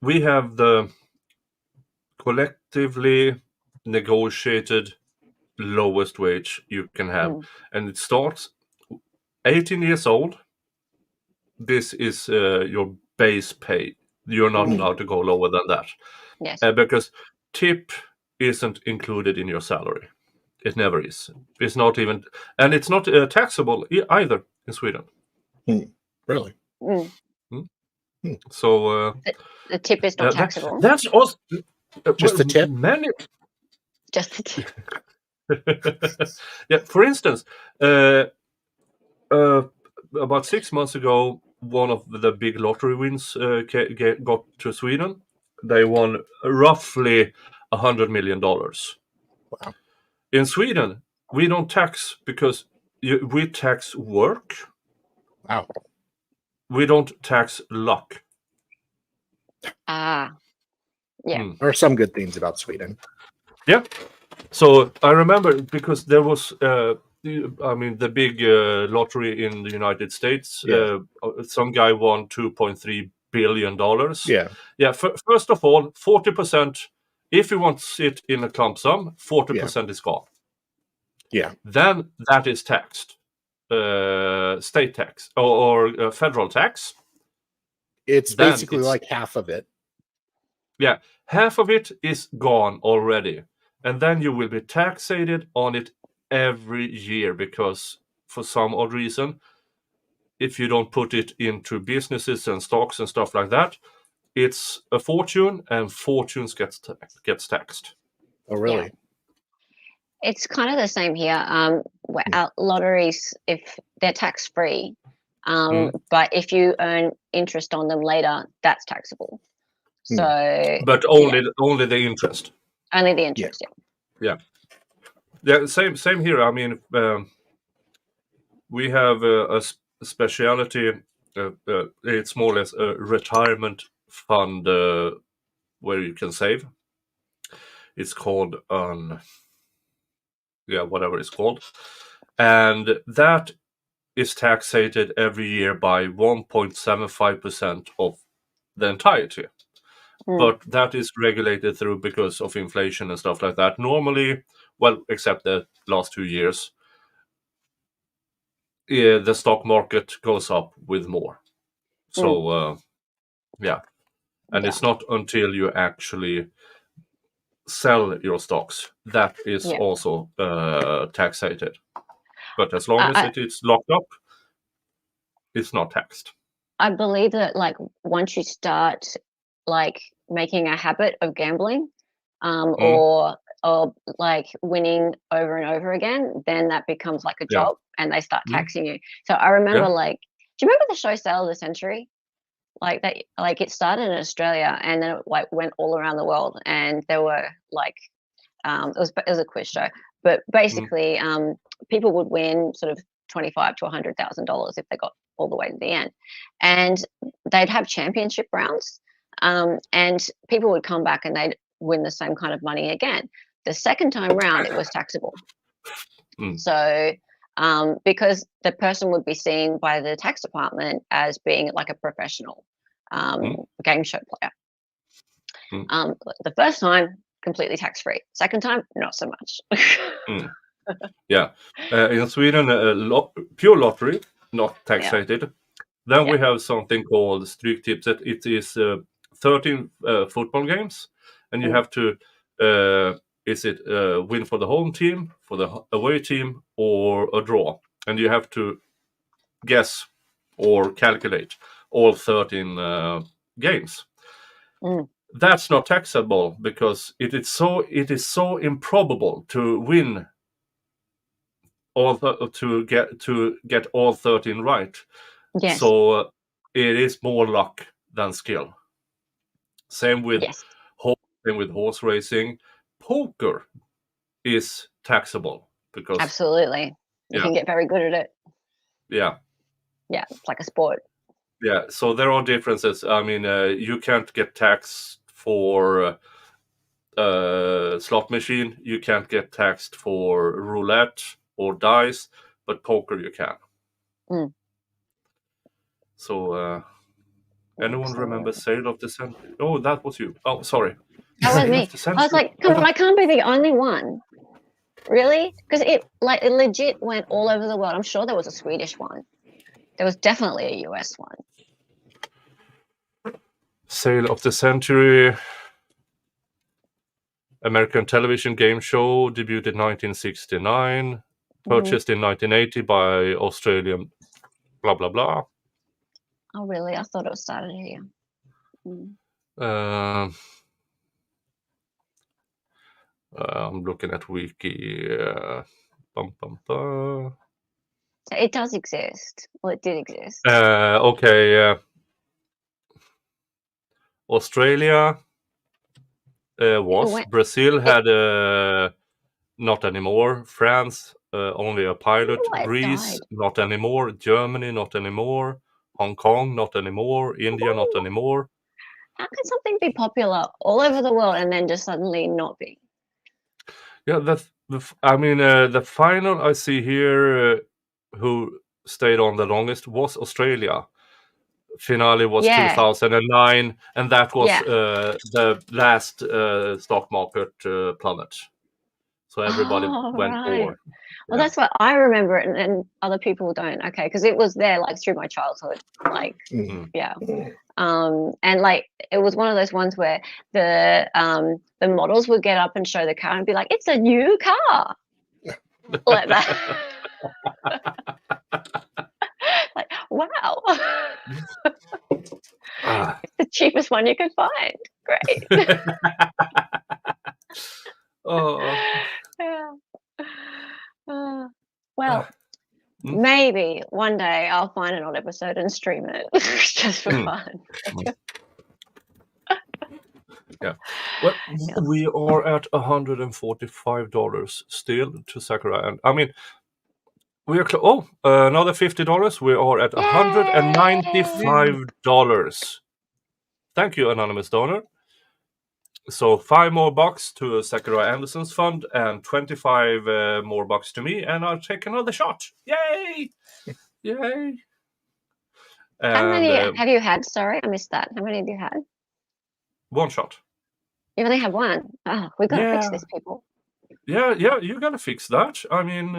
We have the collectively negotiated lowest wage you can have, and it starts 18 years old. This is your base pay. You're not allowed to go lower than that. Yes. Because tip isn't included in your salary. It never is. It's not even, and it's not taxable either in Sweden. Really? So the tip is not taxable. That's also just the tip. Just the tip. Yeah. For instance, about 6 months ago, one of the big lottery wins got to Sweden. They won roughly $100 million. Wow. In Sweden, we don't tax because we tax work. Wow. We don't tax luck. Yeah. There are some good things about Sweden. Yeah. So I remember because there was, the big lottery in the United States. Some guy won $2.3 billion. Yeah. First of all, 40%. If you want it in a clump sum, 40% is gone. Yeah. Then that is taxed, state tax or federal tax. It's basically like half of it. Yeah, half of it is gone already. And then you will be taxated on it every year because for some odd reason, if you don't put it into businesses and stocks and stuff like that, it's a fortune and fortunes gets taxed. Oh, really? Yeah. It's kind of the same here. Our lotteries, if they're tax-free, but if you earn interest on them later, that's taxable. So, but only the interest. Only the interest. Yeah. Same here. I mean, we have a speciality. It's more or less a retirement fund where you can save. It's called whatever it's called, and that is taxated every year by 1.75% of the entirety. But that is regulated through because of inflation and stuff like that. Normally, well, except the last 2 years, the stock market goes up with more. So, and it's not until you actually sell your stocks that is also taxated. But as long as it's locked up, it's not taxed. I believe that once you start making a habit of gambling or winning over and over again, then that becomes like a job and they start taxing you. So I remember do you remember the show Sale of the Century? Like that, it started in Australia and then it went all around the world, and there were it was a quiz show, but basically people would win sort of $25,000 to $100,000 if they got all the way to the end, and they'd have championship rounds, and people would come back and they'd win the same kind of money again. The second time round, it was taxable. So because the person would be seen by the tax department as being like a professional game show player. The first time, completely tax-free. Second time, not so much. Yeah. In Sweden, pure lottery, not taxated. Then we have something called Stryktipset. It is 13 football games, and you have to win for the home team, for the away team, or a draw, and you have to guess or calculate all 13 games. That's not taxable because it is so improbable to win to get all 13 right. Yes. So it is more luck than skill. Same with horse racing. Poker is taxable because absolutely you can get very good at it. Yeah, it's like a sport. Yeah, so there are differences. I mean, you can't get taxed for slot machine. You can't get taxed for roulette or dice, but poker you can. So, anyone remember Sale of the Century? Oh, that was you. Oh, sorry. That was me. I was like, come on, I can't be the only one. Really? Because it legit went all over the world. I'm sure there was a Swedish one. There was definitely a US one. Sale of the Century, American television game show, debuted in 1969, purchased in 1980 by Australian blah, blah, blah. Oh, really? I thought it started here. I'm looking at Wiki. So it does exist. Well, it did exist. Okay. Australia was. Brazil had not anymore. France, only a pilot. Greece, not anymore. Germany, not anymore. Hong Kong, not anymore. India, not anymore. How can something be popular all over the world and then just suddenly not be? Yeah, the final I see here who stayed on the longest was Australia. Finale was 2009, and that was the last stock market plummet. So everybody went forward. Well, that's what I remember, and other people don't. Okay, because it was there like through my childhood, like and like it was one of those ones where the models would get up and show the car and be like, "It's a new car," like that. Like, wow. It's the cheapest one you can find. Great. Well, maybe one day I'll find an old episode and stream it just for fun. Well, we are at $145 still to Sakariah. I mean, we are another $50. We are at $195. Thank you, anonymous donor. So $5 more to Zachariah Anderson's fund and 25 more bucks to me, and I'll take another shot. Yay! Yay! How many have you had? Sorry, I missed that. How many have you had? One shot. You only have one. Oh, we've got to fix this, people. Yeah, you gotta fix that. I mean,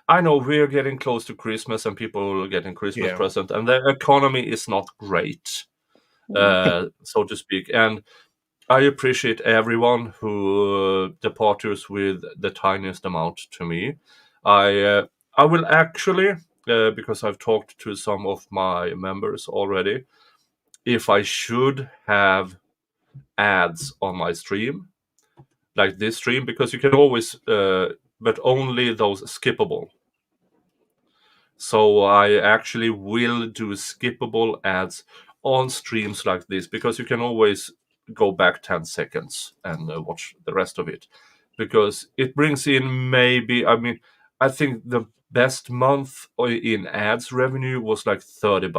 I know we're getting close to Christmas and people are getting Christmas present, and the economy is not great, so to speak. And I appreciate everyone who departures with the tiniest amount to me. I will actually, because I've talked to some of my members already, if I should have ads on my stream, like this stream, because you can always, but only those skippable. So I actually will do skippable ads on streams like this, because you can always go back 10 seconds and watch the rest of it, because it brings in maybe, I mean, I think the best month in ads revenue was like $30.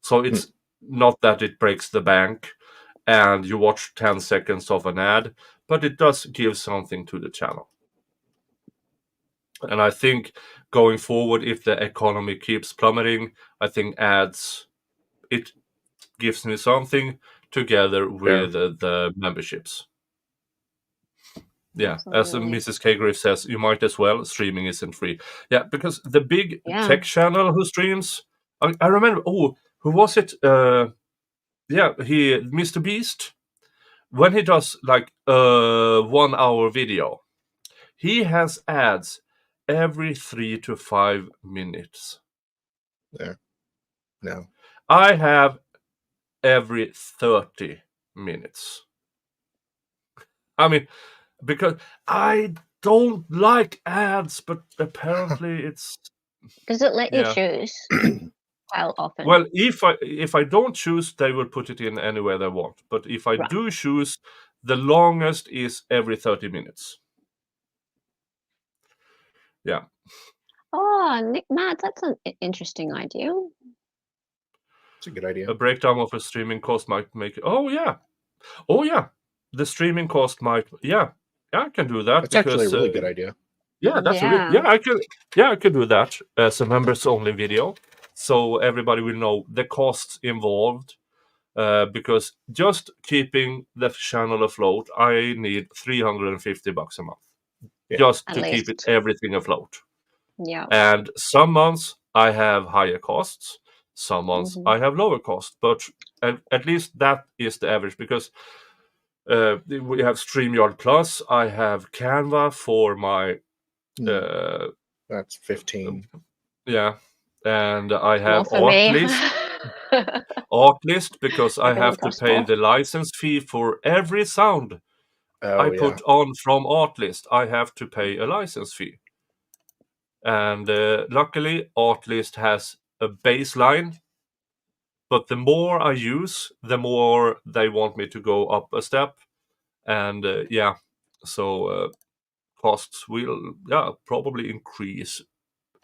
So it's not that it breaks the bank and you watch 10 seconds of an ad, but it does give something to the channel. And I think going forward, if the economy keeps plummeting, I think ads, it gives me something together with the memberships. Yeah, as Mrs. K. Griff says, you might as well. Streaming isn't free. Yeah, because the big tech channel who streams, I remember, who was it? Mr. Beast. When he does like a 1 hour video, he has ads every 3 to 5 minutes. No. I have every 30 minutes. I mean, because I don't like ads, but apparently it's... Does it let you choose? How often? Well, if I don't choose, they will put it in anywhere they want. But if I do choose, the longest is every 30 minutes. Yeah. Oh, Matt, that's an interesting idea. It's a good idea. A breakdown of a streaming cost might make. Oh yeah. The streaming cost might. Yeah, I can do that. That's actually a really good idea. Yeah, that's I can do that as a members only video, so everybody will know the costs involved. Because just keeping the channel afloat, I need $350 a month, just to keep it everything afloat. Yeah. And some months I have higher costs, some months I have lower costs, but at least that is the average, because we have StreamYard Plus, I have Canva for my that's 15. Yeah, and I have Artlist because I have to pay the license fee for every sound I put on from Artlist. I have to pay a license fee. And luckily, Artlist has a baseline, but the more I use, the more they want me to go up a step. And so costs will probably increase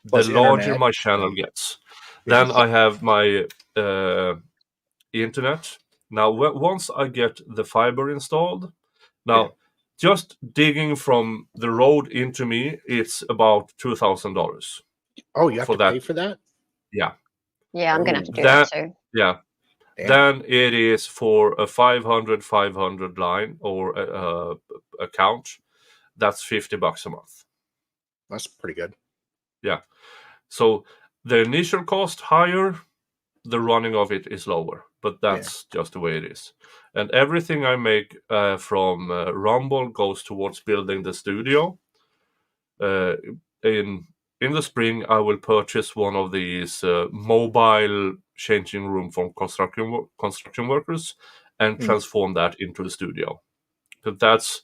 Plus the larger internet. my channel gets. Then I have my internet. Now, once I get the fiber installed, just digging from the road into me, it's about $2,000. Oh, you have to pay for that? Yeah. Yeah, I'm gonna have to do that too. Yeah. Damn. Then it is for a 500 line or account. That's $50 a month. That's pretty good. Yeah. So the initial cost higher, the running of it is lower, but that's just the way it is. And everything I make from Rumble goes towards building the studio. In the spring, I will purchase one of these mobile changing room from construction workers and transform that into a studio. But that's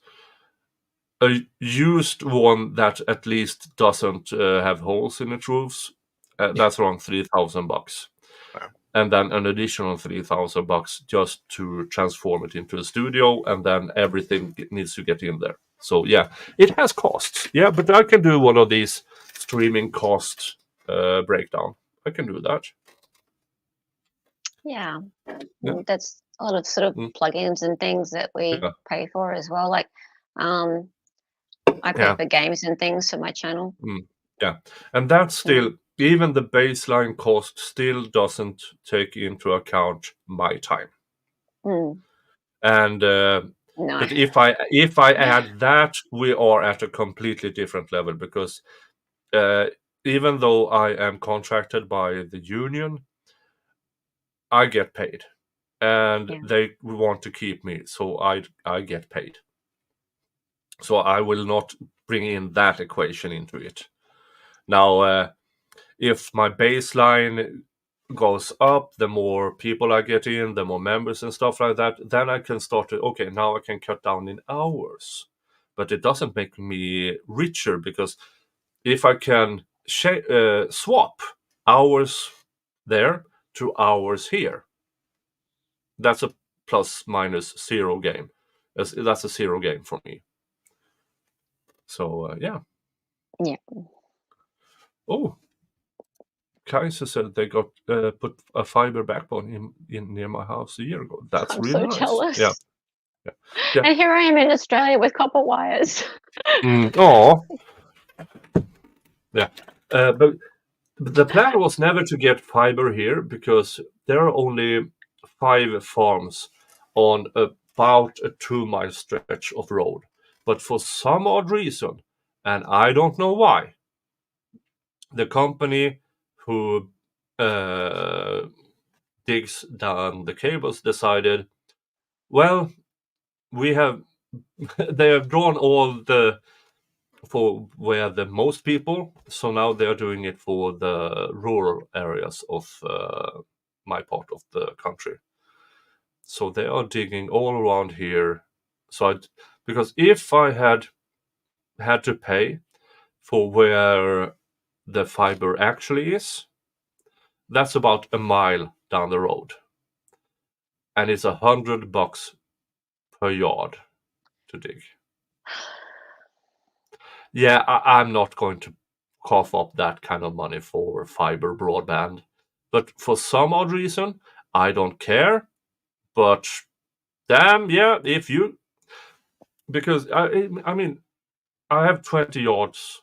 a used one that at least doesn't have holes in its roofs. That's around $3,000. Wow. And then an additional $3,000 just to transform it into a studio, and then everything needs to get in there. So yeah, it has costs. Yeah, but I can do one of these streaming cost breakdown. I can do that. Yeah. That's a lot of sort of plugins and things that we pay for as well. Like, I pay for games and things for my channel. Yeah, and that's still, even the baseline cost still doesn't take into account my time. And but if I add that, we are at a completely different level, because even though I am contracted by the union, I get paid, and they want to keep me, so I get paid. So I will not bring in that equation into it. Now, if my baseline goes up, the more people I get in, the more members and stuff like that, then I can start to, okay, now I can cut down in hours. But it doesn't make me richer, because if I can swap hours there to hours here, that's a plus minus zero game. That's a zero game for me. So, yeah. Oh, Kaiser said they got put a fiber backbone in near my house a year ago. That's I'm really so nice. jealous. Yeah. And here I am in Australia with copper wires. Yeah. But the plan was never to get fiber here, because there are only 5 farms on about a 2-mile stretch of road. But for some odd reason, and I don't know why, the company who digs down the cables decided, well, they have drawn all for where the most people, so now they're doing it for the rural areas of my part of the country. So they are digging all around here. So because if I had to pay for where the fiber actually is, That's about a mile down the road. And it's $100 per yard to dig. Yeah, I'm not going to cough up that kind of money for fiber broadband. But for some odd reason, I don't care. But damn, yeah, if you... Because, I mean, I have 20 yards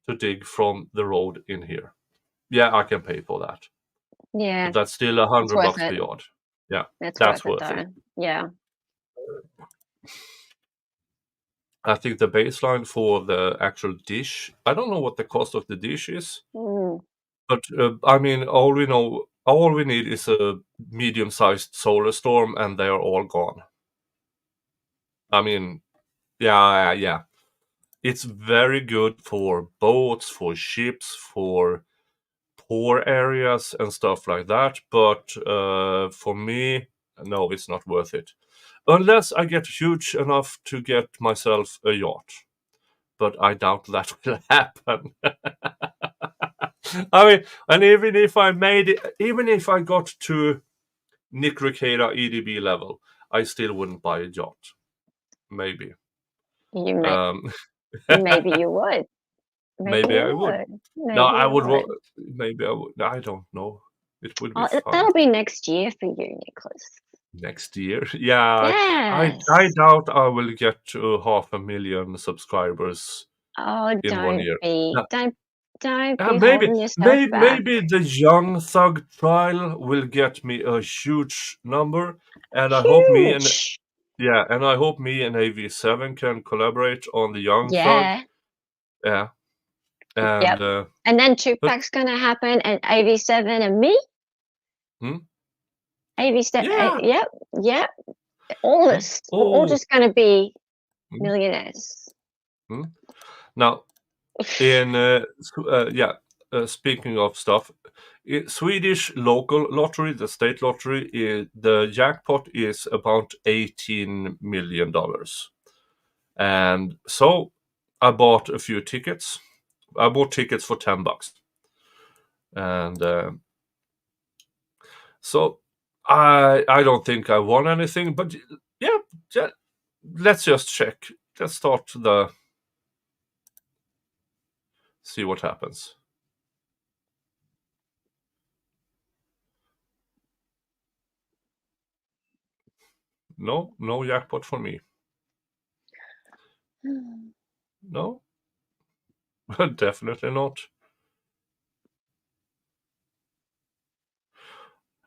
to dig from the road in here. Yeah, I can pay for that. Yeah. But that's still $100 per yard. Yeah, that's worth it. Yeah. I think the baseline for the actual dish, I don't know what the cost of the dish is. But I mean, all we need is a medium-sized solar storm, and they are all gone. I mean, yeah. It's very good for boats, for ships, for poor areas and stuff like that. But for me, no, it's not worth it. Unless I get huge enough to get myself a yacht. But I doubt that will happen. I mean, and even if I made it, even if I got to Nick Rekieta EDB level, I still wouldn't buy a yacht. Maybe. Maybe you would. Maybe I would. Maybe No, I would. would. Maybe I would. I don't know. It would be fun. That'll be next year for you, Nicholas. Next year? Yeah. Yes. I doubt I will get to 500,000 subscribers in 1 year. Don't be Maybe holding yourself back. maybe the Young Thug trial will get me a huge number, and I hope me and AV7 can collaborate on the Young Thug. Yeah. And and then Tupac's gonna happen, and AV7 and me. AV7, yep. All of us, we're all just gonna be millionaires. Now, speaking of stuff, Swedish local lottery, the state lottery, the jackpot is about $18 million. And so I bought a few tickets. I bought tickets for $10. And so I don't think I won anything, but yeah, let's just check. Let's start see what happens. No jackpot for me. No, definitely not.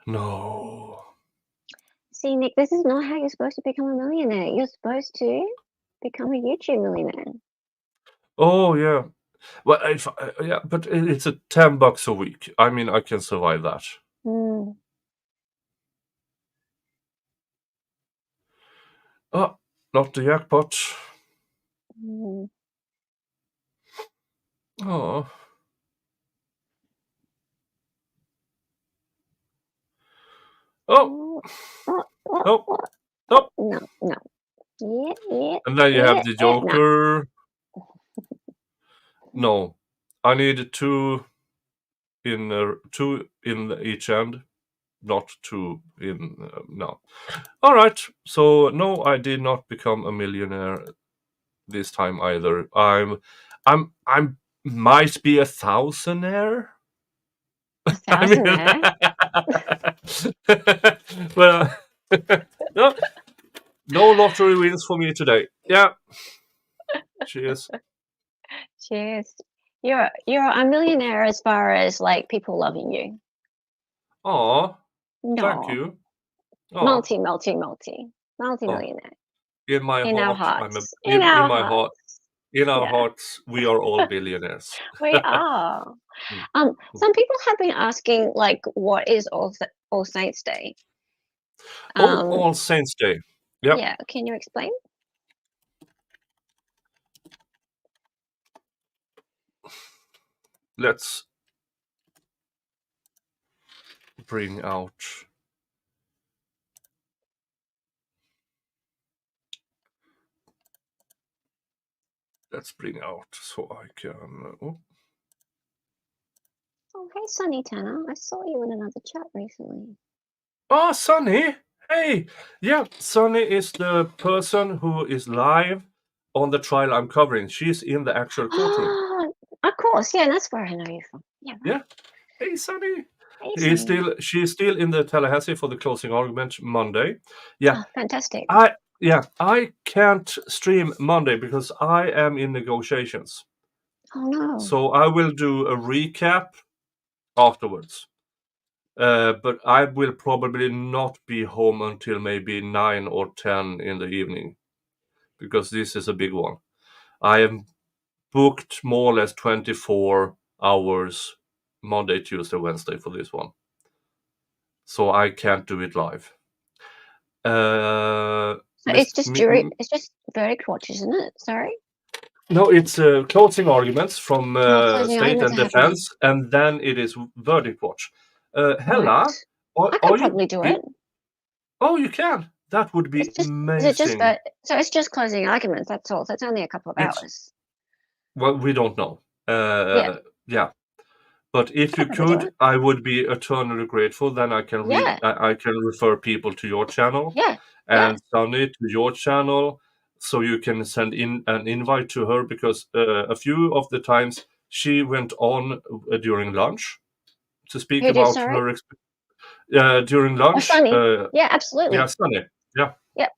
No. See, Nick, this is not how you're supposed to become a millionaire. You're supposed to become a YouTube millionaire. Oh yeah. Well, but it's a $10 a week. I mean, I can survive that. Oh, not the jackpot. Oh. Oh. Nope. No. Yeah. And then you have the Joker. No. I need two in each end, not two in no. All right. So no, I did not become a millionaire this time either. I'm might be a thousandaire. A thousandaire? Well, no lottery wins for me today. Yeah. Cheers. Cheers. You're a millionaire as far as like people loving you. Oh, no. Thank you. Aw. Multi-millionaire. In my heart, In our hearts, we are all billionaires. We are. Some people have been asking, like, what is All Saints Day? All Saints Day. Yep. Yeah. Can you explain? Let's bring out. Let's bring out so I can. hey, Sonny Tanner. I saw you in another chat recently. Oh, Sonny. Hey. Yeah, Sonny is the person who is live on the trial I'm covering. She's in the actual courtroom. Of course. Yeah, that's where I know you from. Yeah. Right. Yeah. Hey, Sonny. Hey, She's still in the Tallahassee for the closing argument Monday. Yeah. Oh, fantastic. I can't stream Monday because I am in negotiations. Oh no. So I will do a recap afterwards. But I will probably not be home until maybe 9 or 10 in the evening because this is a big one. I am booked more or less 24 hours Monday, Tuesday, Wednesday for this one. So I can't do it live. So it's just verdict watch, isn't it? Sorry? No, it's closing arguments from state and defense, and then it is verdict watch. Hella, I could probably do it. Oh, you can. That would be amazing. So it's just closing arguments. That's all. So it's only a couple of hours. Well, we don't know. Yeah. But if you could, I would be eternally grateful. Then I can I can refer people to your channel. And Sonny to your channel, so you can send in an invite to her because a few of the times she went on during lunch to speak about her experience. During lunch. Oh, Sonny. Yeah, absolutely. Yeah, Sonny. Yeah. Yep.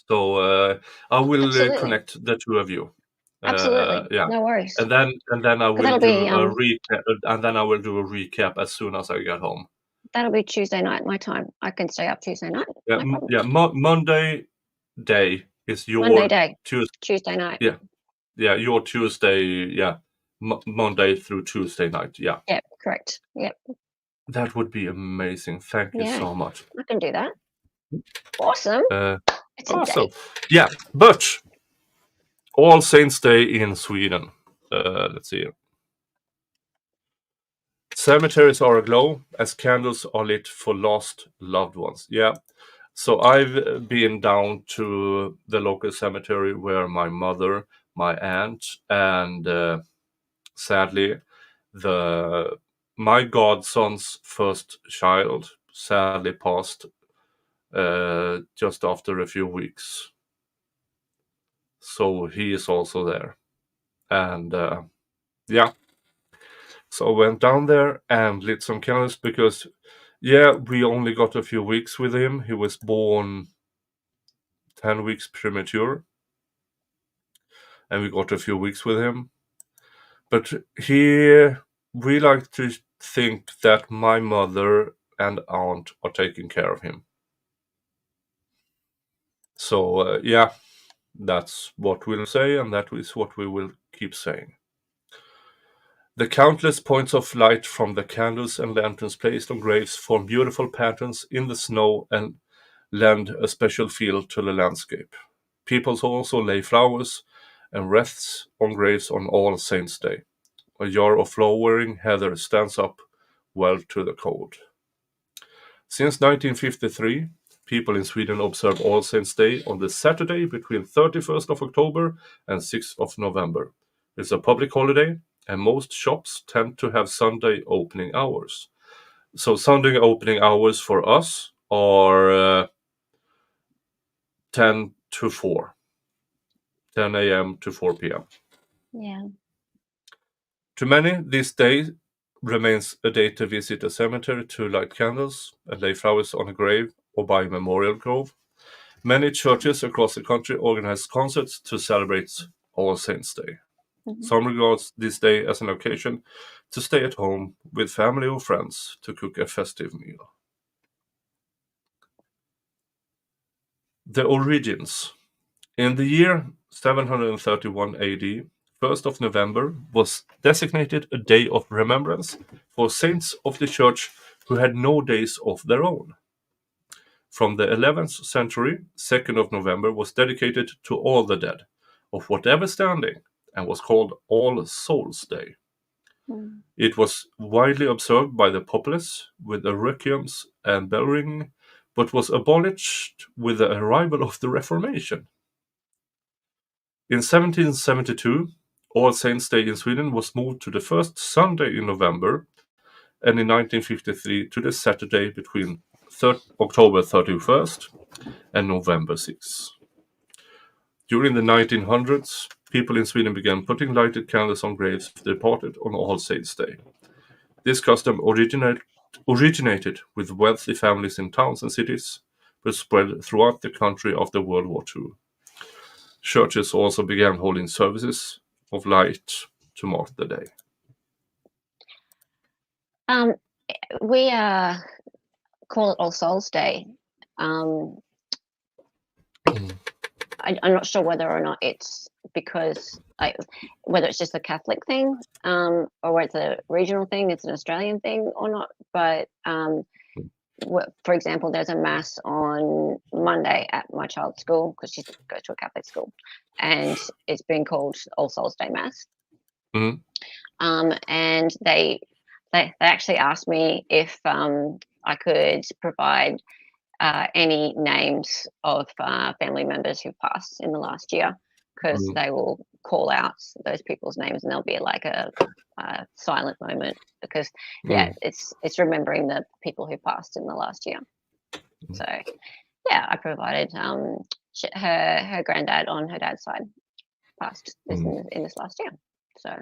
So I will connect the two of you. Absolutely. No worries. And then I will do a recap. And then I will do a recap as soon as I get home. That'll be Tuesday night, my time. I can stay up Tuesday night. Monday day is your Monday day. Tuesday night. Yeah, your Tuesday. Yeah, Monday through Tuesday night. Yeah. Yeah, correct. Yep. That would be amazing. Thank you so much. I can do that. Awesome. It's awesome. Yeah, but All Saints Day in Sweden. Let's see. Cemeteries are aglow as candles are lit for lost loved ones. Yeah. So I've been down to the local cemetery where my mother, my aunt, and sadly, my godson's first child sadly passed just after a few weeks. So he is also there. And so I went down there and lit some candles because, we only got a few weeks with him. He was born 10 weeks premature. And we got a few weeks with him. But we like to think that my mother and aunt are taking care of him. So, that's what we'll say, and that is what we will keep saying. The countless points of light from the candles and lanterns placed on graves form beautiful patterns in the snow and lend a special feel to the landscape. People also lay flowers and wreaths on graves on All Saints Day. A jar of flowering heather stands up well to the cold. Since 1953, people in Sweden observe All Saints Day on the Saturday between 31st of October and 6th of November. It's a public holiday, and most shops tend to have Sunday opening hours. So Sunday opening hours for us are 10 to 4. 10 a.m. to 4 p.m. Yeah. To many, this day remains a day to visit a cemetery to light candles and lay flowers on a grave or by a memorial grove. Many churches across the country organize concerts to celebrate All Saints Day. Mm-hmm. Some regards this day as an occasion to stay at home with family or friends to cook a festive meal. The origins. In the year 731 AD, 1st of November was designated a day of remembrance for saints of the church who had no days of their own. From the 11th century, 2nd of November was dedicated to all the dead, of whatever standing, and was called All Souls Day. It was widely observed by the populace with the requiems and bell ringing, but was abolished with the arrival of the Reformation. In 1772, All Saints Day in Sweden was moved to the first Sunday in November, and in 1953 to the Saturday between October 31st and November 6th. During the 1900s, people in Sweden began putting lighted candles on graves of the departed on All Saints Day. This custom originated with wealthy families in towns and cities, but spread throughout the country after World War II. Churches also began holding services of light to mark the day. We call it All Souls Day. I'm not sure whether or not it's because whether it's just a Catholic thing, or whether it's a regional thing, it's an Australian thing or not. But for example, there's a mass on Monday at my child's school because she goes to a Catholic school, and it's been called All Souls Day Mass. Mm-hmm. And they actually asked me if I could provide any names of family members who've passed in the last year, because they will call out those people's names, and there'll be like a silent moment, because it's remembering the people who passed in the last year. So yeah, I provided her granddad on her dad's side passed in this last year. So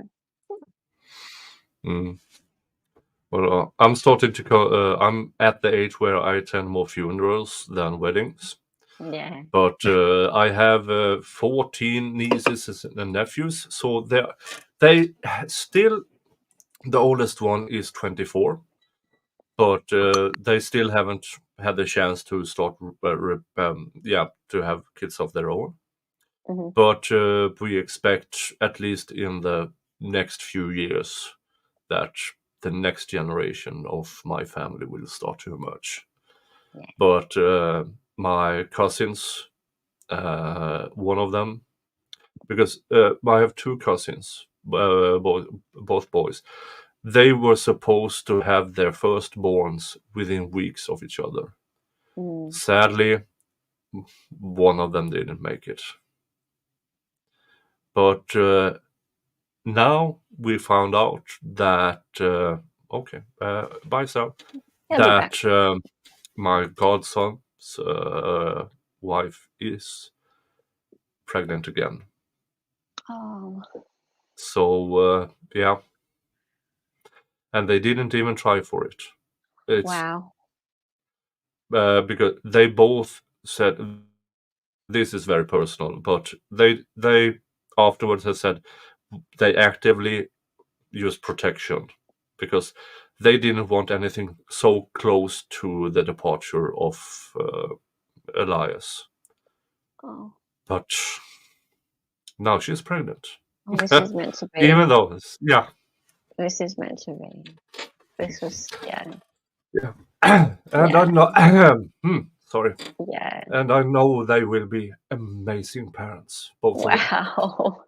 well, I'm starting to go. I'm at the age where I attend more funerals than weddings. Yeah. But I have 14 nieces and nephews, so they still. The oldest one is 24, but they still haven't had the chance to start. To have kids of their own. Mm-hmm. But we expect, at least in the next few years, that the next generation of my family will start to emerge. Yeah. But my cousins, one of them, because I have two cousins, both boys, they were supposed to have their firstborns within weeks of each other. Sadly, one of them didn't make it. But now we found out that bye, Sal. That my godson's wife is pregnant again. Oh. So yeah, and they didn't even try for it. Wow. Because they both said this is very personal, but they afterwards have said they actively use protection because they didn't want anything so close to the departure of Elias. Oh. But now she's pregnant. Oh, this is meant to be. Even though, this is meant to be. This was, yeah. And I know. Sorry. Yeah. And I know they will be amazing parents. Both of them. Wow.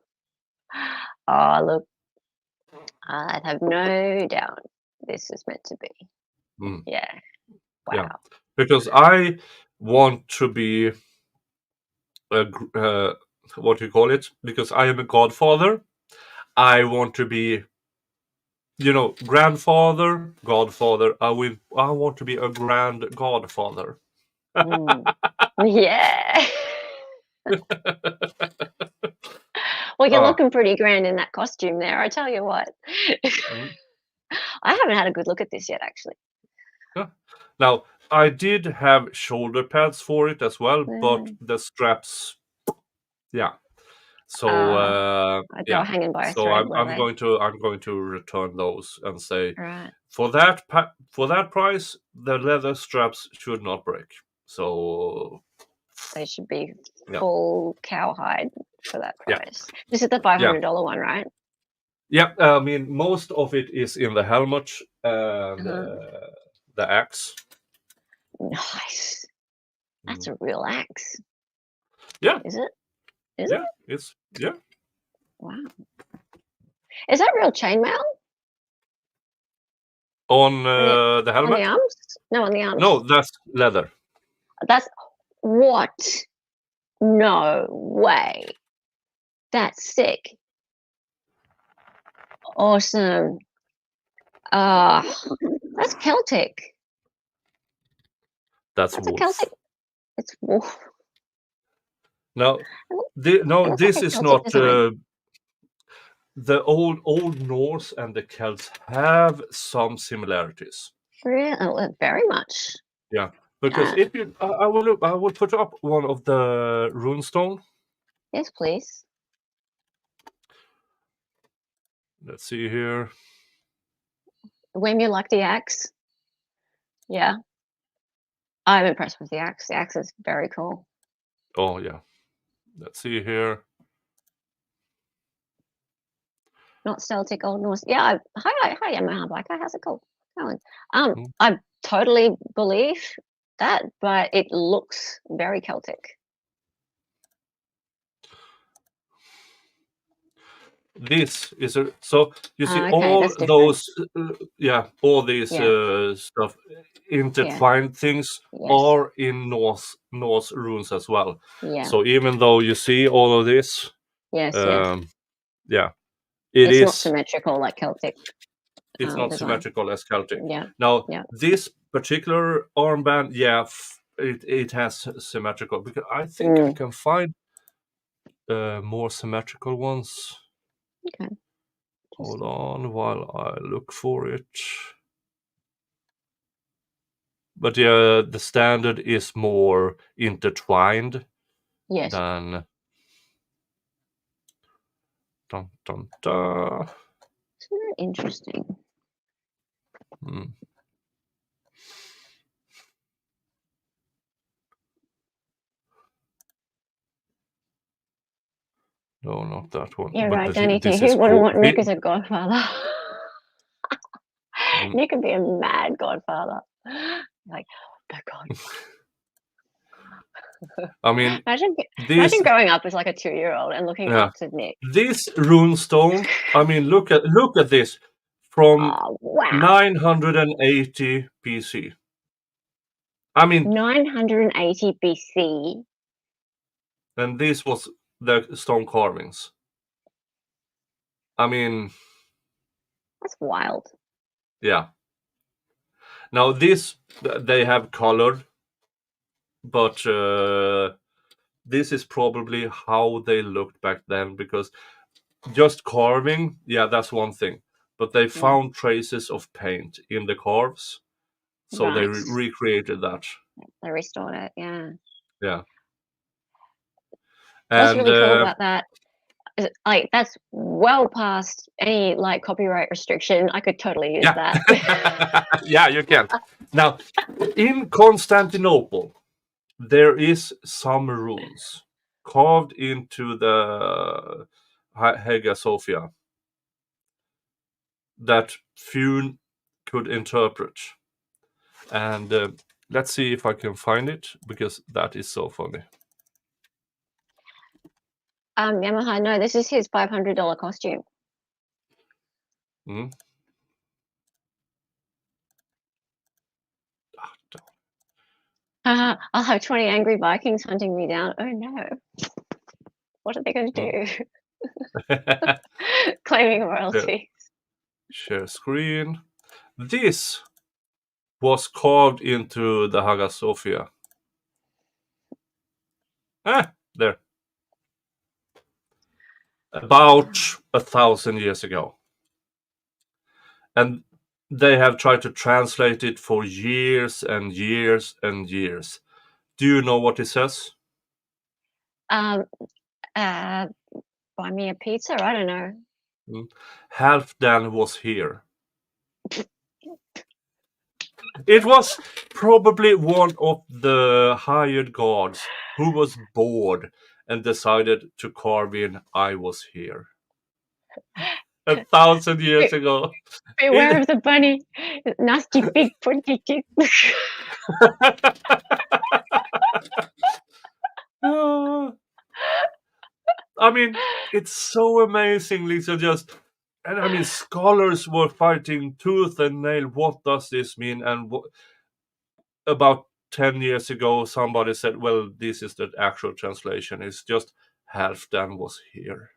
Oh, look. I have no doubt this is meant to be. Yeah. Wow. Yeah. Because I want to be what do you call it? Because I am a godfather. I want to be, grandfather, godfather. I want to be a grand godfather. Yeah. Well, you're looking pretty grand in that costume there, I tell you what. I haven't had a good look at this yet, actually. Yeah. Now, I did have shoulder pads for it as well, but the straps, So they were hanging by a so thread, I'm going to return those and say, right, for that price, the leather straps should not break. So they should be full cowhide for that price. Yeah. This is the $500 one, right? Yeah, I mean most of it is in the helmet and the axe. Nice. That's a real axe. Yeah. Is it? Is it? Wow. Is that real chainmail? On the helmet? On the arms? No, on the arms. No, that's leather. That's what? No way. That's sick. Awesome. That's Celtic. That's That's wolf. a Celtic. It's wolf. No, looks this like a is Celtic not design. the old Norse and the Celts have some similarities. Really, very much. Yeah, because if you, I will put up one of the runestone. Yes, please. Let's see here. When you like the axe, yeah, I'm impressed with the axe. The axe is very cool. Oh yeah, let's see here. Not Celtic, Old Norse. Yeah, hi, Yamaha Black. How's it going? I totally believe that, but it looks very Celtic. This is so you see okay, all that's different. those all these stuff intertwined things are in Norse runes as well. Yeah. So even though you see all of this, yes, it's not symmetrical like Celtic. It's not design. Symmetrical as Celtic. Yeah. Now this particular armband, it has symmetrical, because I think I can find more symmetrical ones. Okay. Hold on while I look for it. But yeah, the standard is more intertwined than. Dun, dun, dun. It's very interesting. No, not that one. Yeah, but right, Danny. This Who is wouldn't cool. want Nick as a godfather? Nick could be a mad godfather. Like, the godfather. I mean, imagine growing up as like a 2-year-old and looking up to Nick. This runestone, I mean, look at this from 980 BC. I mean, 980 BC. And this was the stone carvings. I mean, that's wild. Yeah. Now this they have colored, but this is probably how they looked back then, because just carving, that's one thing, but they found traces of paint in the carves, so they recreated that. They restored it, yeah. What's really cool about that is, like, that's well past any like copyright restriction. I could totally use that. Yeah, you can. Now, in Constantinople, there is some runes carved into the Hagia Sophia that few could interpret. And let's see if I can find it, because that is so funny. Yamaha, no, this is his $500 costume. I'll have 20 angry Vikings hunting me down. Oh no. What are they going to do? Claiming royalty. Share screen. This was carved into the Hagia Sophia. There. About 1,000 years ago. And they have tried to translate it for years and years and years. Do you know what it says? Buy me a pizza? I don't know. Halfdan was here. It was probably one of the hired gods who was bored and decided to carve in "I was here." 1,000 years ago. Beware of the bunny. Nasty big pointy teeth. I mean, it's so amazingly and I mean, scholars were fighting tooth and nail. What does this mean? And about 10 years ago, somebody said, well, this is the actual translation. It's just Halfdan was here.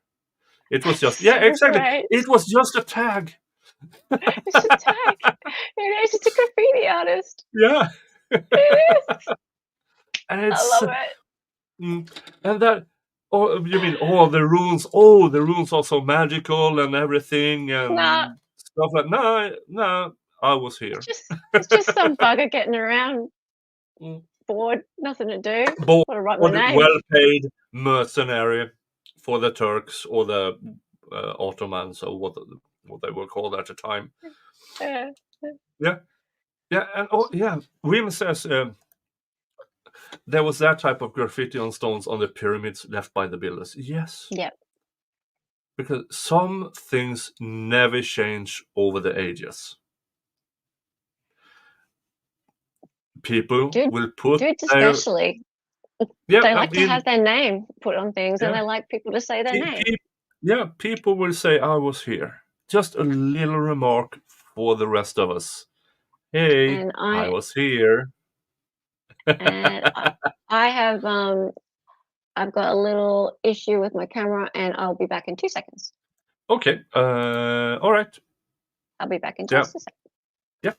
It was just, exactly. Great. It was just a tag. It's a tag. It racist graffiti artist. Yeah. And I it's, love it. And that, you mean all the runes? Oh, the runes are so magical and everything and stuff like. No, I was here. It's just some bugger getting around, bored, nothing to do. Bored, Want to write my name. well-paid mercenary for the Turks or the Ottomans or what they were called at the time. Yeah, and Wim says there was that type of graffiti on stones on the pyramids left by the builders. Yes. Yeah. Because some things never change over the ages. People will put dudes especially. They like to have their name put on things, and they like people to say their name. People will say, "I was here." Just a little remark for the rest of us. Hey, and I was here. And I have I've got a little issue with my camera, and I'll be back in 2 seconds. Okay. All right. I'll be back in just a second. Yeah.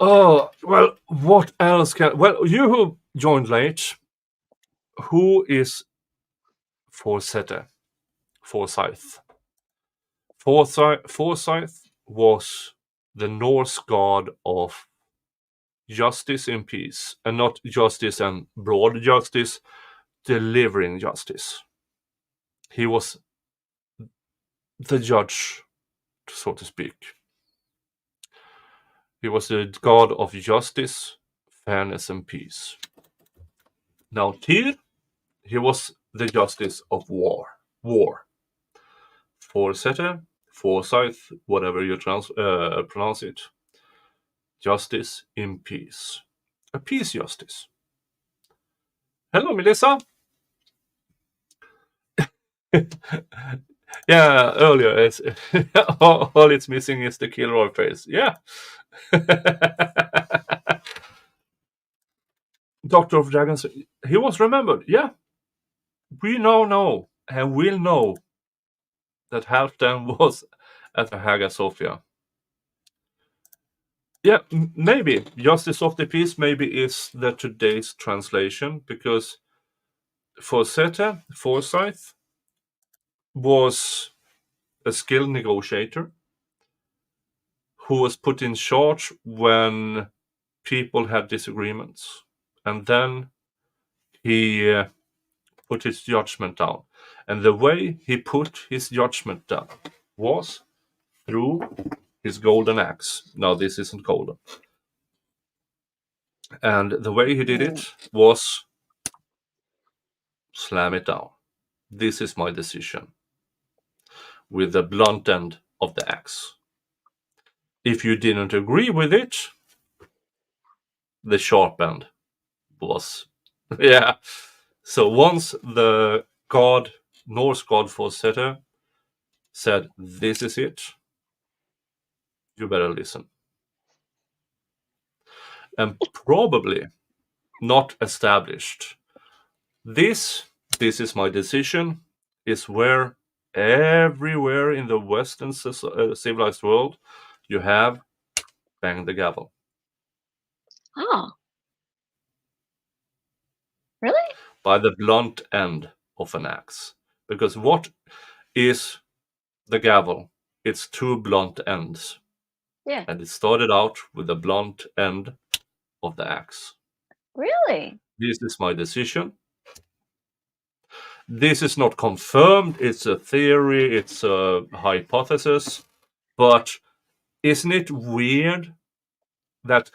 Oh, well, what else well, you who joined late, who is Forseti? Forsyth. Forsyth was the Norse god of justice and peace, and not justice and broad justice, delivering justice. He was the judge, so to speak. He was the god of justice, fairness, and peace. Now, Tyr, he was the justice of war. Forseti, Forsyth, whatever you pronounce it. Justice in peace. A peace justice. Hello, Melissa. Yeah, earlier, all it's missing is the Kilroy face. Yeah. Doctor of Dragons, he was remembered. Yeah. We now know and will know that Halfdan was at the Hagia Sophia. Yeah, maybe. Justice of the Peace maybe is the today's translation, because Forsyth was a skilled negotiator who was put in charge when people had disagreements. And then he put his judgment down. And the way he put his judgment down was through his golden axe. Now, this isn't golden. And the way he did it was slam it down. This is my decision. With the blunt end of the axe. If you didn't agree with it, the sharp end was. Yeah. So once the Norse god Forseti said, this is it, you better listen. And probably not established. This is my decision, is where everywhere in the Western civilized world you have bang the gavel. Oh. Really? By the blunt end of an axe. Because what is the gavel? It's two blunt ends. Yeah. And it started out with the blunt end of the axe. Really? This is my decision. This is not confirmed. It's a theory. It's a hypothesis. But isn't it weird that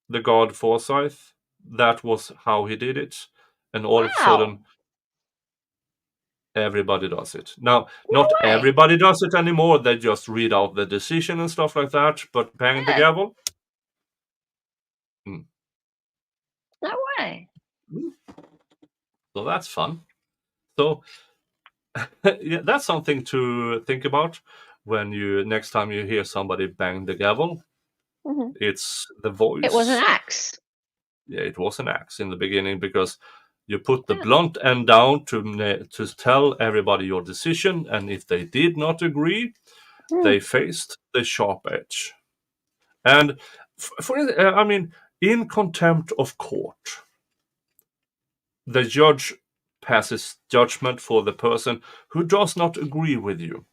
the god Forsyth, that was how he did it, and all of a sudden everybody does it. Now, not everybody does it anymore. They just read out the decision and stuff like that. But bang the gavel. No way. So that's fun. So yeah, that's something to think about when next time you hear somebody bang the gavel. Mm-hmm. It's the voice. It was an axe. Yeah, it was an axe in the beginning, because you put the blunt end down to tell everybody your decision, and if they did not agree, they faced the sharp edge. And in contempt of court, the judge passes judgment for the person who does not agree with you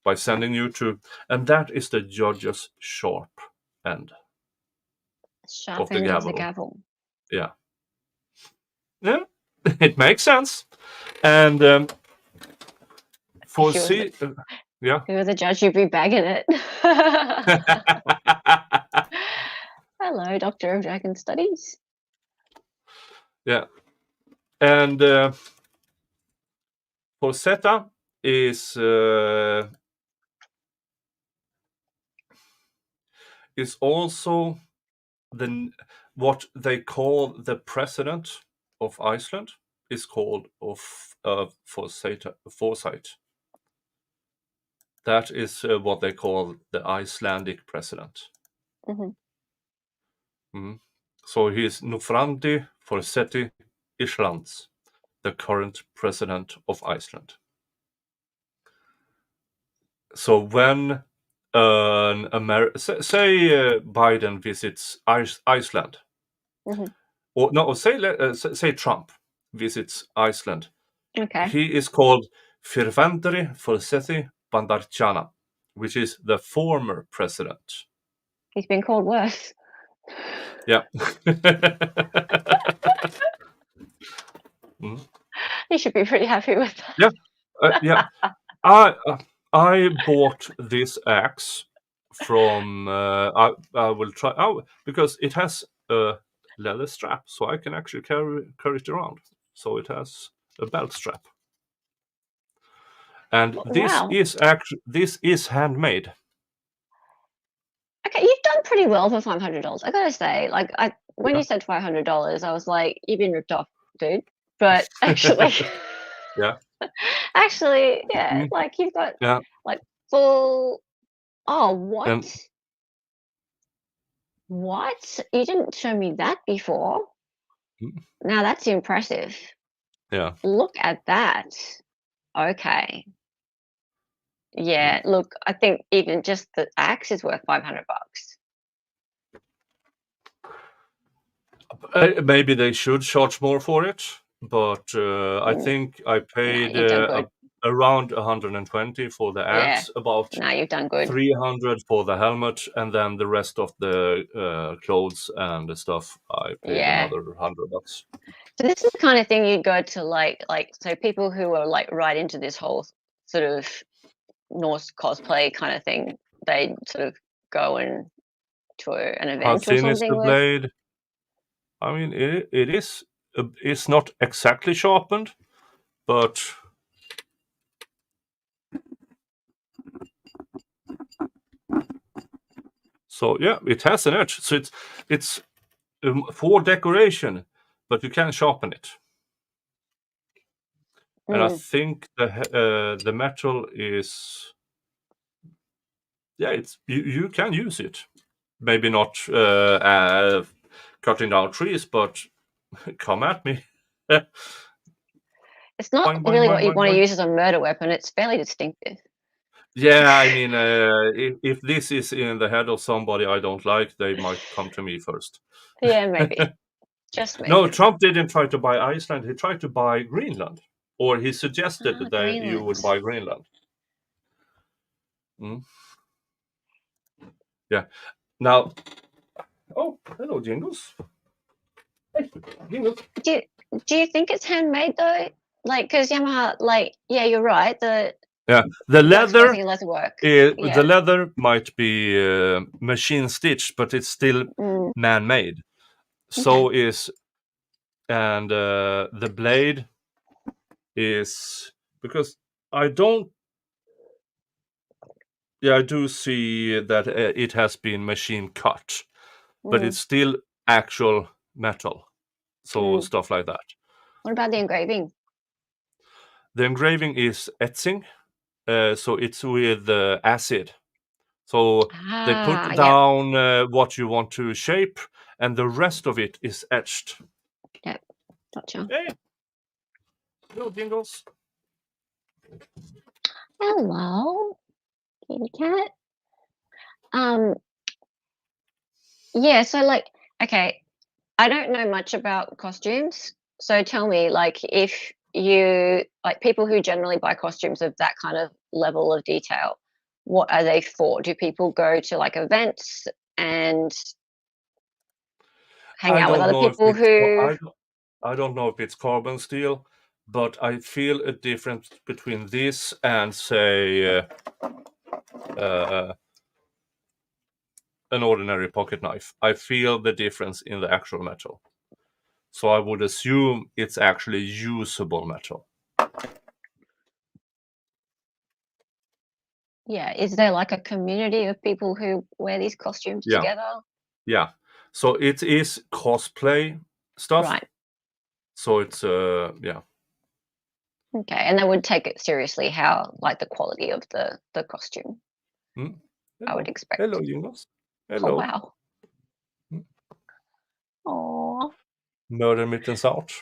by sending you to, and that is the judge's sharp end Sharp end of the gavel. Yeah. Yeah, it makes sense. And yeah. If you were the judge, you'd be bagging it. Hello, Doctor of Dragon Studies. Yeah. And Forseti is also what they call the president of Iceland is called Foresight. That is what they call the Icelandic president. So he is Nufrandi Forseti Íslands, the current president of Iceland. So when say Biden visits Iceland, or say Trump visits Iceland, he is called Fyrrverandi Forseti Bandaríkjanna, which is the former president. He's been called worse. Yeah. You should be pretty happy with that. Yeah. I bought this axe from I will try because it has a leather strap, so I can actually carry it around. So it has a belt strap, and this is handmade. Okay, you've done pretty well for $500. I gotta say, when you said $500, I was like, you've been ripped off, dude. But actually, actually, like you've got like full. Oh, what? What? You didn't show me that before. Now that's impressive. Yeah. Look at that. Okay. Yeah. Look, I think even just the axe is worth $500. Maybe they should charge more for it, but I think I paid around 120 for the axe, about you've done good. 300 for the helmet, and then the rest of the clothes and the stuff I paid another $100. So this is the kind of thing you'd go to so people who are like right into this whole sort of Norse cosplay kind of thing, they sort of go and to an event How or thin something. is the blade? I mean, it's not exactly sharpened, but so yeah, it has an edge. So it's for decoration, but you can sharpen it. And I think the metal is it's you can use it. Maybe not cutting down trees, but come at me. It's not really what you want to use as a murder weapon. It's fairly distinctive. Yeah, I mean, if this is in the head of somebody I don't like, they might come to me first. Yeah, maybe. Just maybe. No, Trump didn't try to buy Iceland. He tried to buy Greenland, or he suggested that Greenland. You would buy Greenland. Yeah. Now, hello, Jingles. Hey, Jingles. Do you think it's handmade though? Like, because Yamaha, you're right. The leather work. The leather might be machine stitched, but it's still man-made. So is the blade is, because I do see that it has been machine cut, but it's still actual metal. So stuff like that. What about the engraving? The engraving is etching, so it's with acid. So they put down what you want to shape, and the rest of it is etched. Yeah, gotcha. Hey, hello, Jingles. Hello. Kitty cat. Yeah, so like, okay, I don't know much about costumes. So tell me, like, if you like people who generally buy costumes of that kind of level of detail, what are they for? Do people go to like events and hang out with other people who? I don't know if it's carbon steel, but I feel a difference between this and, say, an ordinary pocket knife. I feel the difference in the actual metal. So I would assume it's actually usable metal. Yeah, is there like a community of people who wear these costumes together? Yeah. So it is cosplay stuff. Right. So it's yeah. Okay, and they would take it seriously, how like the quality of the costume. I would expect. Hello, Jonas. Hello. Oh wow. Oh. Murder mittens out.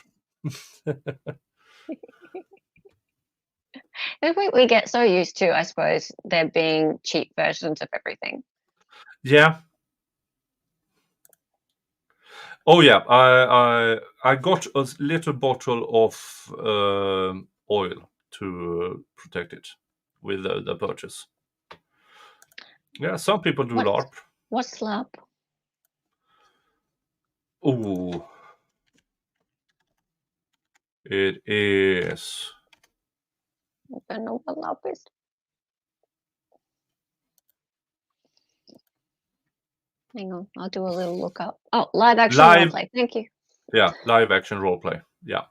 We get so used to, I suppose, there being cheap versions of everything. Yeah. Oh yeah, I got a little bottle of oil to protect it with the purchase. Yeah, some people do LARP. What's LARP? Oh, it is. I don't know what LARP is. Hang on, I'll do a little look up. Oh, live action roleplay. Thank you. Yeah, live action roleplay. Yeah.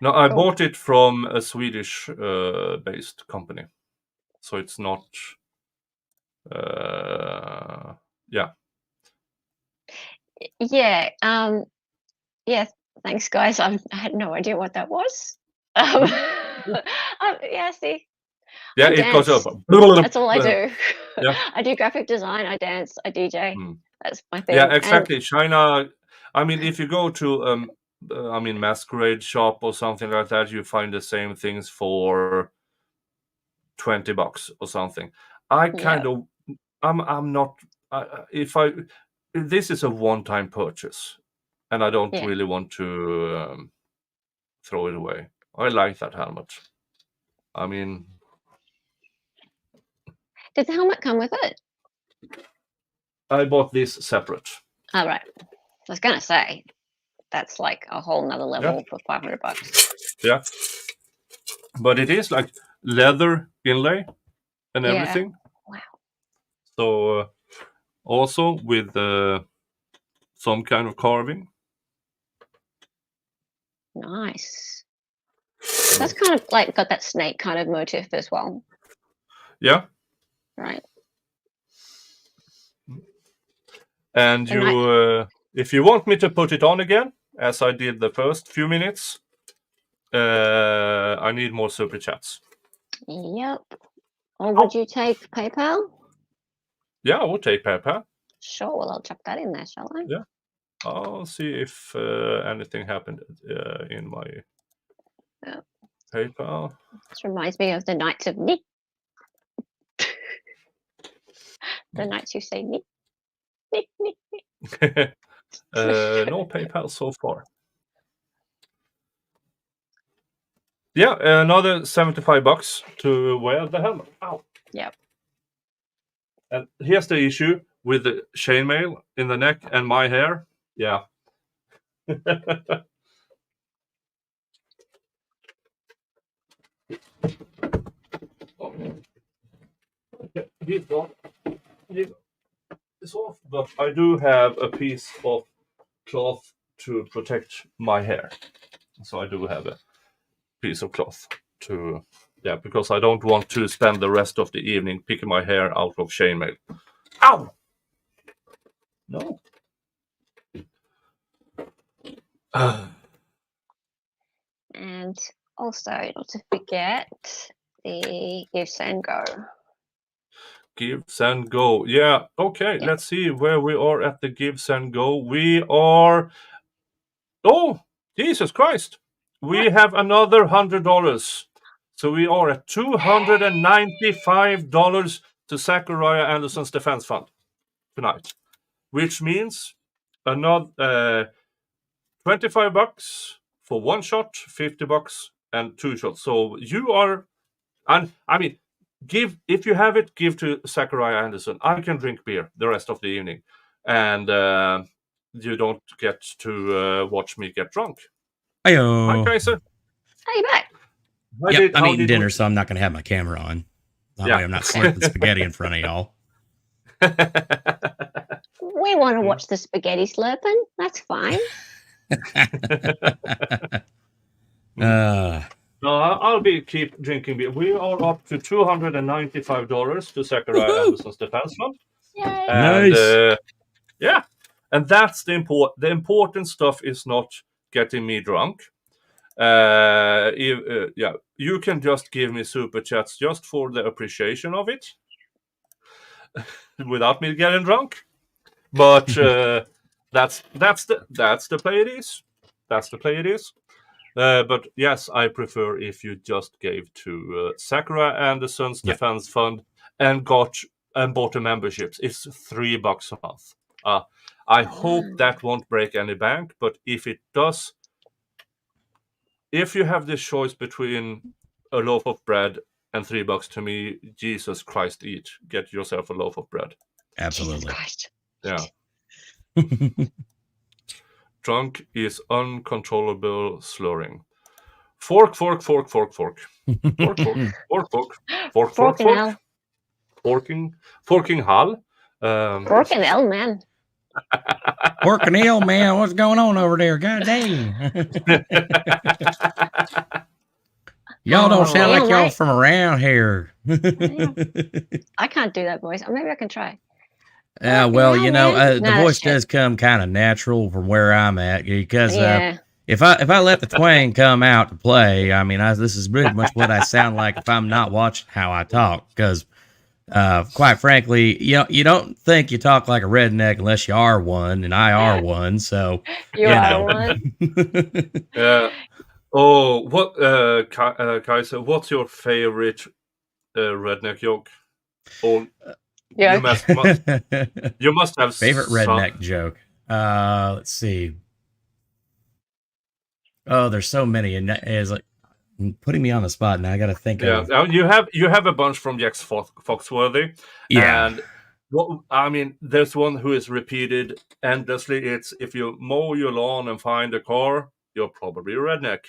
No, I bought it from a Swedish based company, so it's not. Yeah. Yeah. Yeah. Thanks, guys. I had no idea what that was. Yeah. See. Yeah, I it dance. goes up. That's all I do. Yeah. I do graphic design. I dance. I DJ. That's my thing. Yeah, exactly. And China. I mean, if you go to masquerade shop or something like that, you find the same things for $20 or something. I kind of. I'm not. This is a one-time purchase, and I don't really want to throw it away. I like that helmet. I mean, did the helmet come with it? I bought this separate. All right. I was gonna say that's like a whole nother level for $500. Yeah, but it is like leather inlay and everything. Wow. So also with some kind of carving. Nice. That's kind of like got that snake kind of motif as well. Yeah. Right. And you, if you want me to put it on again, as I did the first few minutes, I need more super chats. Yep. Or would you take PayPal? Yeah, I would take PayPal. Sure. Well, I'll chuck that in there, shall I? Yeah. I'll see if anything happened in my PayPal. This reminds me of the Knights of Nick. The knights who say Nick, Nick, Nick, Nick. No PayPal so far. Yeah, another $75 to wear the helmet. Ow. Yep. And here's the issue with the chainmail in the neck and my hair. Yeah. It's off, but I do have a piece of cloth to protect my hair. So I do have a piece of cloth to, because I don't want to spend the rest of the evening picking my hair out of chainmail. Ow! No. And also, not to forget the Gives and Go. Gives and Go. Yeah, okay. Yeah. Let's see where we are at the Gives and Go. We are... Oh, Jesus Christ. We have another $100. So we are at $295 to Zachariah Anderson's Defence Fund tonight, which means another $25 for one shot, $50 and two shots. So you are, and I mean, if you have it, give to Zachariah Anderson. I can drink beer the rest of the evening, and you don't get to watch me get drunk. Hi-yo. Hi, Kaiser. How you back? Yep, I'm eating dinner, so I'm not going to have my camera on. That way I'm not slurping spaghetti in front of y'all. We want to watch the spaghetti slurping. That's fine. No, I'll keep drinking beer. We are up to $295 to Zachariah Anderson's Defence Fund. Yay. And, Nice. yeah, and that's the important stuff is not getting me drunk. You can just give me super chats just for the appreciation of it, without me getting drunk. But that's the play it is. That's the play it is. But yes, I prefer if you just gave to Zachariah Anderson's Defence Fund and bought a membership. It's $3 a month. I hope that won't break any bank, but if it does, if you have this choice between a loaf of bread and $3 to me, Jesus Christ, get yourself a loaf of bread. Absolutely. Yeah. Drunk is uncontrollable slurring. Fork, fork, fork, fork, fork. Fork, fork, fork, fork. Fork, fork, fork. Forking Hall. Forking L, man. Working ill, man. What's going on over there? God dang. Y'all don't sound like y'all from around here. I can't do that voice. Maybe I can try. Well, you know, the voice does come kind of natural from where I'm at, because if I let the twang come out to play, I mean, this is pretty much what I sound like if I'm not watching how I talk. Because, quite frankly, you don't think you talk like a redneck unless you are one, and I are one. So you are one. Yeah. Oh, what, Kaiser? What's your favorite redneck joke? Or yeah, you must have favorite redneck joke. Let's see. Oh, there's so many, and it's like putting me on the spot now. I got to think. Yeah, you have a bunch from Jax Foxworthy. Yeah, and I mean, there's one who is repeated endlessly. It's if you mow your lawn and find a car, you're probably a redneck.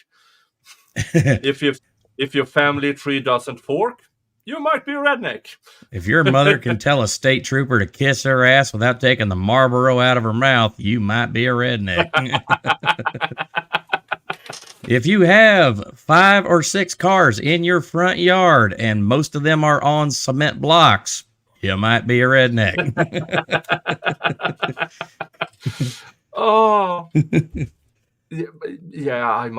if your family tree doesn't fork, you might be a redneck. If your mother can tell a state trooper to kiss her ass without taking the Marlboro out of her mouth, you might be a redneck. If you have 5 or 6 cars in your front yard and most of them are on cement blocks, you might be a redneck. Oh. Yeah, I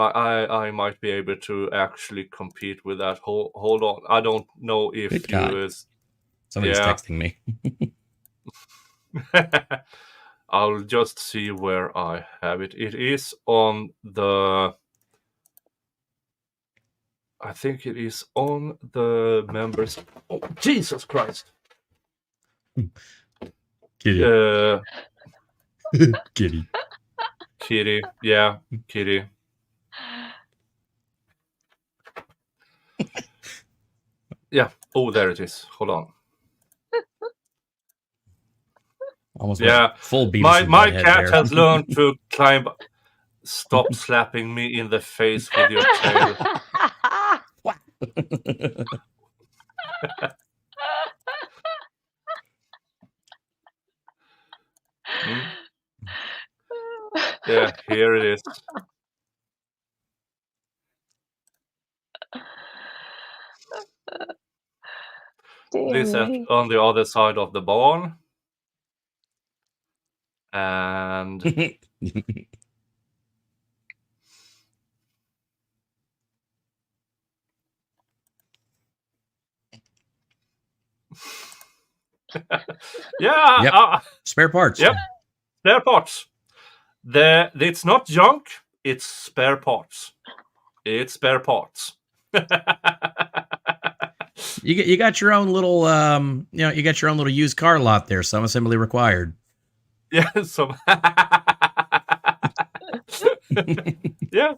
might be able to actually compete with that. Hold on, I don't know if Somebody's texting me. I'll just see where I have it. It is on the. I think it is on the members. Oh, Jesus Christ! Kitty. Kitty. Kitty, yeah, Kitty. Yeah. Oh, there it is. Hold on. Almost full Beavis. My cat has learned to climb. Stop slapping me in the face with your tail. Yeah, here it is. This is on the other side of the barn. And yeah, yep. Spare parts. Yep, spare parts. It's not junk, it's spare parts. It's spare parts. You got your own little you got your own little used car lot there. Some assembly required. Yeah, some. yeah,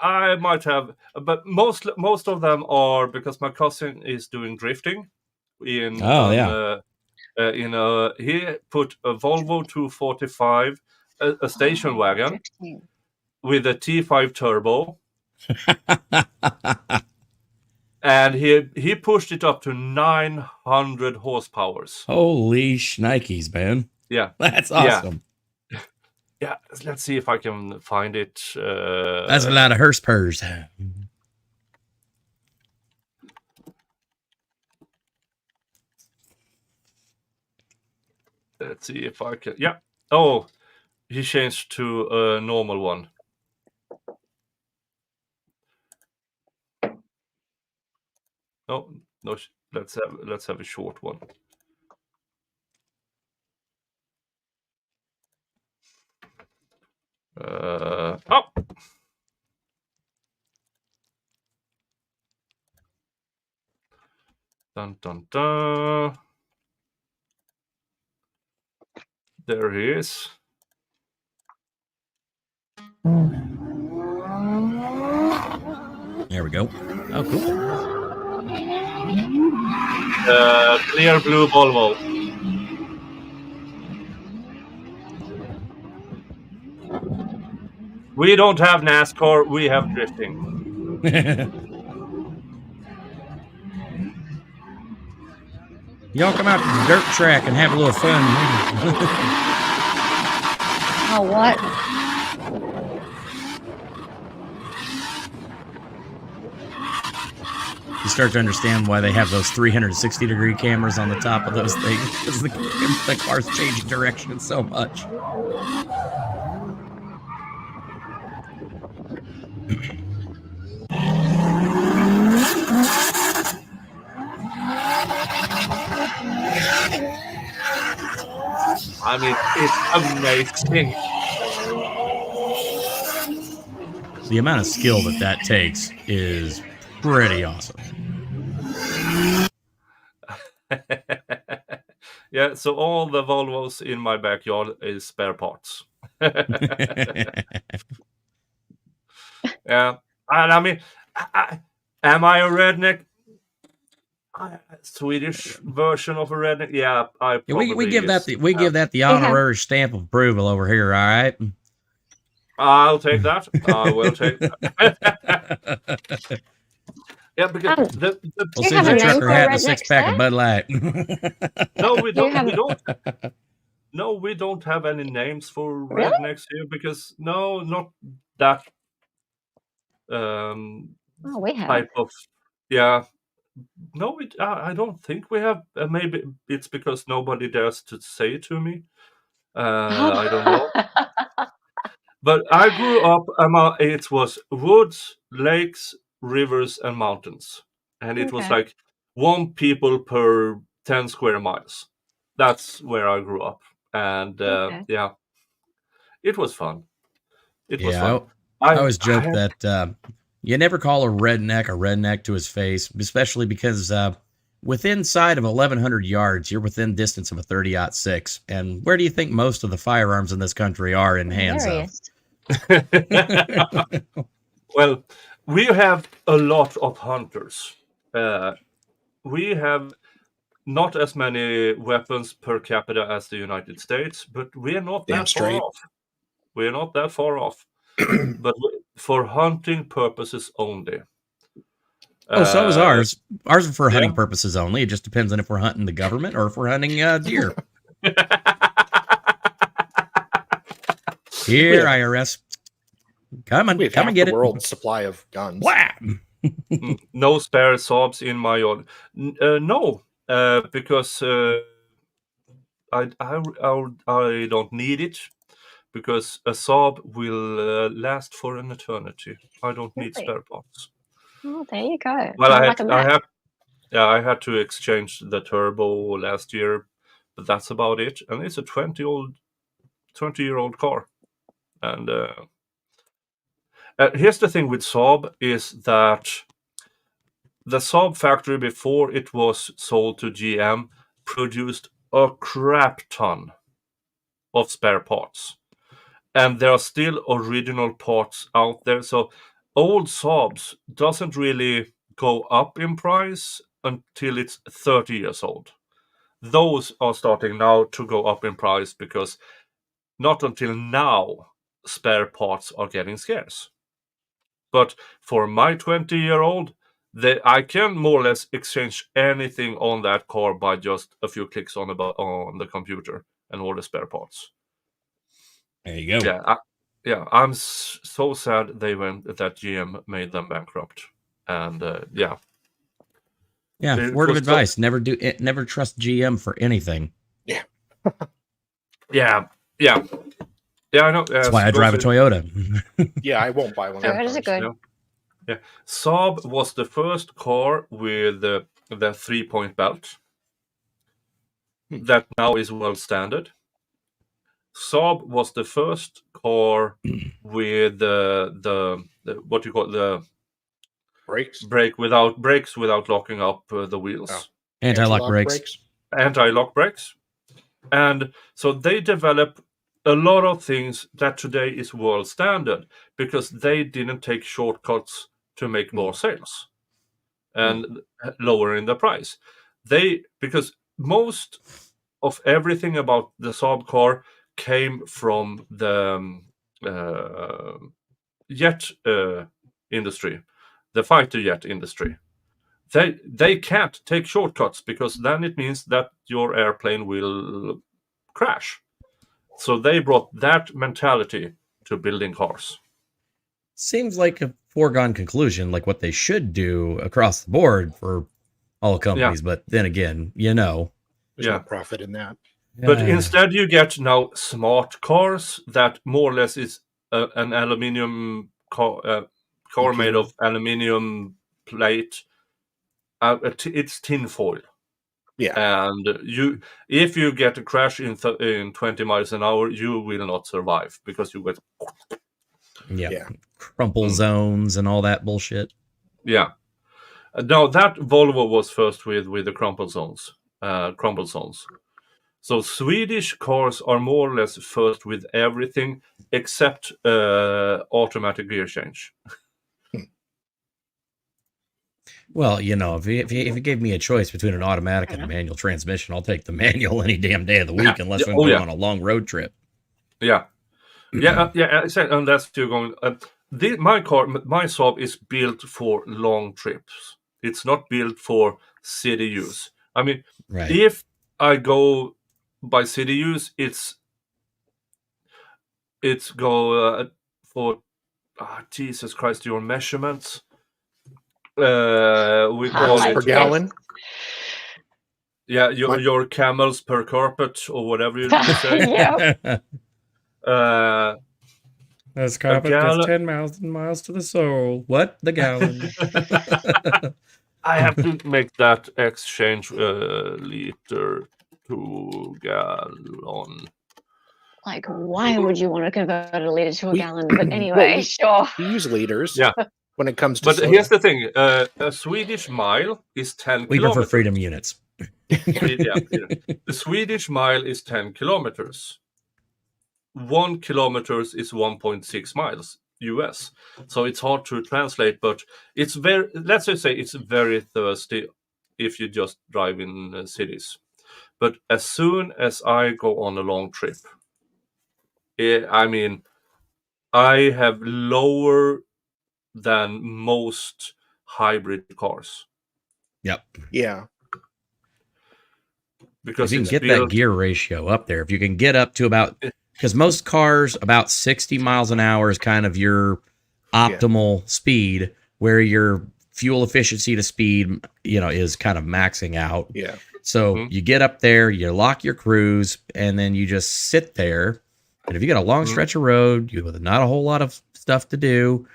I might have, but most of them are because my cousin is doing drifting. He put a Volvo 245, a station wagon with a T5 turbo. And he pushed it up to 900 horsepower. Holy shnikes, man. Yeah. That's awesome. Yeah, let's see if I can find it. That's a lot of horsepower. Let's see if I can. Yeah. Oh, he changed to a normal one. No. Let's have a short one. Dun dun dun. There he is. There we go. Oh, cool. Clear blue Volvo. We don't have NASCAR, we have drifting. Y'all come out to the dirt track and have a little fun. Oh, what? You start to understand why they have those 360-degree cameras on the top of those things, because the car's changing direction so much. I mean, it's amazing. The amount of skill that takes is pretty awesome. Yeah, so all the Volvos in my backyard is spare parts. Yeah, and I mean, am I a redneck? Swedish version of a redneck? Yeah, I probably we give that the honorary stamp of approval over here. All right, I'll take that. I will take that. Yeah, because we'll send you a trucker hat and a 6-pack of Bud Light. No, we don't. No, we don't have any names for rednecks here because not that we have type of No, I don't think we have. Maybe it's because nobody dares to say it to me. I don't know. But I grew up. It was woods, lakes, rivers, and mountains, and it was like 1 people per 10 square miles. That's where I grew up, and yeah, it was fun. It was fun. I always joke that you never call a redneck to his face, especially because within sight of 1,100 yards, you're within distance of a 30-06. And where do you think most of the firearms in this country are in hands of? Well, we have a lot of hunters. We have not as many weapons per capita as the United States, but we are not that far off. We're not that far off. But for hunting purposes only. So is ours. Ours are for hunting purposes only. It just depends on if we're hunting the government or if we're hunting deer. Here, IRS. Come and get it. World's supply of guns. Wham! No spare Saabs in my yard. No, because I don't need it. Because a Saab will last for an eternity. I don't need spare parts. Oh, there you go. Well, I had to exchange the turbo last year, but that's about it. And it's a 20-year-old car. And here's the thing with Saab is that the Saab factory, before it was sold to GM, produced a crap ton of spare parts. And there are still original parts out there. So old Saabs doesn't really go up in price until it's 30 years old. Those are starting now to go up in price because not until now spare parts are getting scarce. But for my 20-year-old, I can more or less exchange anything on that car by just a few clicks on the computer and order spare parts. There you go. Yeah, I'm so sad that GM made them bankrupt. And yeah, word of advice: never trust GM for anything. Yeah. yeah. I know. That's why I drive a Toyota. Yeah, I won't buy one. Toyotas are good. Yeah. Saab was the first car with the 3-point belt that now is world standard. Saab was the first car with the what you call the brakes without locking up the wheels. Oh. Anti-lock brakes. Anti-lock brakes. And so they developed a lot of things that today is world standard because they didn't take shortcuts to make more sales and lowering the price. Because most of everything about the Saab car came from the jet industry, the fighter jet industry. They can't take shortcuts because then it means that your airplane will crash. So they brought that mentality to building cars. Seems like a foregone conclusion, like what they should do across the board for all companies. But then again, there's no profit in that. But instead you get now smart cars that more or less is an aluminium car made of aluminium plate. It's tin foil. Yeah. And if you get a crash in 20 miles an hour, you will not survive because you get crumple zones and all that bullshit. Yeah. No, that Volvo was first with the crumple zones. So Swedish cars are more or less first with everything except automatic gear change. Well, if you gave me a choice between an automatic and a manual transmission, I'll take the manual any damn day of the week, unless I'm going on a long road trip. Yeah. Unless you're going. My Saab is built for long trips. It's not built for city use. I mean, if I go by city use, it's go for Jesus Christ, your measurements. We call it per gallon. Yeah, your camels per carpet or whatever you say. This carpet gets 10 miles to the soul. What? The gallon. I have to make that exchange liter to gallon. Like, why would you want to convert a liter to a gallon? But anyway, sure. We use liters. Yeah. When it comes to But soda. here's the thing. A Swedish mile is 10 we kilometers. prefer freedom units. The Swedish mile is 10 kilometers. 1 kilometer is 1.6 miles US. So it's hard to translate, but it's let's just say it's very thirsty if you just drive in cities. But as soon as I go on a long trip, I have lower than most hybrid cars. Yep. Yeah. Because if you can get that gear ratio up there, if you can get up to about, because most cars about 60 miles an hour is kind of your optimal speed, where your fuel efficiency to speed, is kind of maxing out. Yeah. So you get up there, you lock your cruise, and then you just sit there. And if you got a long stretch of road, with not a whole lot of stuff to do,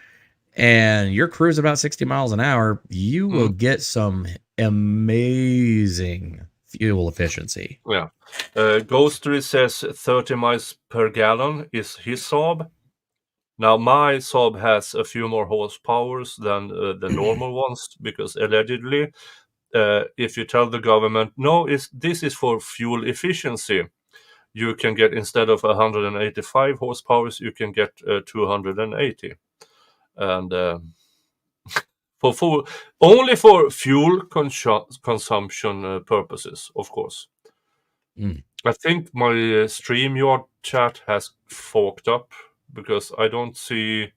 and you're cruising about 60 miles an hour, you will get some amazing fuel efficiency. Yeah. Ghostery says 30 miles per gallon is his Saab. Now, my Saab has a few more horsepowers than the normal ones, because allegedly, if you tell the government, no, this is for fuel efficiency, you can get, instead of 185 horsepowers, you can get 280. And only for fuel consumption purposes, of course. I think my StreamYard chat has forked up, because I don't see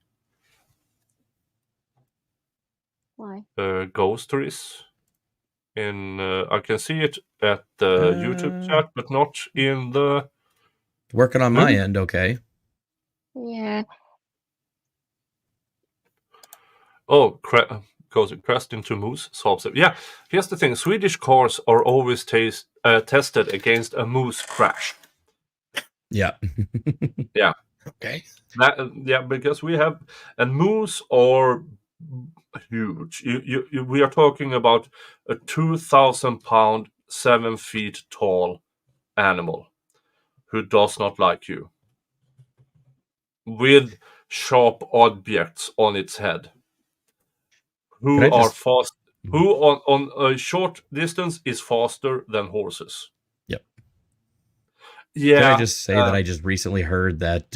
ghosteries in. I can see it at the YouTube chat, but not in the. Working on my end, okay. Yeah. Oh, goes crashed into moose. Solves it. Yeah, here's the thing: Swedish cars are always tested against a moose crash. Yeah. Yeah. Okay. Yeah, because we have, and moose are huge. We are talking about a 2,000-pound, 7 feet tall animal who does not like you, with sharp objects on its head, who are fast, who on a short distance is faster than horses. Yep. Yeah. Can I just say that I just recently heard that?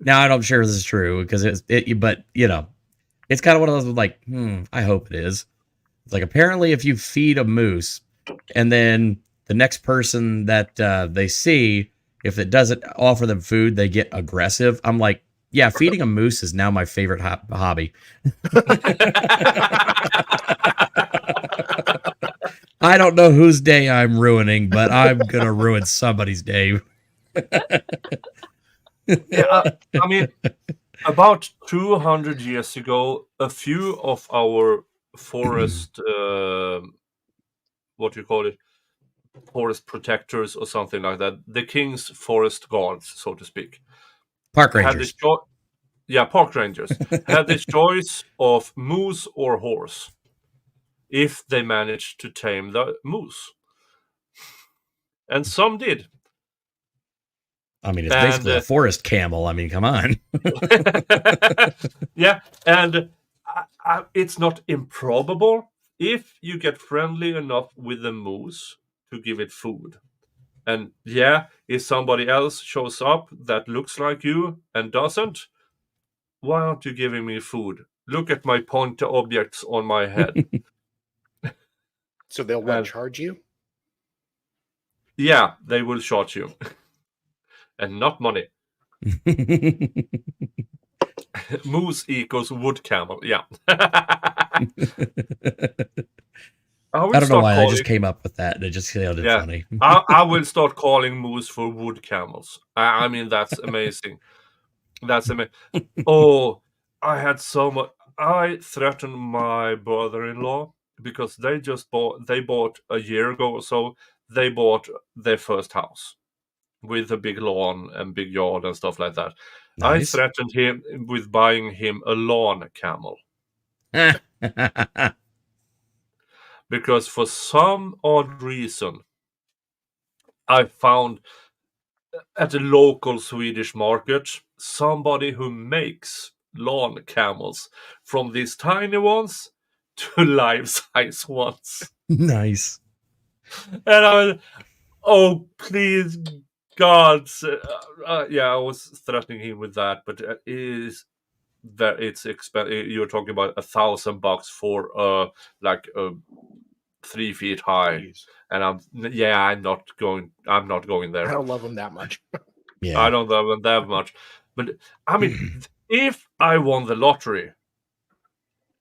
Now I'm not sure this is true, because but you know, it's kind of one of those like, I hope it is. It's like, apparently if you feed a moose and then the next person that they see, if it doesn't offer them food, they get aggressive. I'm like, yeah, feeding a moose is now my favorite hobby. I don't know whose day I'm ruining, but I'm going to ruin somebody's day. Yeah, I mean, about 200 years ago, a few of our forest, what do you call it, forest protectors or something like that, the king's forest guards, so to speak, park rangers. Park rangers had the choice of moose or horse if they managed to tame the moose, and some did. I mean, it's basically a forest camel. I mean, come on. Yeah, and it's not improbable if you get friendly enough with the moose to give it food. And yeah, if somebody else shows up that looks like you and doesn't, why aren't you giving me food? Look at my pointer objects on my head. So they'll charge you? Yeah, they will charge you. And not money. Moose equals wood camel. Yeah. I don't know why I just came up with that. It just sounded funny. I will start calling moose for wood camels. I mean, that's amazing. That's amazing. Oh, I had so much. I threatened my brother-in-law because they bought a year ago or so, they bought their first house with a big lawn and big yard and stuff like that. Nice. I threatened him with buying him a lawn camel. Because for some odd reason, I found at a local Swedish market somebody who makes lawn camels, from these tiny ones to life-size ones. Nice. And I was, oh, please, God. I was threatening him with that, but it's expensive. You're talking about $1,000 for like 3 feet high. Jeez. And I'm not going there. I don't love them that much. Yeah, I don't love them that much. But I mean, if I won the lottery,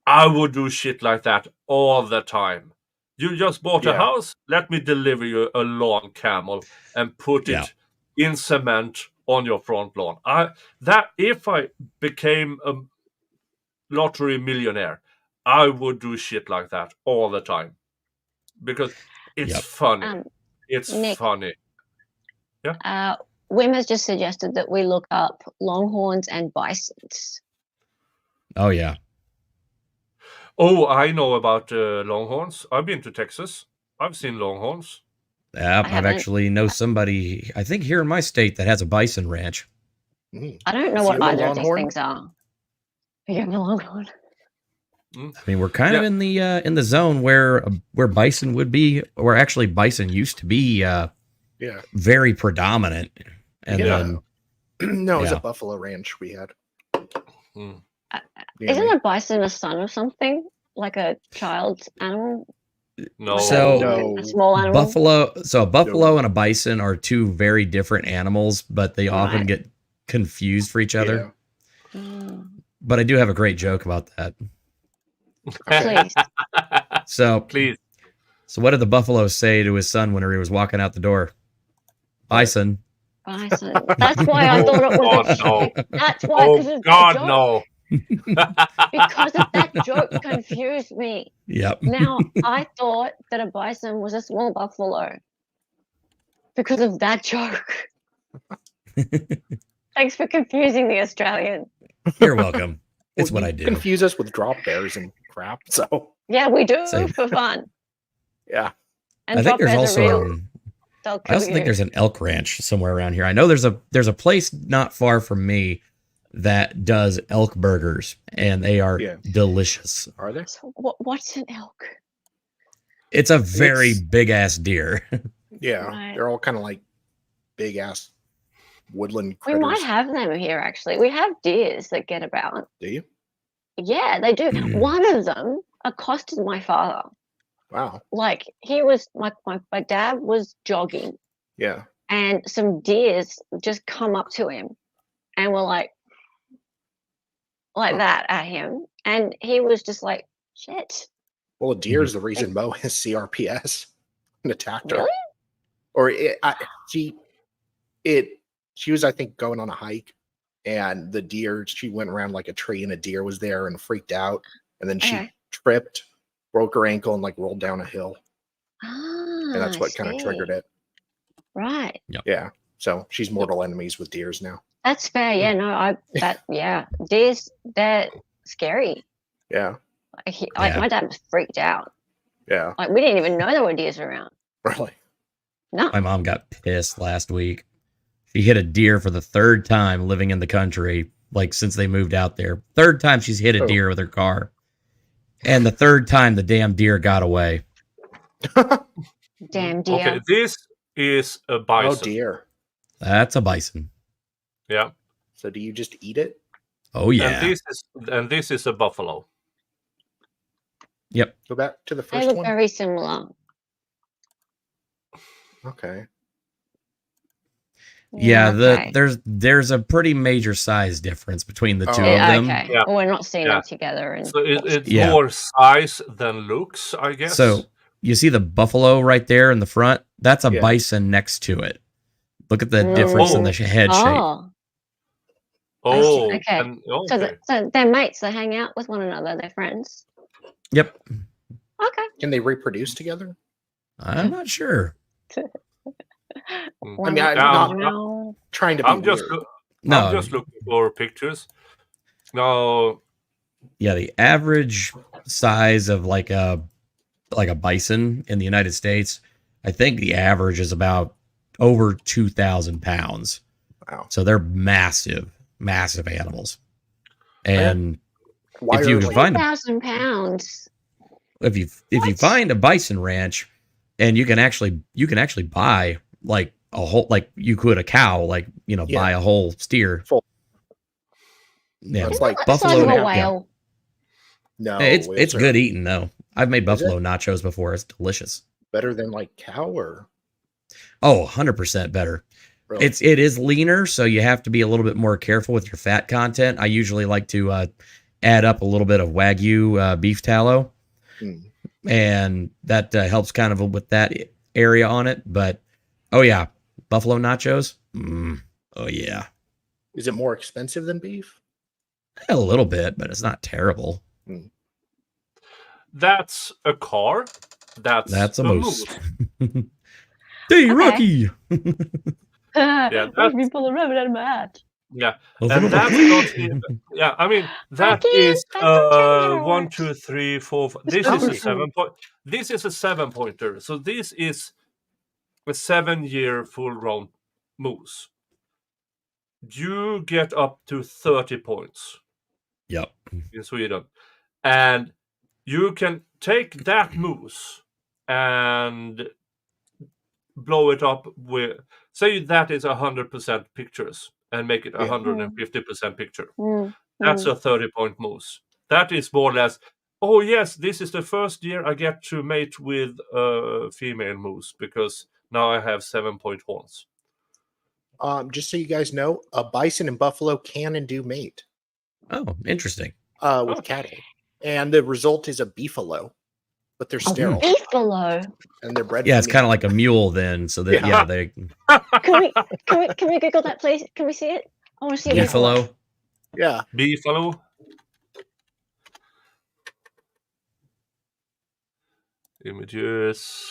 I would do shit like that all the time. You just bought a house, let me deliver you a lawn camel and put it in cement on your front lawn. If I became a lottery millionaire, I would do shit like that all the time. Because it's funny. It's Nick, funny. Yeah. Wim has just suggested that we look up longhorns and bisons. Oh, yeah. Oh, I know about longhorns. I've been to Texas. I've seen longhorns. Yeah, I've actually know somebody, I think here in my state, that has a bison ranch. I don't know what either of these things are. You have a longhorn. I mean, we're kind of in the zone where bison would be, or actually bison used to be very predominant. And then no, it was a buffalo ranch we had. Isn't a bison a son of something? Like a child's animal? No. So a small animal? A buffalo and a bison are two very different animals, but they often get confused for each other. But I do have a great joke about that. Please. So what did the buffalo say to his son whenever he was walking out the door? Bison. Bison. That's why I thought it was no. That's why. Oh, God, no. Because of that joke confused me. Yep. Now, I thought that a bison was a small buffalo because of that joke. Thanks for confusing the Australian. You're welcome. It's what I do. Confuse us with drop bears and crap. So yeah, we do for fun. Yeah. And I think there's also I also think there's an elk ranch somewhere around here. I know there's a place not far from me that does elk burgers, and they are delicious. Are there? So what's an elk? It's a very big ass deer. They're all kind of like big ass woodland critters. We might have them here, actually. We have deers that get about. Do you? Yeah, they do. One of them accosted my father. Wow. Like, he was, my dad was jogging. Yeah. And some deers just come up to him and were like that at him. And he was just like, shit. Well, a deer is the reason Mo has CRPS and attacked her. Really? Or she was, I think, going on a hike, and the deer, she went around like a tree, and a deer was there and freaked out, and then she tripped, broke her ankle, and like rolled down a hill. And that's what kind of triggered it. Right. Yep. Yeah. So she's mortal enemies with deers now. That's fair. Yeah. No. Deers, they're scary. Yeah. My dad was freaked out. Yeah. Like, we didn't even know there were deers around. Really? No. My mom got pissed last week. She hit a deer for the third time living in the country, like since they moved out there. Third time she's hit a deer with her car. And the third time the damn deer got away. Damn deer. Okay, this is a bison. Oh, dear. That's a bison. Yeah. So do you just eat it? Oh, yeah. And this is a buffalo. Yep. Go back to the first They look one. very similar. Okay. Yeah, there's a pretty major size difference between the two of them. Okay. Yeah. Well, we're not seeing them together. And So it's more size than looks, I guess. So you see the buffalo right there in the front? That's a bison next to it. Look at the difference in the head shape. Oh, okay. Okay. So they're mates. They hang out with one another. They're friends. Yep. Okay. Can they reproduce together? I'm not sure. I mean, I'm not trying to be I'm just looking for pictures. No. Yeah, the average size of like a bison in the United States, I think the average is about over 2,000 pounds. Wow. So they're massive animals. And Why if you find 2,000 pounds. If you find a bison ranch, and you can actually buy like a whole, like you could a cow, like, you know, buy a whole steer. Full. Yeah, it's like buffalo of a whale. No, it's good eating though. I've made buffalo nachos before. It's delicious. Better than like cow or? Oh, 100% better. Really? It is leaner, so you have to be a little bit more careful with your fat content. I usually like to add up a little bit of Wagyu beef tallow, and that helps kind of with that area on it. But oh yeah, buffalo nachos. Oh yeah. Is it more expensive than beef? A little bit, but it's not terrible. That's a car. That's a moose. Hey, Rocky. Yeah, that's me pull a rabbit out of my hat. Yeah, and that's not even, yeah. I mean, that is 1, 2, 3, 4. 5. This is a 7 point. This is a 7-pointer. So this is a 7-year full-grown moose. you get up to 30 points. Yep. In Sweden. And you can take that moose and blow it up with, say that is 100% pictures and make it 150% picture. That's a 30-point moose. That is more or less, oh yes, this is the first year I get to mate with a female moose because now I have 7-point horns. Just so you guys know, a bison and buffalo can and do mate. Oh, interesting. With cattle. And the result is a beefalo, but they're sterile. Beefalo. And they're bred. Yeah, it's kind of like a mule then. So that they. Can we Google that, please? Can we see it? I want to see a beefalo. Yeah, beefalo. Images.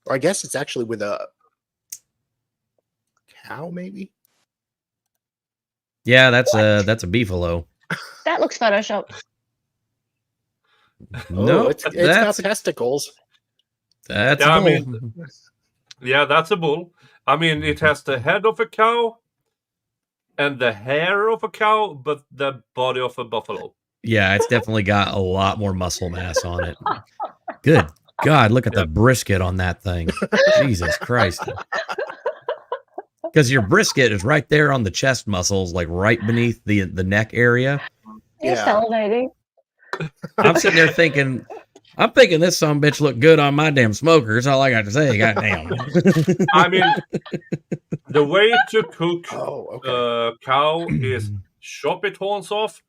I guess it's actually with a cow, maybe. Yeah, that's a beefalo. That looks photoshopped. No, it's got testicles. That's a bull. That's a bull. I mean, it has the head of a cow and the hair of a cow, but the body of a buffalo. Yeah, it's definitely got a lot more muscle mass on it. Good God, look at the brisket on that thing. Jesus Christ. Because your brisket is right there on the chest muscles, like right beneath the neck area. You're salivating. I'm sitting there thinking, this son bitch looked good on my damn smoker. That's all I got to say. Goddamn. I mean, the way to cook a cow is chop its horns off,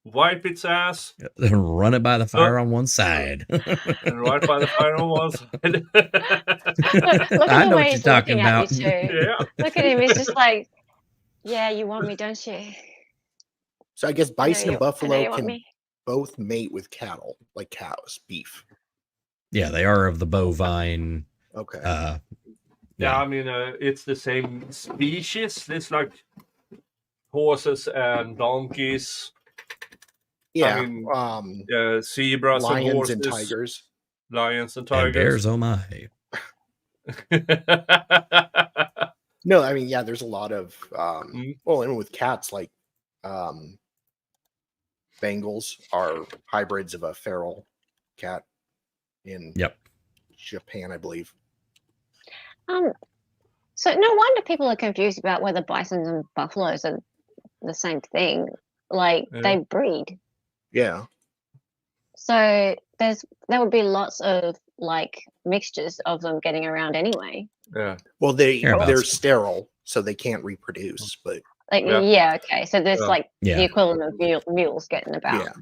wipe its ass, then run it by the fire on one side. And right by the fire on one side. Look I at know the what way you're he's talking looking about. at you two. Yeah. Look at him. He's just like, yeah, you want me, don't you? So I guess bison and buffalo can me. both mate with cattle, like cows, beef. Yeah, they are of the bovine. Okay. Yeah, I mean, it's the same species. It's like horses and donkeys. Yeah. I mean, zebras lions and horses. And tigers. Lions and tigers. And bears, oh my. No, I mean, yeah, there's a lot of, well, and with cats, like Bengals are hybrids of a feral cat in Japan, I believe. So no wonder people are confused about whether bisons and buffaloes are the same thing. Like they breed. Yeah. So there would be lots of like mixtures of them getting around anyway. Yeah. Well, they're sterile, so they can't reproduce. But like okay, so there's like the equivalent of mules getting about. Yeah.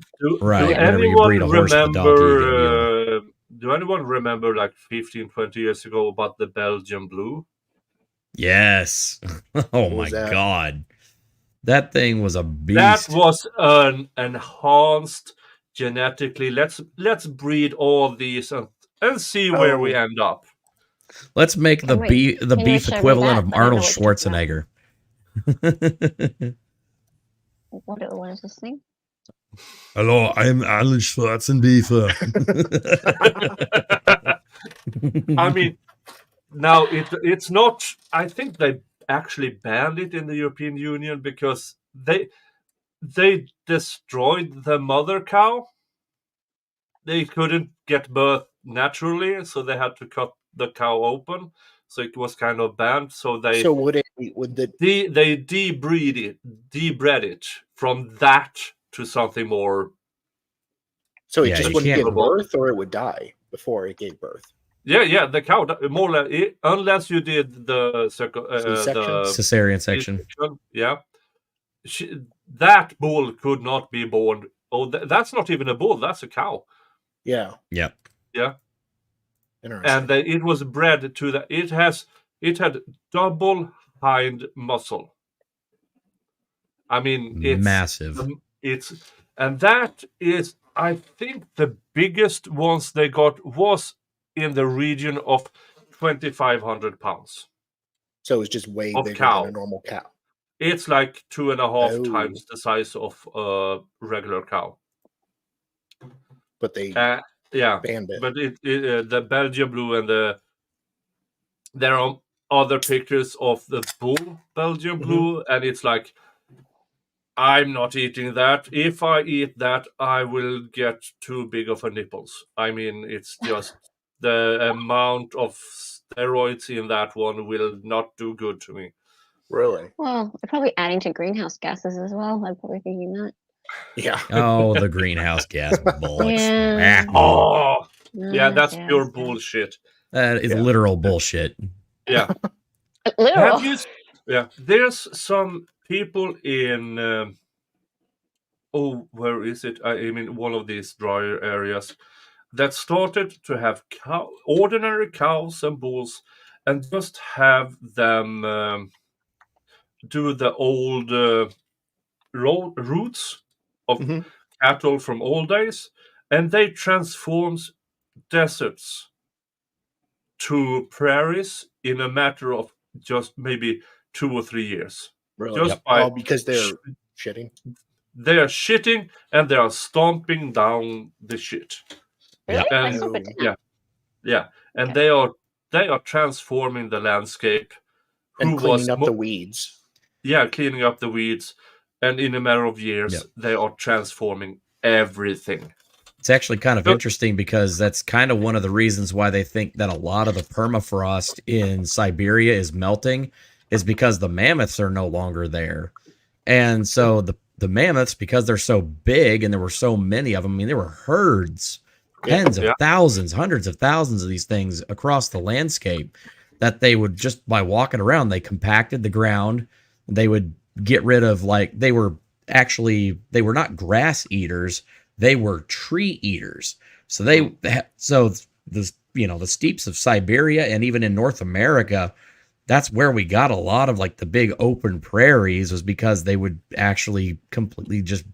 Right. Whenever you breed a horse with a donkey, you get a mule. Do anyone remember like 15, 20 years ago about the Belgian blue? Yes. Oh my God. That thing was a beast. That was an enhanced genetically. Let's breed all these and see where we end up. Let's make the beef equivalent of Arnold Schwarzenegger. What is this thing? Hello, I'm Arnold Schwarzenegger. I mean, now it's not. I think they actually banned it in the European Union because they destroyed the mother cow. They couldn't get birth naturally, so they had to cut the cow open. So it was kind of banned. So they they debred it from that to something more. So it just wouldn't give birth, or it would die before it gave birth. Yeah, the cow more or less, unless you did the cesarean section. Yeah, that bull could not be born. Oh, that's not even a bull. That's a cow. Yeah. Yep. Yeah. Interesting. And it was bred to that. It had double hind muscle. I mean, it's massive. And that is, I think, the biggest ones they got was in the region of 2,500 pounds. So it was just way bigger than a normal cow. It's like 2.5 times the size of a regular cow. But they banned it. But the Belgian blue and there are other pictures of the bull Belgian blue, and it's like, I'm not eating that. If I eat that, I will get too big of a nipples. I mean, it's just the amount of steroids in that one will not do good to me. Really? Well, they're probably adding to greenhouse gases as well. I'm probably thinking that. Yeah. Oh, the greenhouse gas bullets. Yeah. Oh, yeah, that's yes, pure yes. bullshit. That is Yeah. literal bullshit. Yeah. Literal. There's some people in where is it? I mean, one of these drier areas that started to have ordinary cows and bulls, and just have them do the old roots of cattle from old days, and they transforms deserts to prairies in a matter of just maybe 2 or 3 years. Really? Just by because they're shitting. They are shitting and they are stomping down the shit. Really? And, That's not good to know. And Okay. they are transforming the landscape. And cleaning up the weeds. Yeah, cleaning up the weeds. And in a matter of years, they are transforming everything. It's actually kind of interesting because that's kind of one of the reasons why they think that a lot of the permafrost in Siberia is melting, is because the mammoths are no longer there. And so the mammoths, because they're so big and there were so many of them, I mean, there were herds, tens of thousands, hundreds of thousands of these things across the landscape, that they would just, by walking around, they compacted the ground. They would get rid of, like, they were not grass eaters. They were tree eaters. So the steppes of Siberia and even in North America, that's where we got a lot of, like, the big open prairies, was because they would actually completely just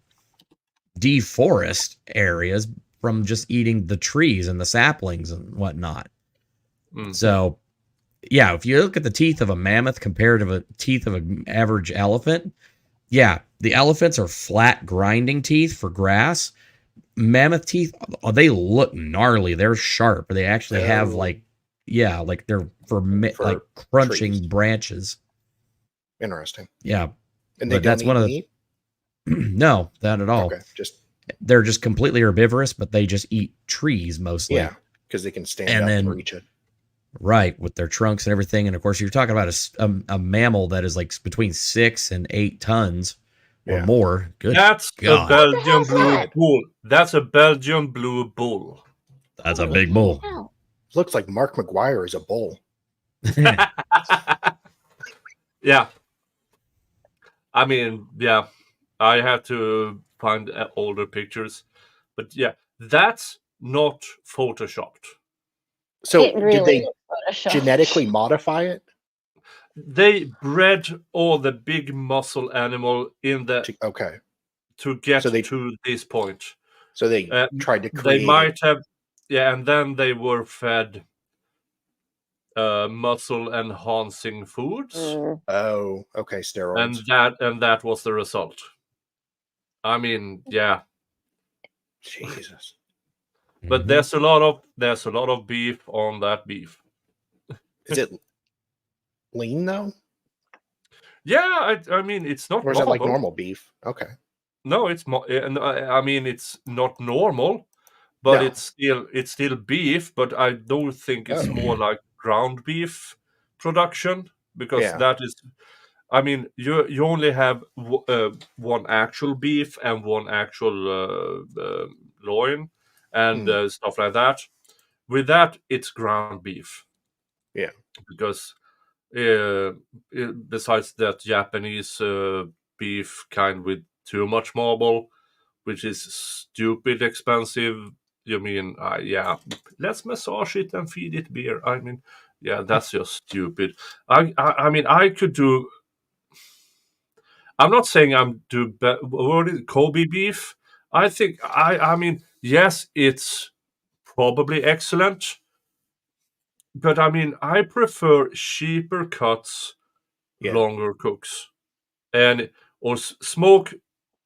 deforest areas from just eating the trees and the saplings and whatnot. So, yeah, if you look at the teeth of a mammoth compared to the teeth of an average elephant, yeah, the elephants are flat grinding teeth for grass. Mammoth teeth, they look gnarly. They're sharp. They actually have like they're for like crunching trees. Branches. Interesting. Yeah, and they don't eat meat? No, not at all. Okay, they're just completely herbivorous, but they just eat trees mostly. Yeah, because they can stand up and reach it. Right, with their trunks and everything. And of course, you're talking about a mammal that is like between 6 and 8 tons. Or more. Good. That's God. a Belgian blue bull. That's a Belgian blue bull. That's a big bull. Looks like Mark McGuire is a bull. Yeah. I mean, yeah. I had to find older pictures, but yeah, that's not photoshopped. So did they genetically modify it? They bred all the big muscle animal in the to get to this point. So they tried to create. They might have, and then they were fed muscle enhancing foods. Oh, okay, steroids. And that was the result. I mean, yeah. Jesus. But there's a lot of beef on that beef. Is it lean though? Yeah, I mean, it's not. Or is it like normal beef? Okay. No, it's I mean, it's not normal, but it's still beef. But I don't think it's more like ground beef production, because that is. I mean, you only have one actual beef and one actual loin and stuff like that. With that, it's ground beef. Yeah, because besides that Japanese beef kind with too much marble, which is stupid expensive. You mean, let's massage it and feed it beer. I mean, yeah, that's just stupid. I mean, I could do. I'm not saying I'm do Kobe beef. I think I mean, yes, it's probably excellent. But I mean, I prefer cheaper cuts, longer cooks, or smoke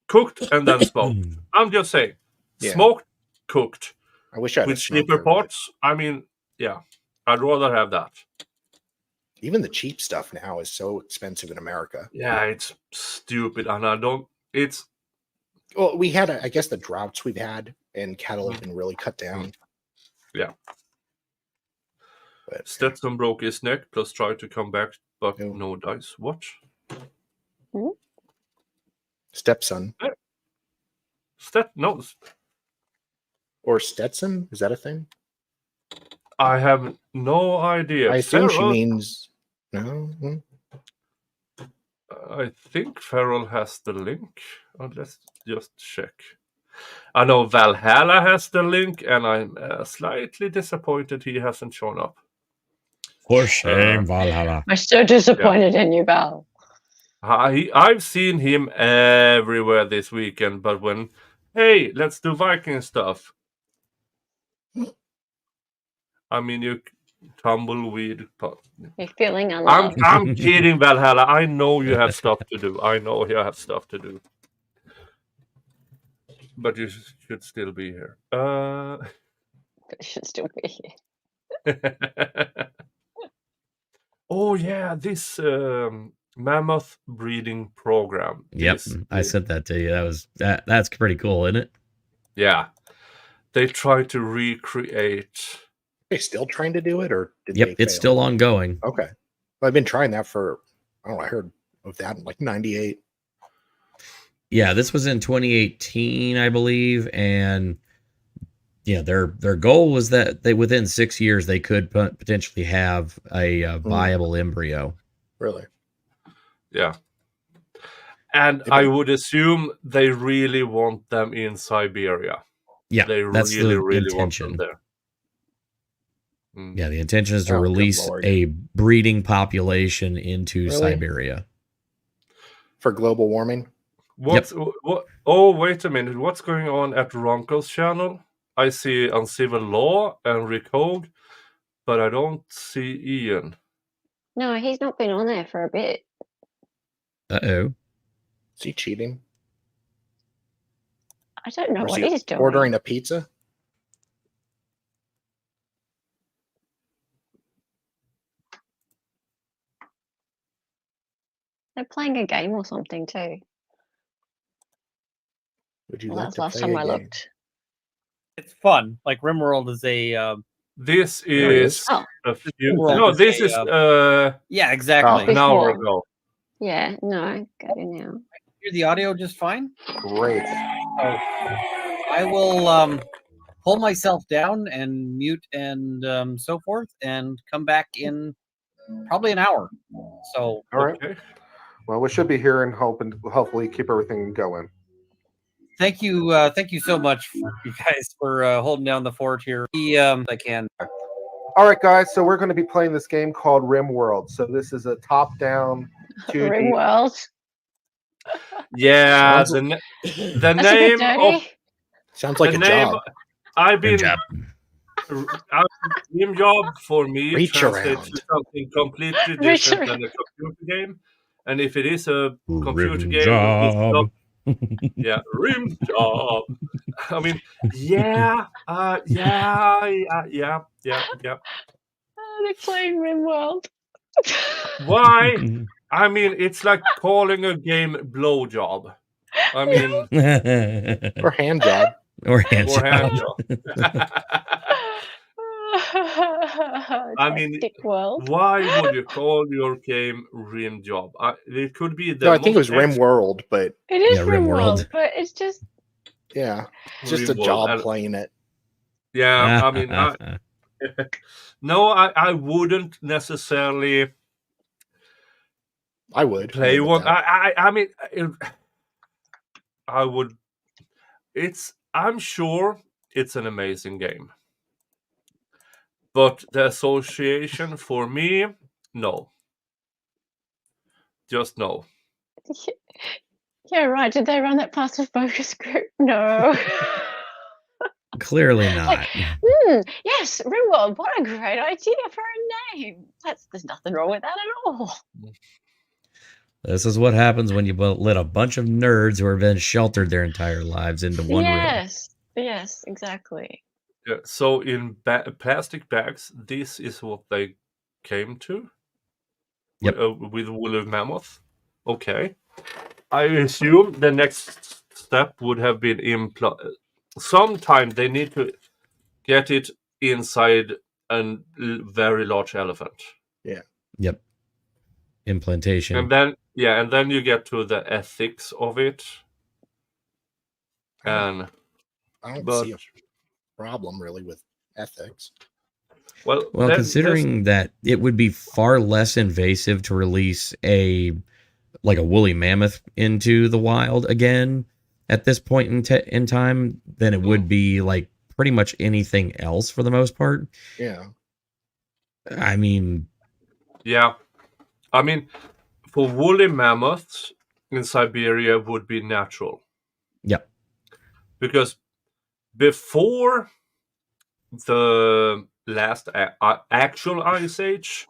cooked and then smoked. I'm just saying, smoked, cooked. I wish I had with cheaper parts. I mean, yeah, I'd rather have that. Even the cheap stuff now is so expensive in America. Yeah, it's stupid, and I don't. It's well, we had, I guess, the droughts we've had, and cattle have been really cut down. Yeah. But Stetson broke his neck, plus tried to come back, but no dice. What? Stepson. No. Or Stetson? Is that a thing? I have no idea. I assume she means no. I think Farrell has the link. Let's just check. I know Valhalla has the link, and I'm slightly disappointed he hasn't shown up. For shame, Valhalla. I'm so disappointed in you, Val. I've seen him everywhere this weekend, but when, hey, let's do Viking stuff. I mean, you tumbleweed. You're feeling unloved. I'm kidding, Valhalla. I know you have stuff to do. I know you have stuff to do. But you should still be here. But you should still be here. Oh, yeah, this mammoth breeding program. Yep, I sent that to you. That's pretty cool, isn't it? Yeah. They try to recreate. Are they still trying to do it, or did yep, they it's fail? still ongoing. Okay. Well, I've been trying that for, I don't know, I heard of that in like 98. Yeah, this was in 2018, I believe, and yeah, their goal was that they within 6 years they could potentially have a viable embryo. Really? Yeah. And I would assume they really want them in Siberia. Yeah, that's really the want intention. them there. Yeah, the intention is to release a breeding population into Siberia. For global warming? What? Oh, wait a minute. What's going on at Runkles channel? I see Uncivil Law and Rick Hogue, but I don't see Ian. No, he's not been on there for a bit. Uh-oh. Is he cheating? I don't know what he's doing. Ordering a pizza? They're playing a game or something too. Would you Well, like that's to last play time a I game? looked. It's fun. Like RimWorld is a. This is a few. RimWorld No, is this a, is yeah, exactly. an hour ago. Yeah, no, go now. Hear the audio just fine. Great. So I will pull myself down and mute and so forth, and come back in probably an hour. So all right. Okay. Well, we should be here and hopefully keep everything going. Thank you so much, you guys, for holding down the fort here. I can. All right, guys. So we're going to be playing this game called RimWorld. So this is a top-down 2D. RimWorld. Yeah, the name of sounds like a job. I've been Rim Job for me translates to something completely different than a computer game. And if it is a computer game, it's not. Yeah, Rim Job. I mean, yeah. Oh, they're playing RimWorld. Why? I mean, it's like calling a game blowjob. I mean, or hand job. Or hand job. I mean, why would you call your game Rim Job? It could be the. No, I think it was Rim World, but it is Rim World, but it's just. Yeah, it's just a job playing it. Yeah, I mean, no, I wouldn't necessarily. I would play one. I mean, I would. I'm sure it's an amazing game. But the association for me, no. Just no. Yeah, right. Did they run that past the focus group? No. Clearly not. Yes, RimWorld. What a great idea for a name. There's nothing wrong with that at all. This is what happens when you let a bunch of nerds who have been sheltered their entire lives into one room. Yes, exactly. Yeah, so in plastic bags, this is what they came to. with woolly mammoth. Okay. I assume the next step would have been sometime they need to get it inside a very large elephant. Yeah. Yep. Implantation. And then you get to the ethics of it. And I don't see a problem really with ethics. Well, considering that it would be far less invasive to release a woolly mammoth into the wild again at this point in time than it would be like pretty much anything else for the most part. Yeah. I mean, for woolly mammoths in Siberia would be natural. Yep. Because before the last actual ice age,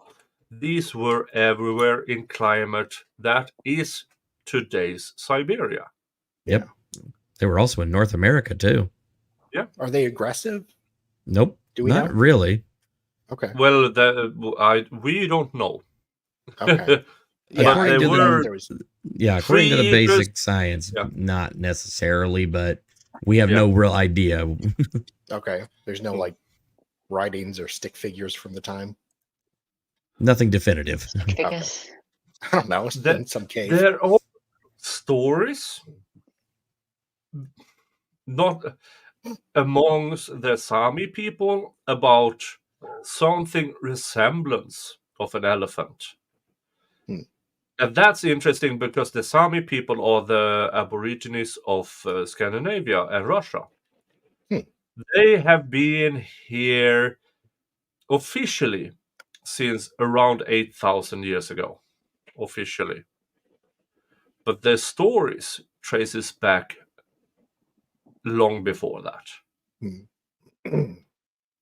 these were everywhere in climate that is today's Siberia. Yep. They were also in North America too. Yeah. Are they aggressive? Nope. Do we not know? really. Okay. Well, we don't know. Okay. According to the basic science, not necessarily, but we have no real idea. Okay. There's no like writings or stick figures from the time. Nothing definitive. Okay. I don't know. In some case. There are stories, not amongst the Sami people, about something resemblance of an elephant. And that's interesting because the Sami people are the Aborigines of Scandinavia and Russia. They have been here officially since around 8,000 years ago. Officially. But their stories traces back long before that.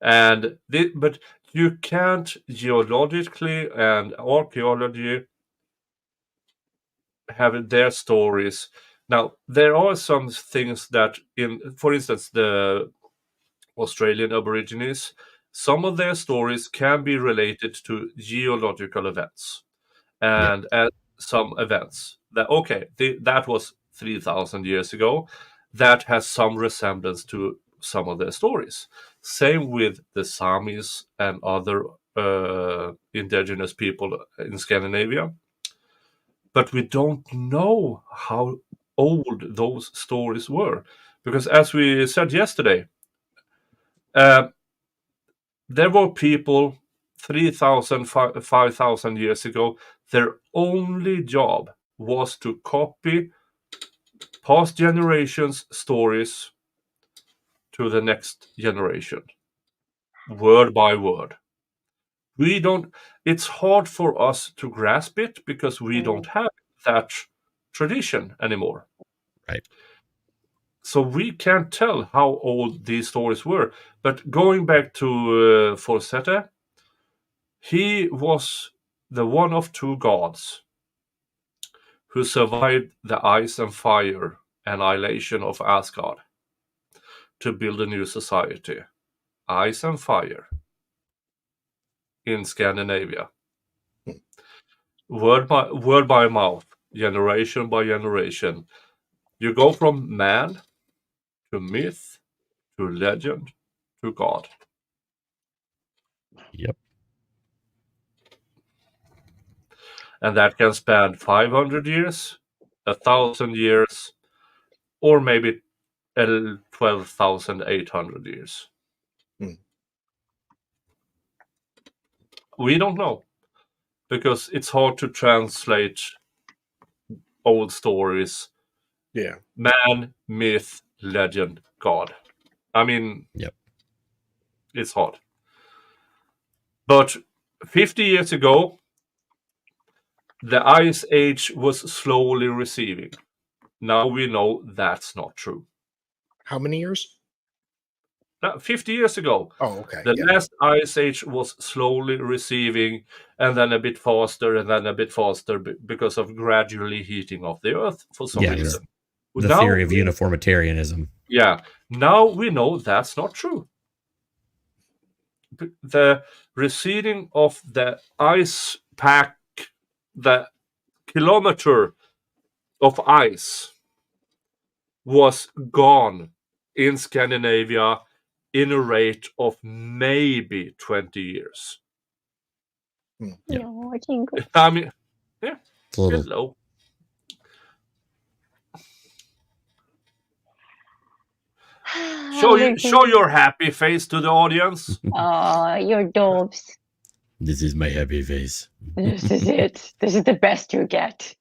But you can't geologically and archaeology have their stories. Now, there are some things that for instance, the Australian Aborigines, some of their stories can be related to geological events. And some events that was 3,000 years ago, that has some resemblance to some of their stories. Same with the Samis and other indigenous people in Scandinavia. But we don't know how old those stories were. Because as we said yesterday, there were people 3,000, 5,000 years ago, their only job was to copy past generations' stories to the next generation, word by word. It's hard for us to grasp it because we don't have that tradition anymore. Right. So we can't tell how old these stories were. But going back to Forseti, he was the one of two gods who survived the ice and fire annihilation of Asgard to build a new society. Ice and fire in Scandinavia. Word by mouth, generation by generation. You go from man to myth to legend to God. Yep. And that can span 500 years, 1,000 years, or maybe 12,800 years. We don't know, because it's hard to translate old stories. Yeah. Man, myth, legend, God. I mean, it's hard. But 50 years ago, the Ice Age was slowly receding. Now we know that's not true. How many years? 50 years ago. Oh, okay. The last Ice Age was slowly receding, and then a bit faster, and then a bit faster because of gradually heating of the Earth for some reason. The theory of uniformitarianism. Yeah. Now we know that's not true. The receding of the ice pack the kilometer of ice was gone in Scandinavia in a rate of maybe 20 years. Yeah. I mean, yeah, It's a little. hello. Show your happy face to the audience. Oh, your daubs. This is my happy face. This is it. This is the best you get.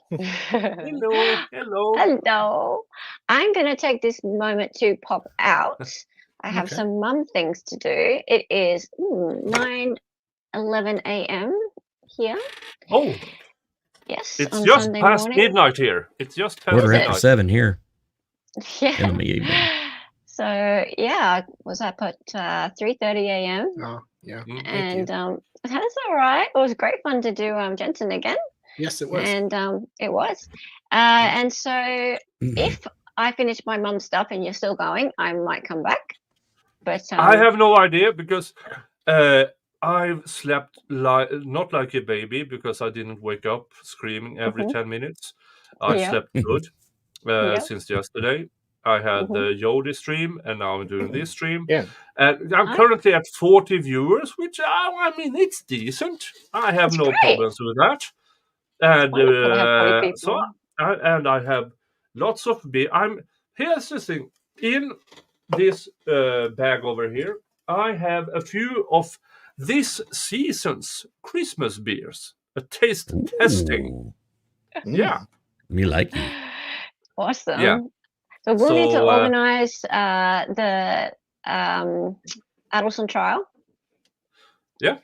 Hello. Hello. I'm going to take this moment to pop out. I have some mum things to do. It is 9:11 a.m. here. Oh. Yes. It's on just Sunday past morning. midnight here. It's just past Quarter midnight. after 7 here. Yeah. In the evening. So yeah, was up at 3:30 a.m. Oh, yeah. And that's all right. It was great fun to do Jensen again. Yes, it was. And it was. And so if I finish my mum's stuff and you're still going, I might come back. But I have no idea because I've slept not like a baby because I didn't wake up screaming every 10 minutes. I slept good since yesterday. I had the Yodi stream and now I'm doing this stream. Yeah. And I'm currently at 40 viewers, which I mean, it's decent. I have no problems with that. And so I have lots of beer. Here's the thing. In this bag over here, I have a few of this season's Christmas beers. A taste testing. Yeah. Me like it. Awesome. Yeah. So we'll need to organize the Adelson trial. Yeah.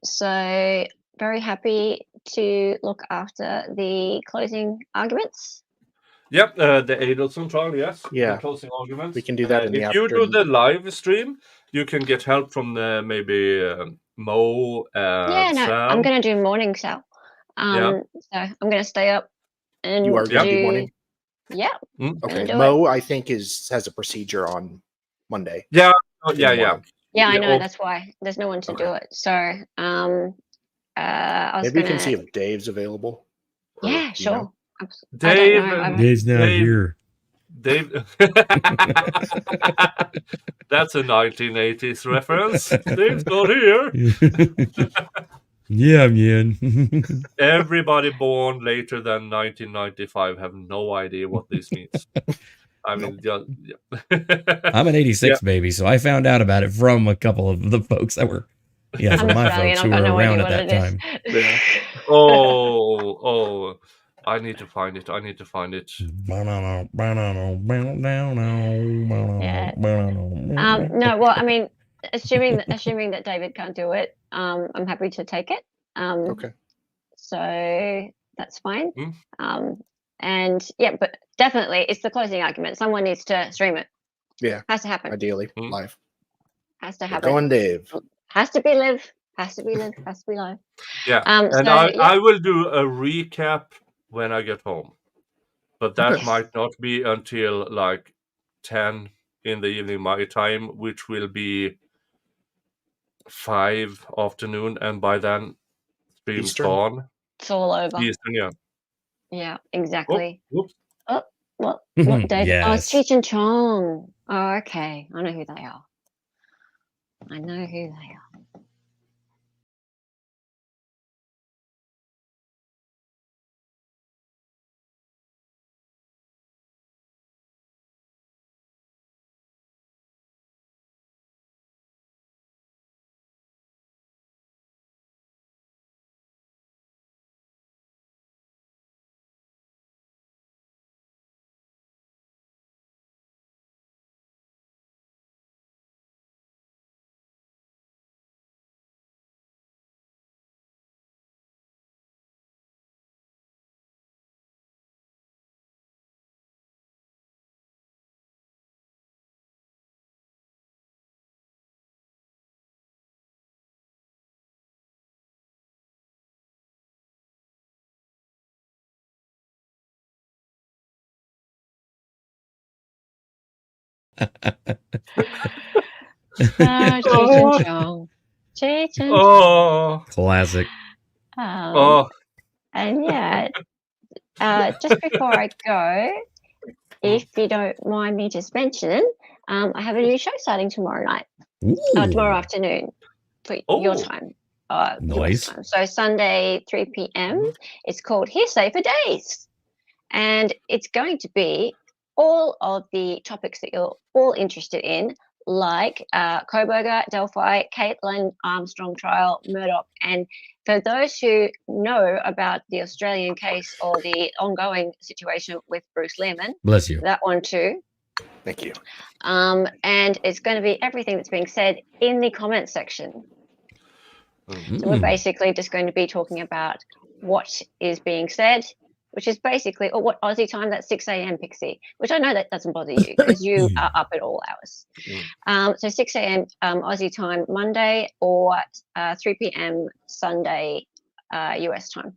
So very happy to look after the closing arguments. Yep, the Adelson trial, yes. Yeah. The closing arguments. We can do that in the If afternoon. you do the live stream, you can get help from maybe Mo and Sam. I'm going to do morning, Sal. So I'm going to stay up and you are going to do morning? Yeah. Okay. Mo, I think, has a procedure on Monday. Yeah. Yeah, I know. That's why there's no one to do it. So maybe we can see if Dave's available. Yeah, sure. Dave's not here. Dave. That's a 1980s reference. Dave's not here. Yeah, man. Everybody born later than 1995 have no idea what this means. I mean, I'm an 86 baby, so I found out about it from a couple of the folks that were, from my folks who were around at that time. Yeah. Oh, I need to find it. No, well, I mean, assuming that David can't do it, I'm happy to take it. Okay. So that's fine. And yeah, but definitely it's the closing argument. Someone needs to stream it. Yeah. Has to happen. Ideally, live. Has to happen. Go on, Dave. Has to be live. Has to be live. Has to be live. Yeah. And I will do a recap when I get home. But that might not be until like 10 in the evening my time, which will be 5 afternoon, and by then stream's gone. It's all over. Eastern, yeah. Yeah, exactly. Whoops. Oh, what Dave? Yes. Oh, it's Cheech and Chong. Oh, okay. I know who they are. Cheech and Chong. Classic. And yeah, just before I go, if you don't mind me just mentioning, I have a new show starting tomorrow night, tomorrow afternoon for your time, US time. So Sunday, 3 p.m. It's called Hearsay for Days. And it's going to be all of the topics that you're all interested in, like Coburger, Delphi, Caitlin Armstrong trial, Murdoch. And for those who know about the Australian case or the ongoing situation with Bruce Lehrman, bless you, that one too. Thank you. And it's going to be everything that's being said in the comment section. So we're basically just going to be talking about what is being said, which is basically, or what Aussie time, that's 6 a.m. Pixie, which I know that doesn't bother you because you are up at all hours. So 6 a.m. Aussie time Monday, or 3 p.m. Sunday US time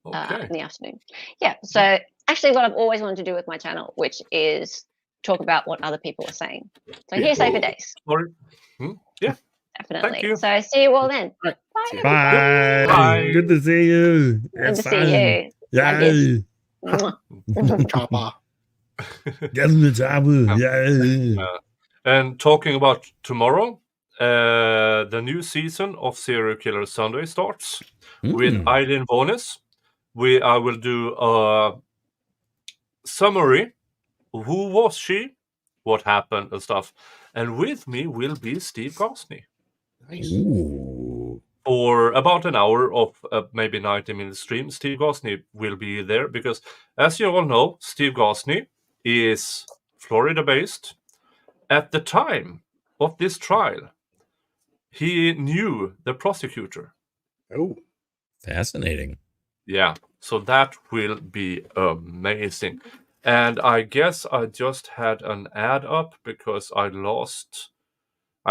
in the afternoon. Yeah, so actually what I've always wanted to do with my channel, which is talk about what other people are saying. So Hearsay for Days. Yeah. Definitely. So see you all then. Right. Bye. Bye. Good to see you. Good to see you. Yay. Chopper. Get in the chopper. Yay. And talking about tomorrow, the new season of Serial Killer Sunday starts with Eileen Vonis. I will do a summary. Who was she? What happened and stuff. And with me will be Steve Gosney. Nice. For about an hour of maybe 90-minute stream, Steve Gosney will be there because, as you all know, Steve Gosney is Florida-based. At the time of this trial, he knew the prosecutor. Oh, fascinating. Yeah, so that will be amazing. And I guess I just had an ad up because I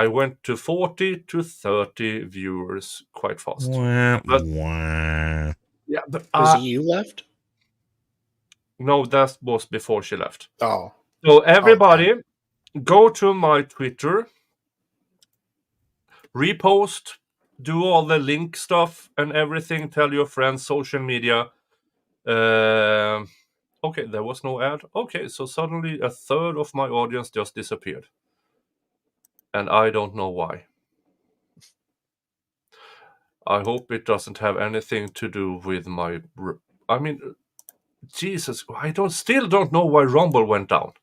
went to 40 to 30 viewers quite fast. Yeah, but was it you left? No, that was before she left. Oh. So everybody, go to my Twitter, repost, do all the link stuff and everything, tell your friends, social media. Okay, there was no ad. Okay, so suddenly a third of my audience just disappeared. And I don't know why. I hope it doesn't have anything to do with my... I mean, Jesus, I still don't know why Rumble went down.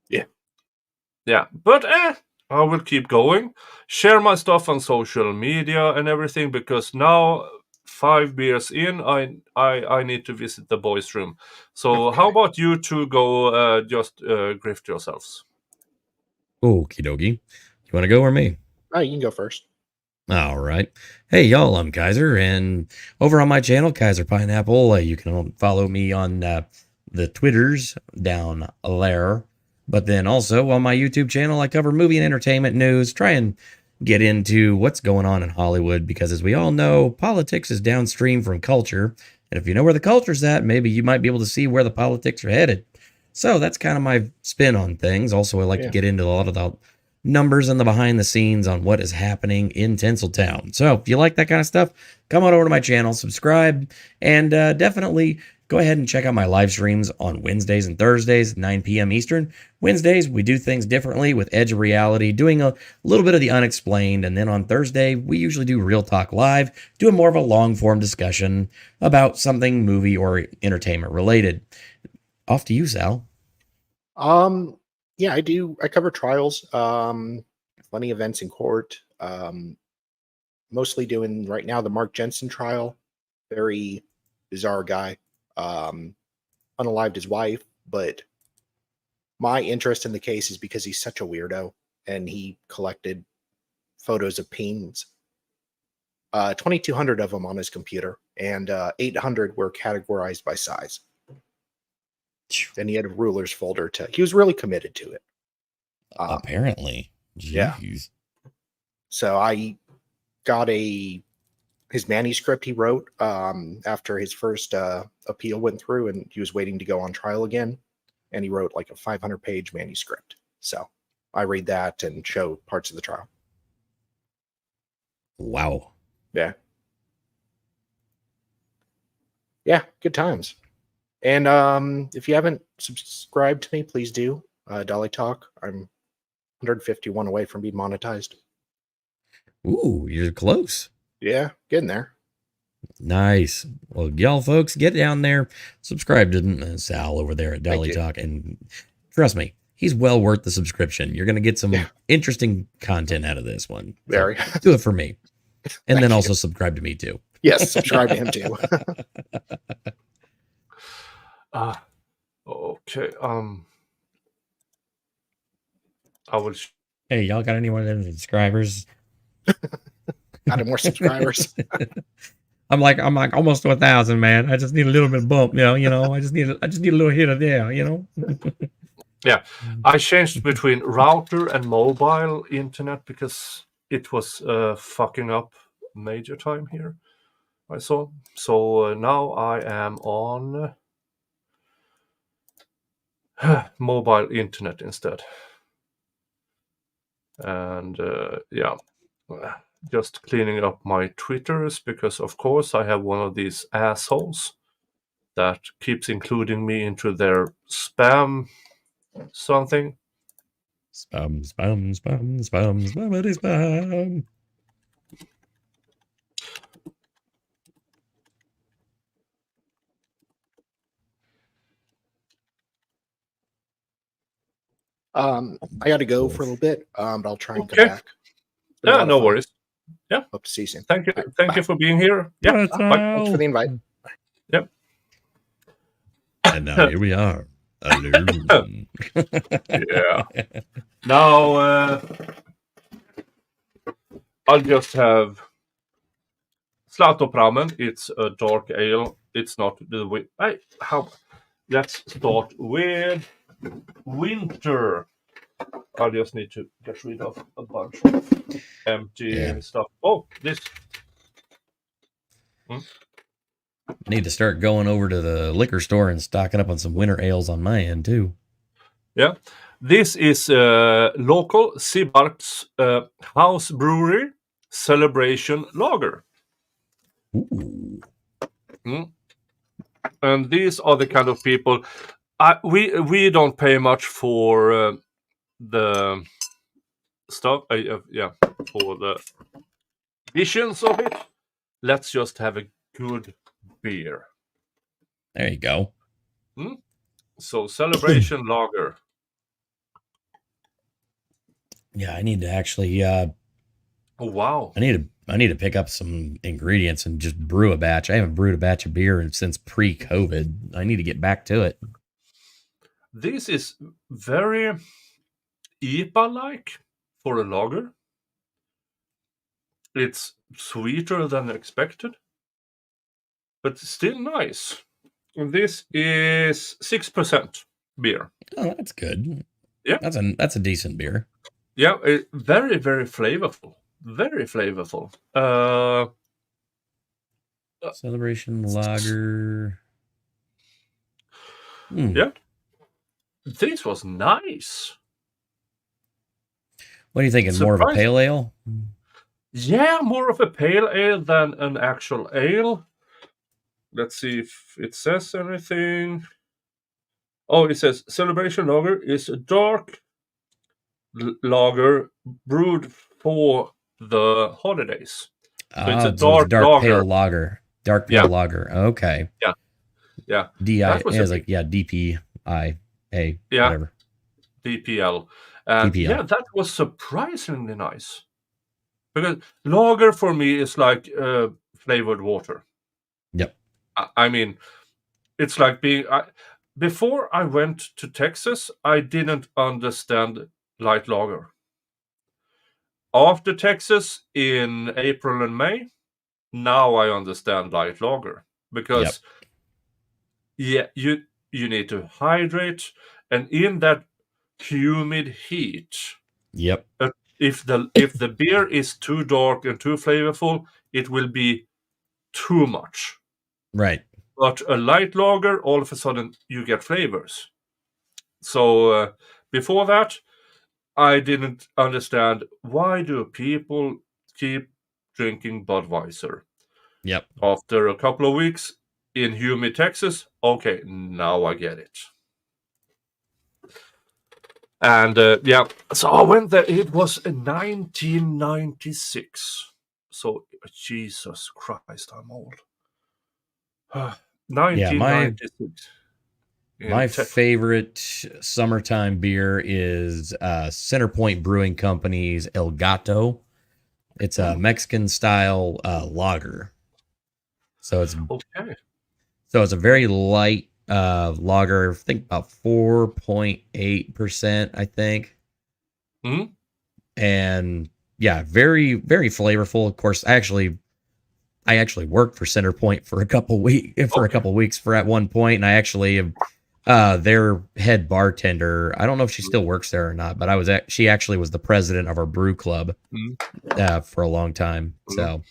Yeah, but I will keep going. Share my stuff on social media and everything, because now, 5 beers in, I need to visit the boys' room. So how about you two go just grift yourselves? Okie dokie. You want to go or me? Oh, you can go first. All right. Hey, y'all, I'm Kaiser, and over on my channel, Kaiser Pineapple, you can follow me on the Twitters down there. But then also on my YouTube channel, I cover movie and entertainment news, try and get into what's going on in Hollywood, because as we all know, politics is downstream from culture. And if you know where the culture's at, maybe you might be able to see where the politics are headed. So that's kind of my spin on things. Also, I like to get into a lot of the numbers and the behind the scenes on what is happening in Tinseltown. So if you like that kind of stuff, come on over to my channel, subscribe, and definitely go ahead and check out my live streams on Wednesdays and Thursdays, 9 p.m. Eastern. Wednesdays, we do things differently with Edge of Reality, doing a little bit of the unexplained. And then on Thursday, we usually do Real Talk Live, doing more of a long-form discussion about something movie or entertainment related. Off to you, Sal. Yeah, I do. I cover trials, plenty of events in court. Mostly doing right now the Mark Jensen trial. Very bizarre guy. Unalived his wife, but my interest in the case is because he's such a weirdo, and he collected photos of paintings, 2,200 of them on his computer, and 800 were categorized by size. And he had a ruler's folder he was really committed to it. Apparently. Jeez. Yeah. So I got his manuscript he wrote after his first appeal went through, and he was waiting to go on trial again. And he wrote like a 500-page manuscript. So I read that and show parts of the trial. Wow. Yeah. Yeah, good times. And if you haven't subscribed to me, please do. Dolly Talk. I'm 151 away from being monetized. Ooh, you're close. Yeah, getting there. Nice. Well, y'all folks, get down there, subscribe to Sal over there at Dolly Talk, and trust me, he's well worth the subscription. You're going to get some interesting content out of this one. Very. So do it for me. And then also subscribe to me too. Yes, subscribe to him too. Okay. I will. Hey, y'all got any more subscribers? Got more subscribers. I'm like almost to 1,000, man. I just need a little bit of bump, you know. I just need a little hit of there, you know. Yeah, I changed between router and mobile internet because it was fucking up major time here. I saw. So now I am on mobile internet instead. And yeah, just cleaning up my Twitters because, of course, I have one of these assholes that keeps including me into their spam something. Spam. Spam. I got to go for a little bit, but I'll try and come back. Yeah, no worries. Yeah. Hope to see you soon. Thank you. Thank you for being here. Yeah. Bye. Thanks for the invite. Yep. And now here we are. Alone. Yeah. Now I'll just have Slatopramen. It's a dark ale. It's not the let's start with winter. I just need to get rid of a bunch of empty stuff. Oh, this. Need to start going over to the liquor store and stocking up on some winter ales on my end too. Yeah, this is local Sibart's house brewery celebration lager. Ooh. And these are the kind of people. We don't pay much for the stuff. For the visions of it. Let's just have a good beer. There you go. So celebration lager. Yeah, I need to actually. Oh wow! I need to pick up some ingredients and just brew a batch. I haven't brewed a batch of beer since pre-COVID. I need to get back to it. This is very IPA-like for a lager. It's sweeter than expected, but still nice. And this is 6% beer. Oh, that's good. Yeah, that's a decent beer. Yeah, very, very flavorful. Very flavorful. Celebration lager. Yeah. This was nice. What are you thinking? More of a pale ale? Yeah, more of a pale ale than an actual ale. Let's see if it says anything. Oh, it says Celebration Lager is a dark lager brewed for the holidays. So it's a dark lager. Pale lager. Dark pale lager. Okay. Yeah. Yeah. DPIA, whatever. DPL. DPL. Yeah, that was surprisingly nice. Because lager for me is like flavored water. Yep. I mean, it's like being... before I went to Texas, I didn't understand light lager. After Texas, in April and May, now I understand light lager. Because, you need to hydrate. And in that humid heat... Yep. If the beer is too dark and too flavorful, it will be too much. Right. But a light lager, all of a sudden, you get flavors. So before that, I didn't understand why do people keep drinking Budweiser. Yep. After a couple of weeks, in humid Texas. Okay, now I get it. And yeah, so I went there. It was 1996. So Jesus Christ, I'm old. 1996. My favorite summertime beer is Centerpoint Brewing Company's El Gato. It's a Mexican style lager. So it's okay. So it's a very light lager. I think about 4.8%. I think. Mm-hmm. And yeah, very very flavorful. Of course, I actually worked for Centerpoint for a couple weeks at one point, and I actually their head bartender. I don't know if she still works there or not, but she actually was the president of our brew club for a long time. So,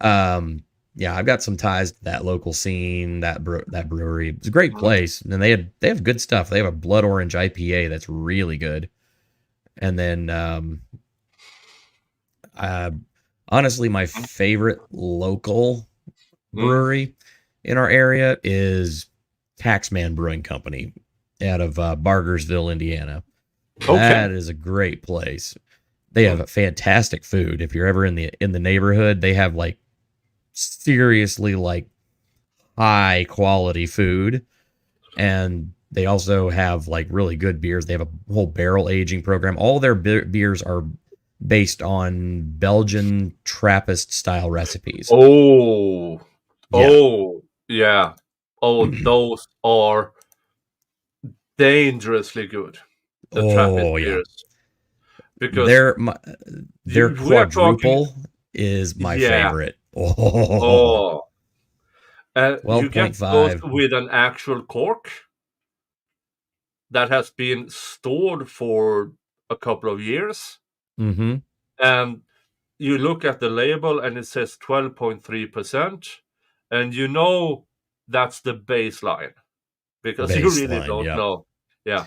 yeah, I've got some ties to that local scene, that brewery. It's a great place, and they have good stuff. They have a blood orange IPA that's really good, and then honestly, my favorite local brewery in our area is Taxman Brewing Company out of Bargersville, Indiana. Okay. That is a great place. They have fantastic food. If you're ever in the neighborhood, they have like seriously like high quality food, and they also have like really good beers. They have a whole barrel aging program. All their beers are based on Belgian Trappist style recipes. Yeah. Those are dangerously good. The Trappist beers. Because their quadruple is my favorite. You get those with an actual cork that has been stored for a couple of years. Mm-hmm. And you look at the label and it says 12.3%, and you know that's the baseline because you really don't know. Yeah.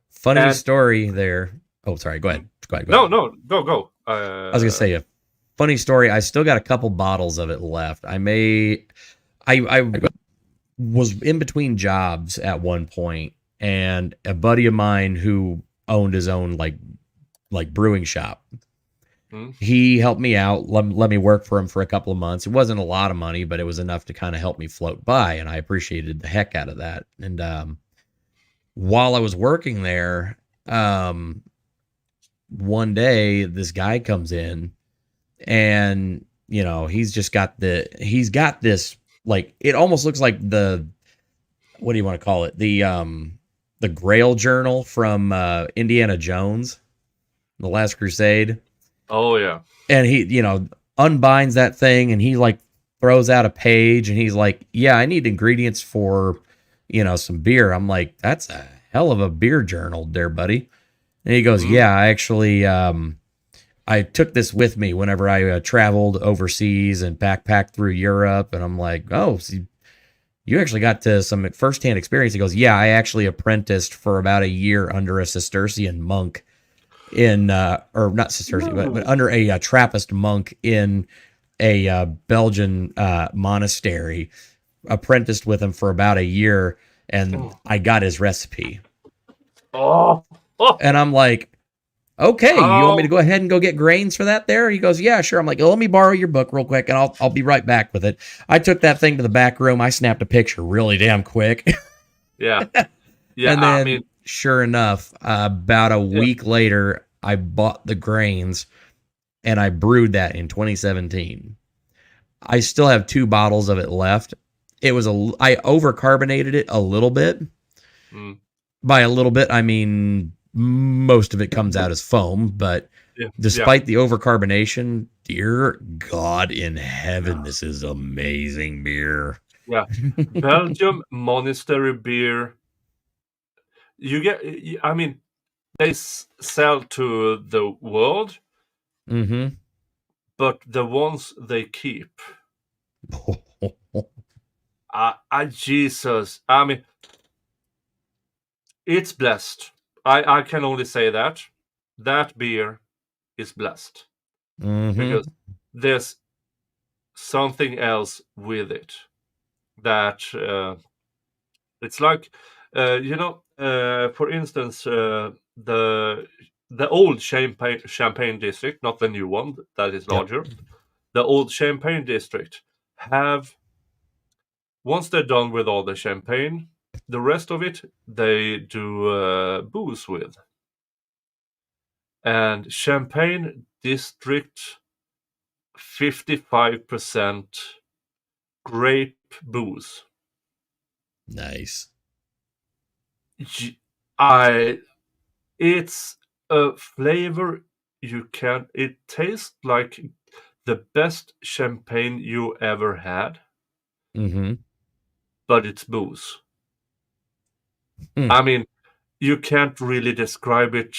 Funny story there. Oh, sorry. Go ahead. No, go. I was gonna say a funny story. I still got a couple bottles of it left. I was in between jobs at one point, and a buddy of mine who owned his own like brewing shop. He helped me out, let me work for him for a couple of months. It wasn't a lot of money, but it was enough to kind of help me float by, and I appreciated the heck out of that. And while I was working there, one day this guy comes in, and you know, he's got this, like, it almost looks like what do you want to call it? The Grail journal from Indiana Jones, The Last Crusade. Oh yeah. And he, you know, unbinds that thing, and he like throws out a page, and he's like, "Yeah, I need ingredients for, you know, some beer." I'm like, "That's a hell of a beer journal there, buddy." And he goes, "Yeah, I actually I took this with me whenever I traveled overseas and backpacked through Europe." And I'm like, "Oh, so you actually got to some firsthand experience." He goes, "Yeah, I actually apprenticed for about a year under a Cistercian monk in or not Cistercian, but under a Trappist monk in a Belgian monastery. Apprenticed with him for about a year, and I got his recipe." And I'm like, "Okay, you want me to go ahead and go get grains for that there?" He goes, "Yeah, sure." I'm like, "Let me borrow your book real quick, and I'll be right back with it." I took that thing to the back room. I snapped a picture really damn quick. Yeah. And then, sure enough, about a week later, I bought the grains, and I brewed that in 2017. I still have 2 bottles of it left. I overcarbonated it a little bit. By a little bit, I mean most of it comes out as foam, but despite the overcarbonation, dear God in heaven, this is amazing beer. Yeah. Belgium monastery beer. You get, I mean, they sell to the world, but the ones they keep, Jesus, I mean, it's blessed. I can only say that beer is blessed because there's something else with it. that it's like, for instance, the old Champagne district, not the new one that is larger. Yep. The old Champagne district have, once they're done with all the champagne, the rest of it they do booze with. And Champagne district, 55% grape booze. Nice. It's a flavor it tastes like the best champagne you ever had. Mm-hmm. But it's booze. I mean, you can't really describe it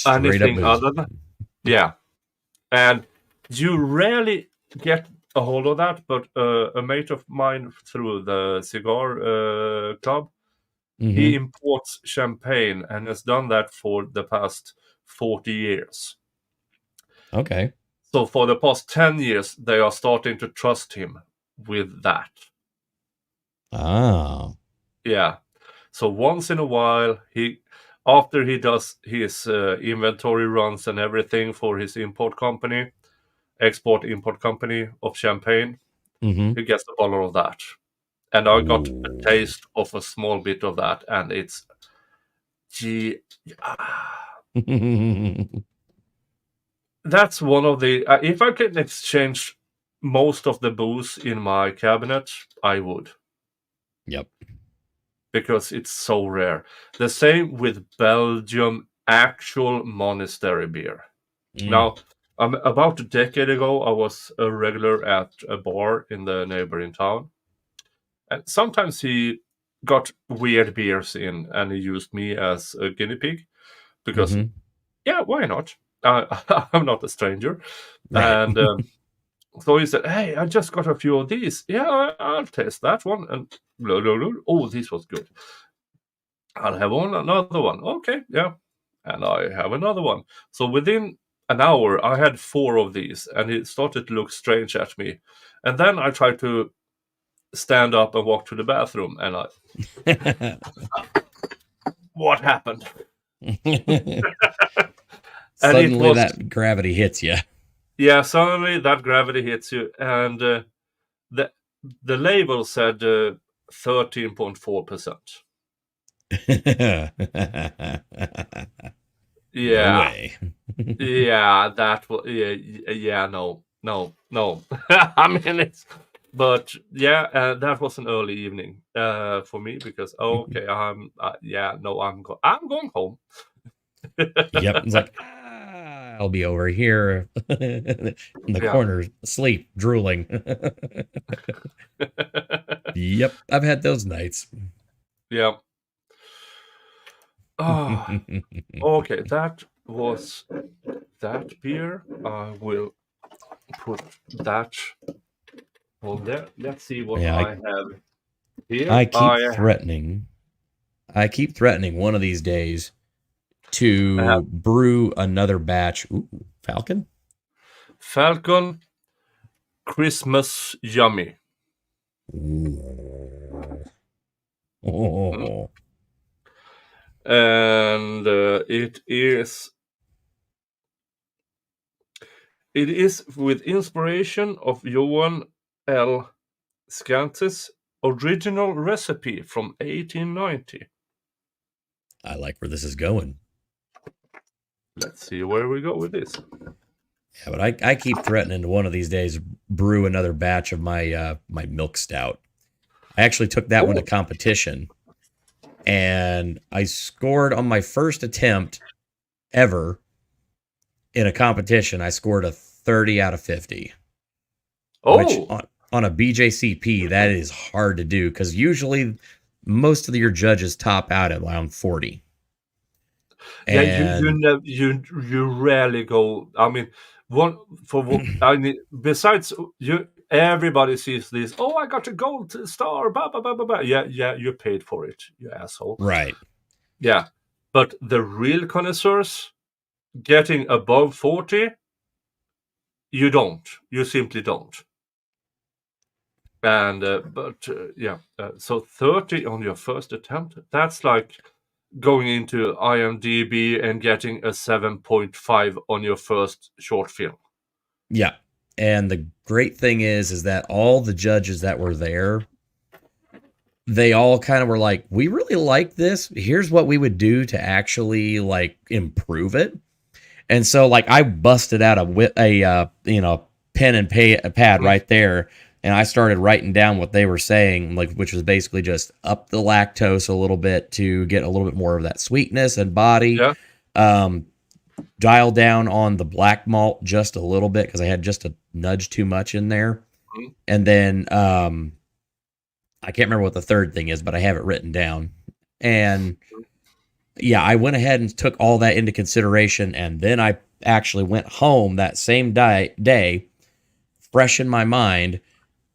anything other than, yeah. And you rarely get a hold of that, but a mate of mine through the cigar club, he imports champagne and has done that for the past 40 years. Okay. So for the past 10 years, they are starting to trust him with that. Ah. Yeah. So once in a while, after he does his inventory runs and everything for his export-import company of champagne, he gets a bottle of that. And I got a taste of a small bit of that, and it's... That's one of the... if I can exchange most of the booze in my cabinet, I would. Yep. Because it's so rare. The same with Belgium actual monastery beer. Now, about a decade ago, I was a regular at a bar in the neighboring town. And sometimes he got weird beers in, and he used me as a guinea pig. Because, yeah, why not? I'm not a stranger. Right. And so he said, hey, I just got a few of these. Yeah, I'll taste that one. And blah, blah, blah. Oh, this was good. I'll have another one. Okay, yeah. And I have another one. So within an hour, I had 4 of these, and it started to look strange at me. And then I tried to stand up and walk to the bathroom, and what happened? Suddenly that gravity hits you. Yeah, suddenly that gravity hits you. And the label said 13.4%. Yeah. No way. Yeah, that was... Yeah, no. I mean, that was an early evening for me, because I'm going home. Yep, it's like, I'll be over here in the corner, asleep, drooling. Yep, I've had those nights. Yeah. Oh, okay, that was that beer. I will put that on there. Let's see what I have here. I keep threatening one of these days to brew another batch. Ooh, Falcon Christmas Yummy. Oh. And it is with inspiration of Johan L. Scante's original recipe from 1890. I like where this is going. Let's see where we go with this. Yeah, but I keep threatening to one of these days brew another batch of my my milk stout. I actually took that one to competition, and I scored on my first attempt ever in a competition. I scored a 30 out of 50. Which on a BJCP, that is hard to do, because usually most of your judges top out at around 40. And you rarely go. I mean, besides you, everybody sees this. Oh, I got a gold star. Blah, blah, blah, blah, blah. Yeah, you paid for it, you asshole. Right. Yeah, but the real connoisseurs getting above 40, you don't. You simply don't. And so 30 on your first attempt. That's like going into IMDb and getting a 7.5 on your first short film. Yeah. And the great thing is that all the judges that were there, they all kind of were like, we really like this. Here's what we would do to actually like improve it. And so like I busted out a pen and pad right there, and I started writing down what they were saying, like, which was basically just up the lactose a little bit to get a little bit more of that sweetness and body. Yeah. Dial down on the black malt just a little bit because I had just a nudge too much in there. Mm-hmm. And then I can't remember what the third thing is, but I have it written down. And yeah, I went ahead and took all that into consideration, and then I actually went home that same day, fresh in my mind,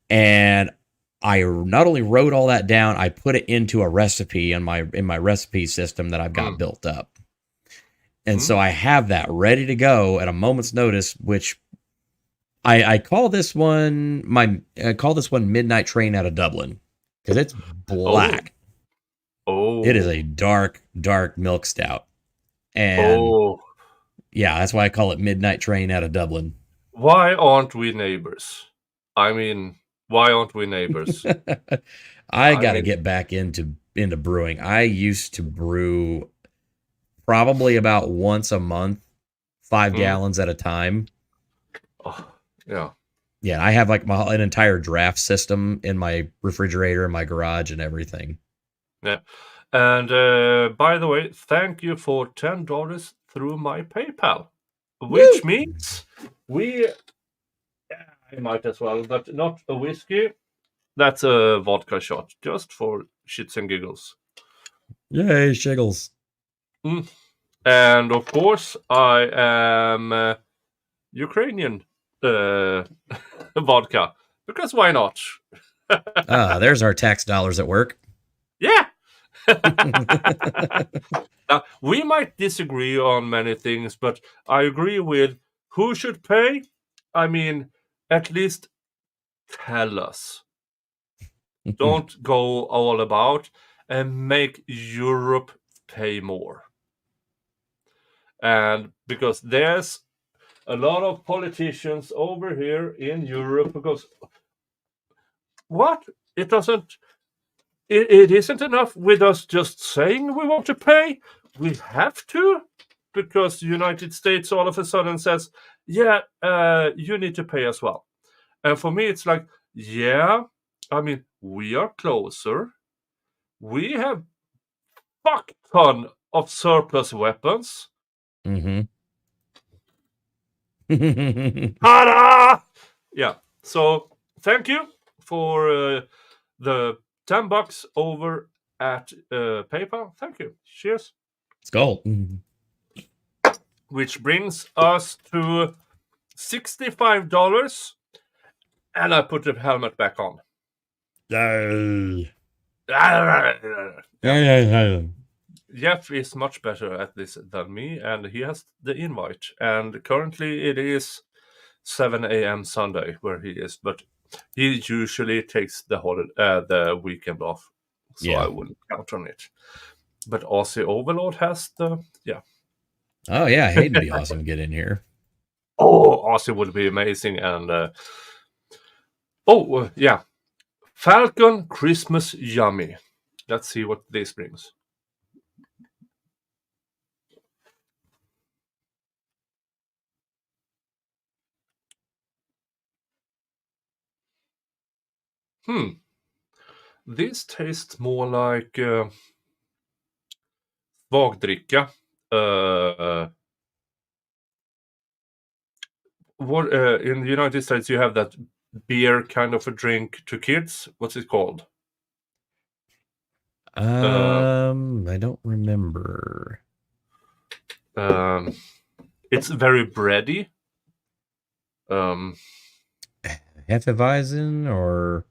and I not only wrote all that down, I put it into a recipe in my recipe system that I've got built up. And so I have that ready to go at a moment's notice, which I call this one Midnight Train out of Dublin because it's black. Oh. It is a dark milk stout. And yeah, that's why I call it Midnight Train out of Dublin. Why aren't we neighbors? I mean, why aren't we neighbors? I got to get back into brewing. I used to brew probably about once a month, 5 gallons at a time. Oh, yeah. Yeah, I have like an entire draft system in my refrigerator in my garage and everything. Yeah. And by the way, thank you for $10 through my PayPal, which means I might as well, but not a whiskey. That's a vodka shot, just for shits and giggles. Yay, shiggles. And of course, I am Ukrainian vodka, because why not? There's our tax dollars at work. Yeah. Now, we might disagree on many things, but I agree with who should pay. I mean, at least tell us. Don't go all about and make Europe pay more. And because there's a lot of politicians over here in Europe, because it isn't enough with us just saying we want to pay. We have to, because the United States all of a sudden says, yeah, you need to pay as well. And for me, it's like, yeah, I mean, we are closer. We have fuck ton of surplus weapons. Ta-da! Yeah. So thank you for the $10 over at PayPal. Thank you. Cheers. Let's go. Which brings us to $65, and I put the helmet back on. Jeff is much better at this than me, and he has the invite. And currently it is 7 a.m. Sunday where he is, but he usually takes the weekend off, so I wouldn't count on it. But Aussie Overlord has Oh yeah, Hayden'd be awesome to get in here. Oh, Aussie would be amazing, and yeah, Falcon Christmas Yummy. Let's see what this brings. This tastes more like svagdricka. What in the United States you have that beer kind of a drink to kids? What's it called? I don't remember. It's very bready. Hefeweizen or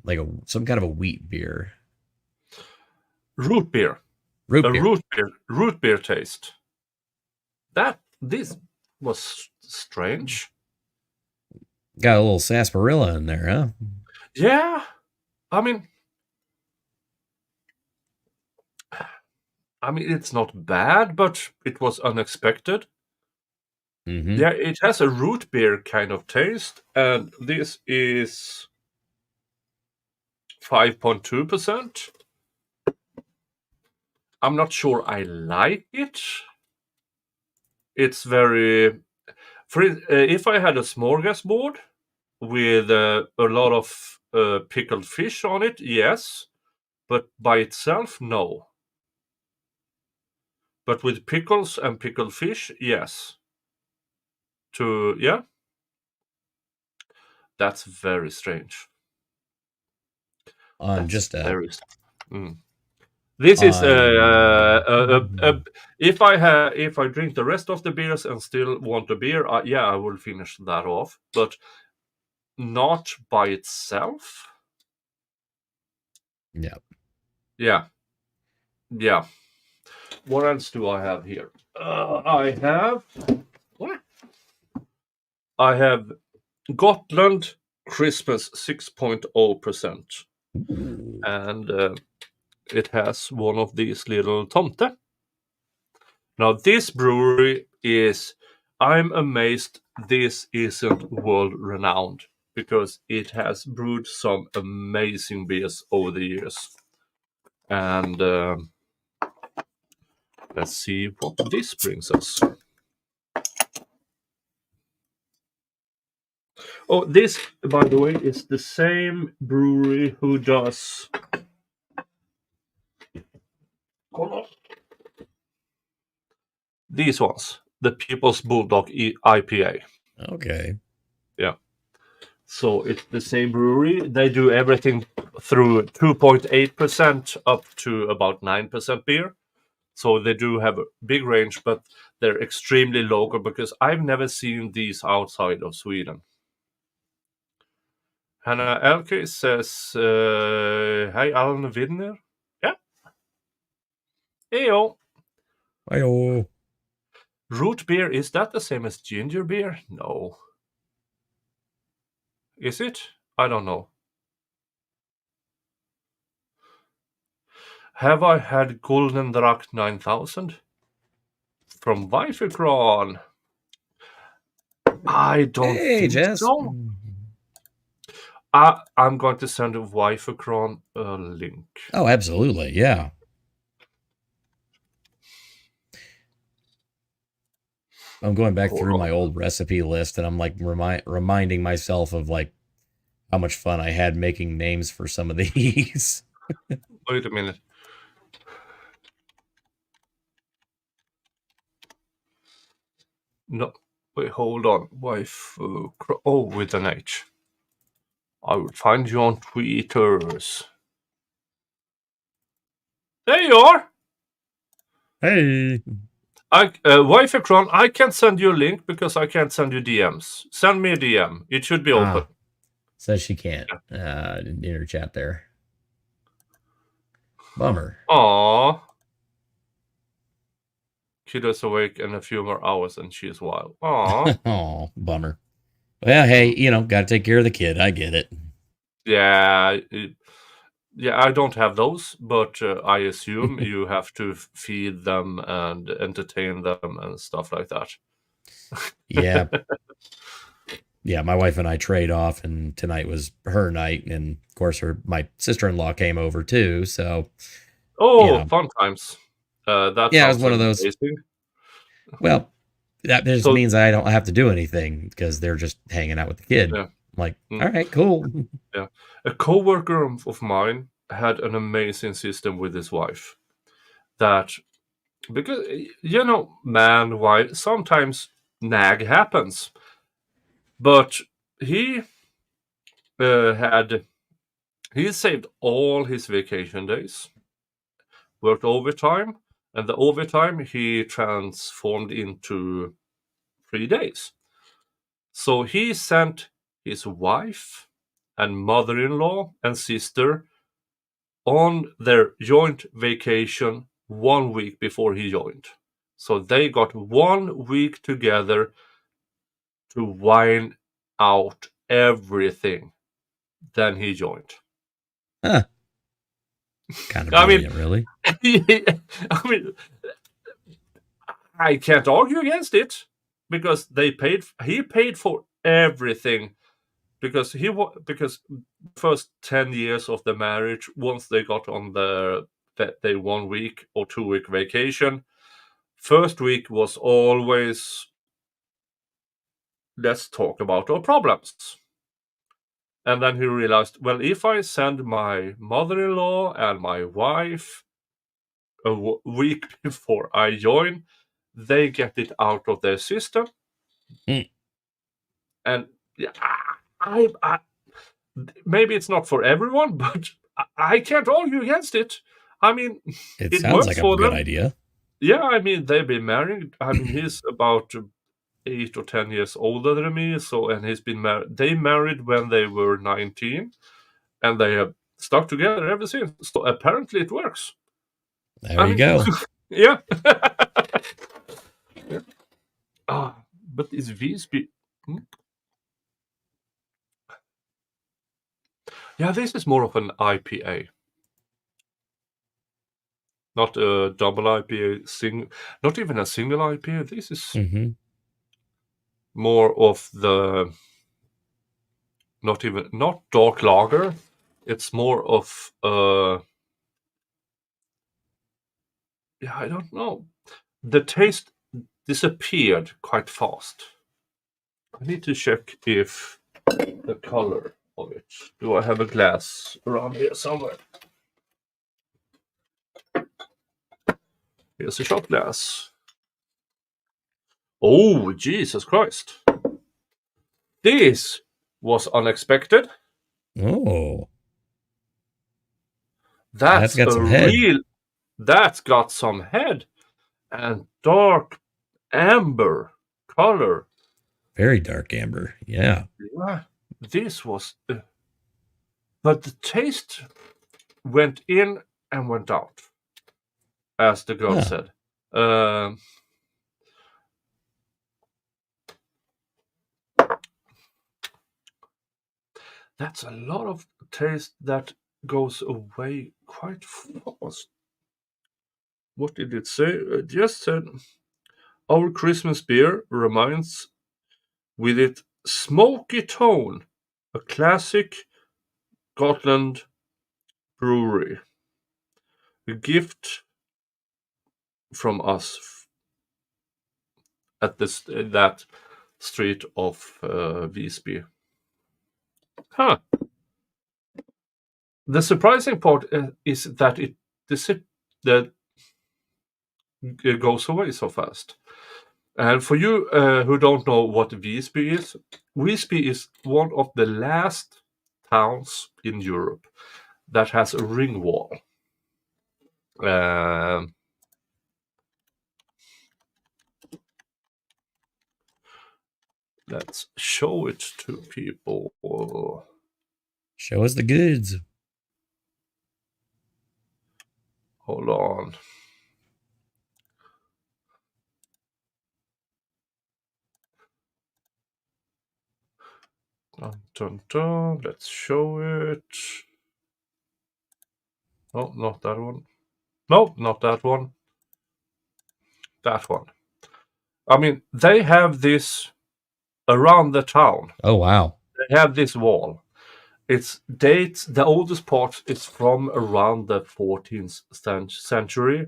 like some kind of a wheat beer. Root beer. Root beer taste. This was strange. Got a little sarsaparilla in there, huh? Yeah, I mean, it's not bad, but it was unexpected. Mm-hmm. Yeah, it has a root beer kind of taste, and this is 5.2%. I'm not sure I like it. It's very... if I had a smorgasbord with a lot of pickled fish on it, yes. But by itself, no. But with pickles and pickled fish, yes. That's very strange. This is if I drink the rest of the beers and still want a beer, I will finish that off, but not by itself. Yeah. What else do I have here? I have Gotland Christmas 6.0%, and it has one of these little tomte. Now this brewery I'm amazed this isn't world renowned, because it has brewed some amazing beers over the years. And let's see what this brings us. Oh, this, by the way, is the same brewery who does... Hold on. These ones, the People's Bulldog IPA. Okay. Yeah. So it's the same brewery. They do everything through 2.8% up to about 9% beer. So they do have a big range, but they're extremely local, because I've never seen these outside of Sweden. Hannah Elke says, "Hi, Alan Widner." Yeah. Heyo. Heyo. Root beer, is that the same as ginger beer? No. Is it? I don't know. Have I had Golden Dracht 9000? From Weifekron? I don't think Jess. so. I'm going to send Weifekron a link. Oh, absolutely, yeah. I'm going back through my old recipe list, and I'm like reminding myself of like how much fun I had making names for some of these. Wait a minute. No, wait, hold on. With an H. I will find you on Twitters. There you are. Hey. Weifekron, I can't send you a link because I can't send you DMs. Send me a DM. It should be open. Says she can't in her chat there. Bummer. Aww. Kiddo's awake in a few more hours and she's wild. Aww. Oh, bummer. Well, hey, got to take care of the kid. I get it. Yeah. I don't have those, but I assume you have to feed them and entertain them and stuff like that. Yeah. Yeah, my wife and I trade off, and tonight was her night, and of course my sister-in-law came over too, so fun times. That it was one of those. Amazing. Well, that just means I don't have to do anything because they're just hanging out with the kid. Yeah. I'm like, all right, cool. Yeah. A coworker of mine had an amazing system with his wife. That, because, man, wife, sometimes nag happens. But he saved all his vacation days, worked overtime, and the overtime he transformed into 3 days. So he sent his wife and mother-in-law and sister on their joint vacation 1 week before he joined. So they got 1 week together to wine out everything. Then he joined. Huh. Kind of brilliant, really. I mean, I can't argue against it because he paid for everything because because first 10 years of the marriage, once they got on they 1 week or 2 week vacation, first week was always, let's talk about our problems. And then he realized, well, if I send my mother-in-law and my wife a week before I join, they get it out of their system. And I maybe it's not for everyone, but I can't argue against it. I mean, it sounds like a good idea. Yeah, I mean, they've been married. I mean, he's about 8 or 10 years older than me. And he's been married. They married when they were 19, and they have stuck together ever since. So apparently, it works. There you go. Yeah. But is Visby? Yeah, this is more of an IPA. Not a double IPA, not even a single IPA. This is more of the not dark lager. It's more of I don't know. The taste disappeared quite fast. I need to check if the color of it. Do I have a glass around here somewhere? Here's a shot glass. Oh, Jesus Christ. This was unexpected. Oh. That's got some head. That's got some head and dark amber color. Very dark amber. Yeah. This was but the taste went in and went out, as the girl said. That's a lot of taste that goes away quite fast. What did it say? It just said, our Christmas beer reminds with its smoky tone a classic Gotland brewery. A gift from us at that street of Visby. Huh. The surprising part is that it goes away so fast. And for you who don't know what Visby is one of the last towns in Europe that has a ring wall. Let's show it to people. Show us the goods. Hold on. Dun, dun, dun. Let's show it. No, not that one. No, not that one. That one. I mean, they have this around the town. Oh, wow. They have this wall. It dates, the oldest part is from around the 14th century.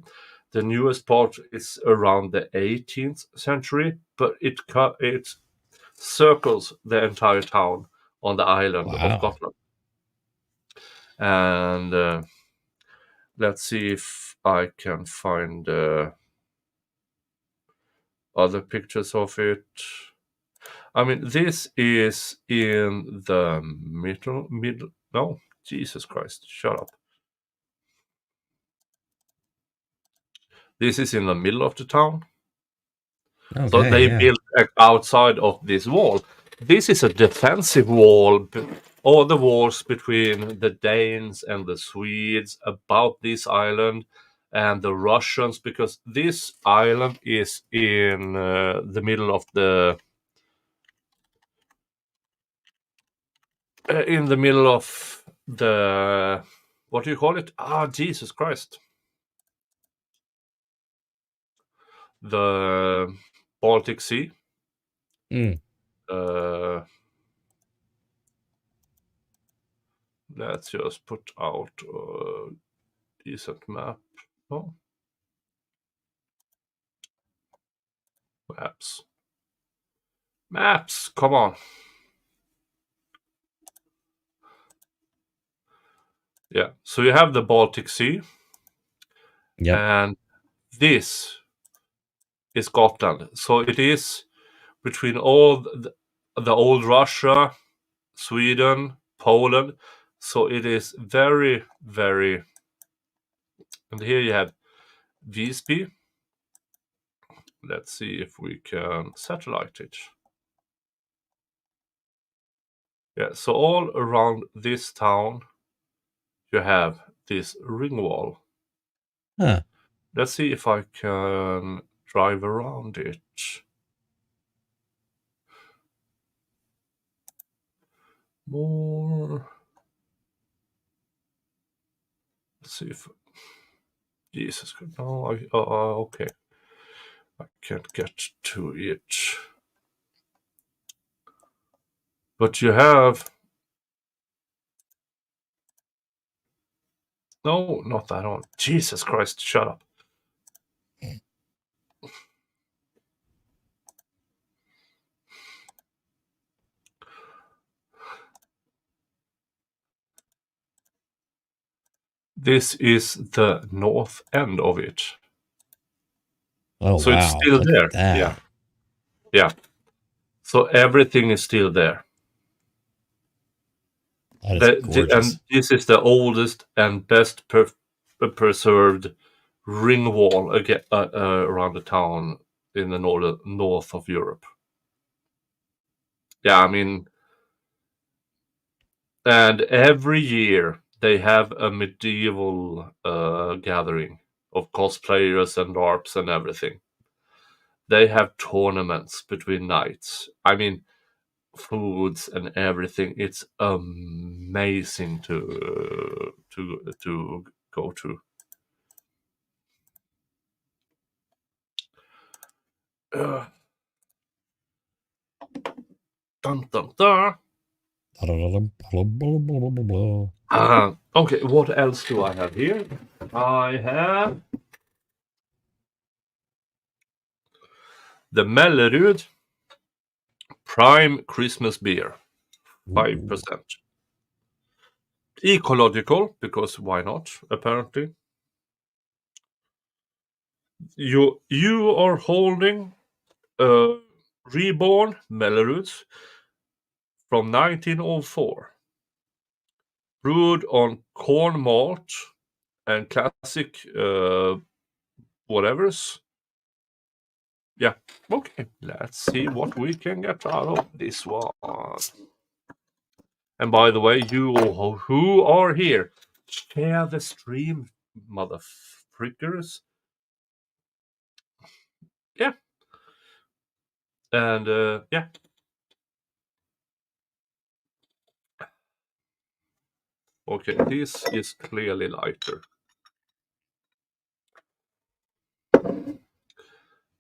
The newest part is around the 18th century, but it circles the entire town on the island of Gotland. And let's see if I can find other pictures of it. I mean, this is in the middle. No, Jesus Christ, shut up. This is in the middle of the town. Okay, so they built outside of this wall. This is a defensive wall. All the wars between the Danes and the Swedes about this island and the Russians, because this island is in the middle of the in the middle of the, what do you call it? Jesus Christ. The Baltic Sea. Let's just put out a decent map. Oh. Maps, come on. Yeah, so you have the Baltic Sea. Yep. And this is Scotland. So it is between all the old Russia, Sweden, Poland. So it is very, very... And here you have Visby. Let's see if we can satellite it. Yeah, so all around this town, you have this ring wall. Huh. Let's see if I can drive around it. More. Let's see if... Jesus Christ. No, okay. I can't get to it. But you have... No, not that one. Jesus Christ, shut up. This is the north end of it. Oh, so wow. it's still Look there. at that. Yeah. Yeah. So everything is still there. That is gorgeous. And this is the oldest and best preserved ring wall around the town in the north of Europe. Yeah, I mean, and every year they have a medieval gathering of cosplayers and LARPs and everything. They have tournaments between nights. I mean, foods and everything. It's amazing to go to. Dun, dun, dun. Okay, what else do I have here? I have the Mellerud Prime Christmas Beer, 5%. Ecological, because why not, apparently. You are holding a reborn Mellerud from 1904. Brewed on corn malt and classic whatevers. Yeah, okay. Let's see what we can get out of this one. And by the way, you who are here, share the stream, motherfrickers. Yeah. And yeah. Okay, this is clearly lighter.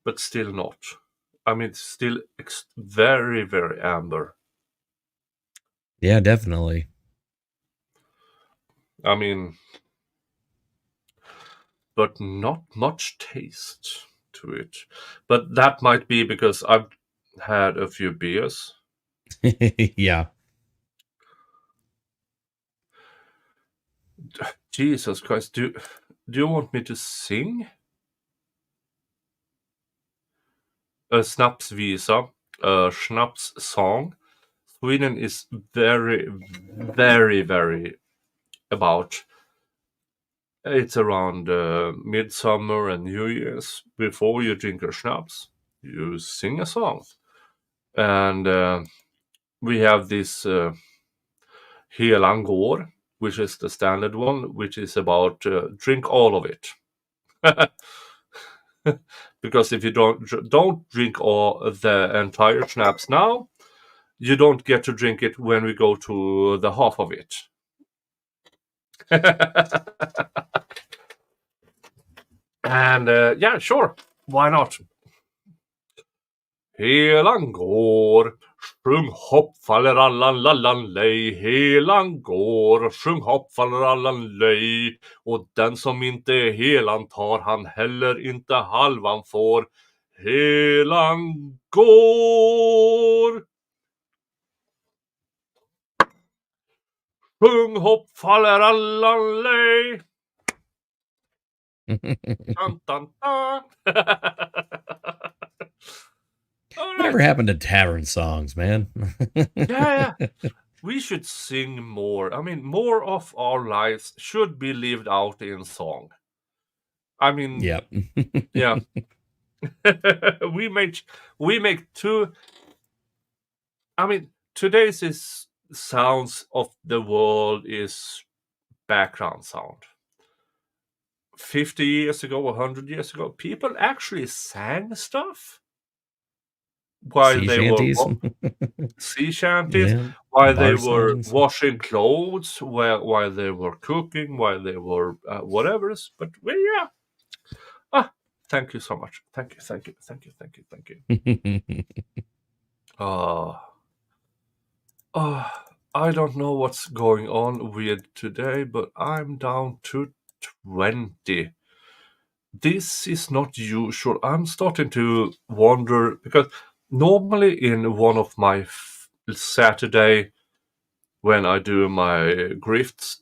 But still not. I mean, it's still very, very amber. Yeah, definitely. I mean, but not much taste to it. But that might be because I've had a few beers. Yeah. Jesus Christ, do you want me to sing? A snapsvisa, a schnapps song. Sweden is very, very, very about. It's around midsummer and New Year's. Before you drink your schnapps, you sing a song. And we have this Helan går, which is the standard one, which is about drink all of it. Because if you don't drink all the entire schnapps now, you don't get to drink it when we go to the half of it. And yeah, sure, why not? Helan går, sjung hopp faller allan lallan lej. Helan går, sjung hopp faller allan lej. Och den som inte är helan tar han heller inte halvan får. Helan går. Sjung hopp faller allan lej. Dun, dun, dun. Whatever happened to tavern songs, man? Yeah. We should sing more. I mean, more of our lives should be lived out in song. I mean, Yep. Yeah. we make two. I mean, today's sounds of the world is background sound. 50 years ago, 100 years ago, people actually sang stuff while Sea they shanties. were sea shanties, Yeah, while they bar were songs. washing clothes, while they were cooking, while they were whatever. But well, yeah. Thank you so much. Thank you. I don't know what's going on with today, but I'm down to 20. This is not usual. I'm starting to wonder, because normally in one of my Saturday, when I do my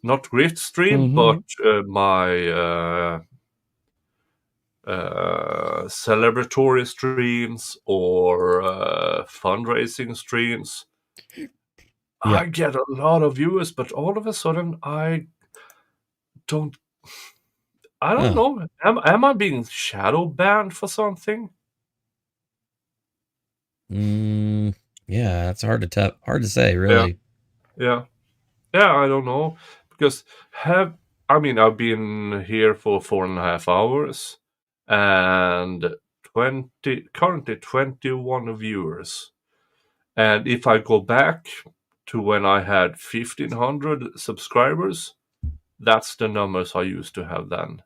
not grift stream, but my celebratory streams or fundraising streams, I get a lot of viewers, but all of a sudden I don't know. Am I being shadow banned for something? Yeah, that's hard to say, really. Yeah, I don't know, because I've been here for 4.5 hours and currently 21 viewers. And if I go back to when I had 1,500 subscribers, that's the numbers I used to have then.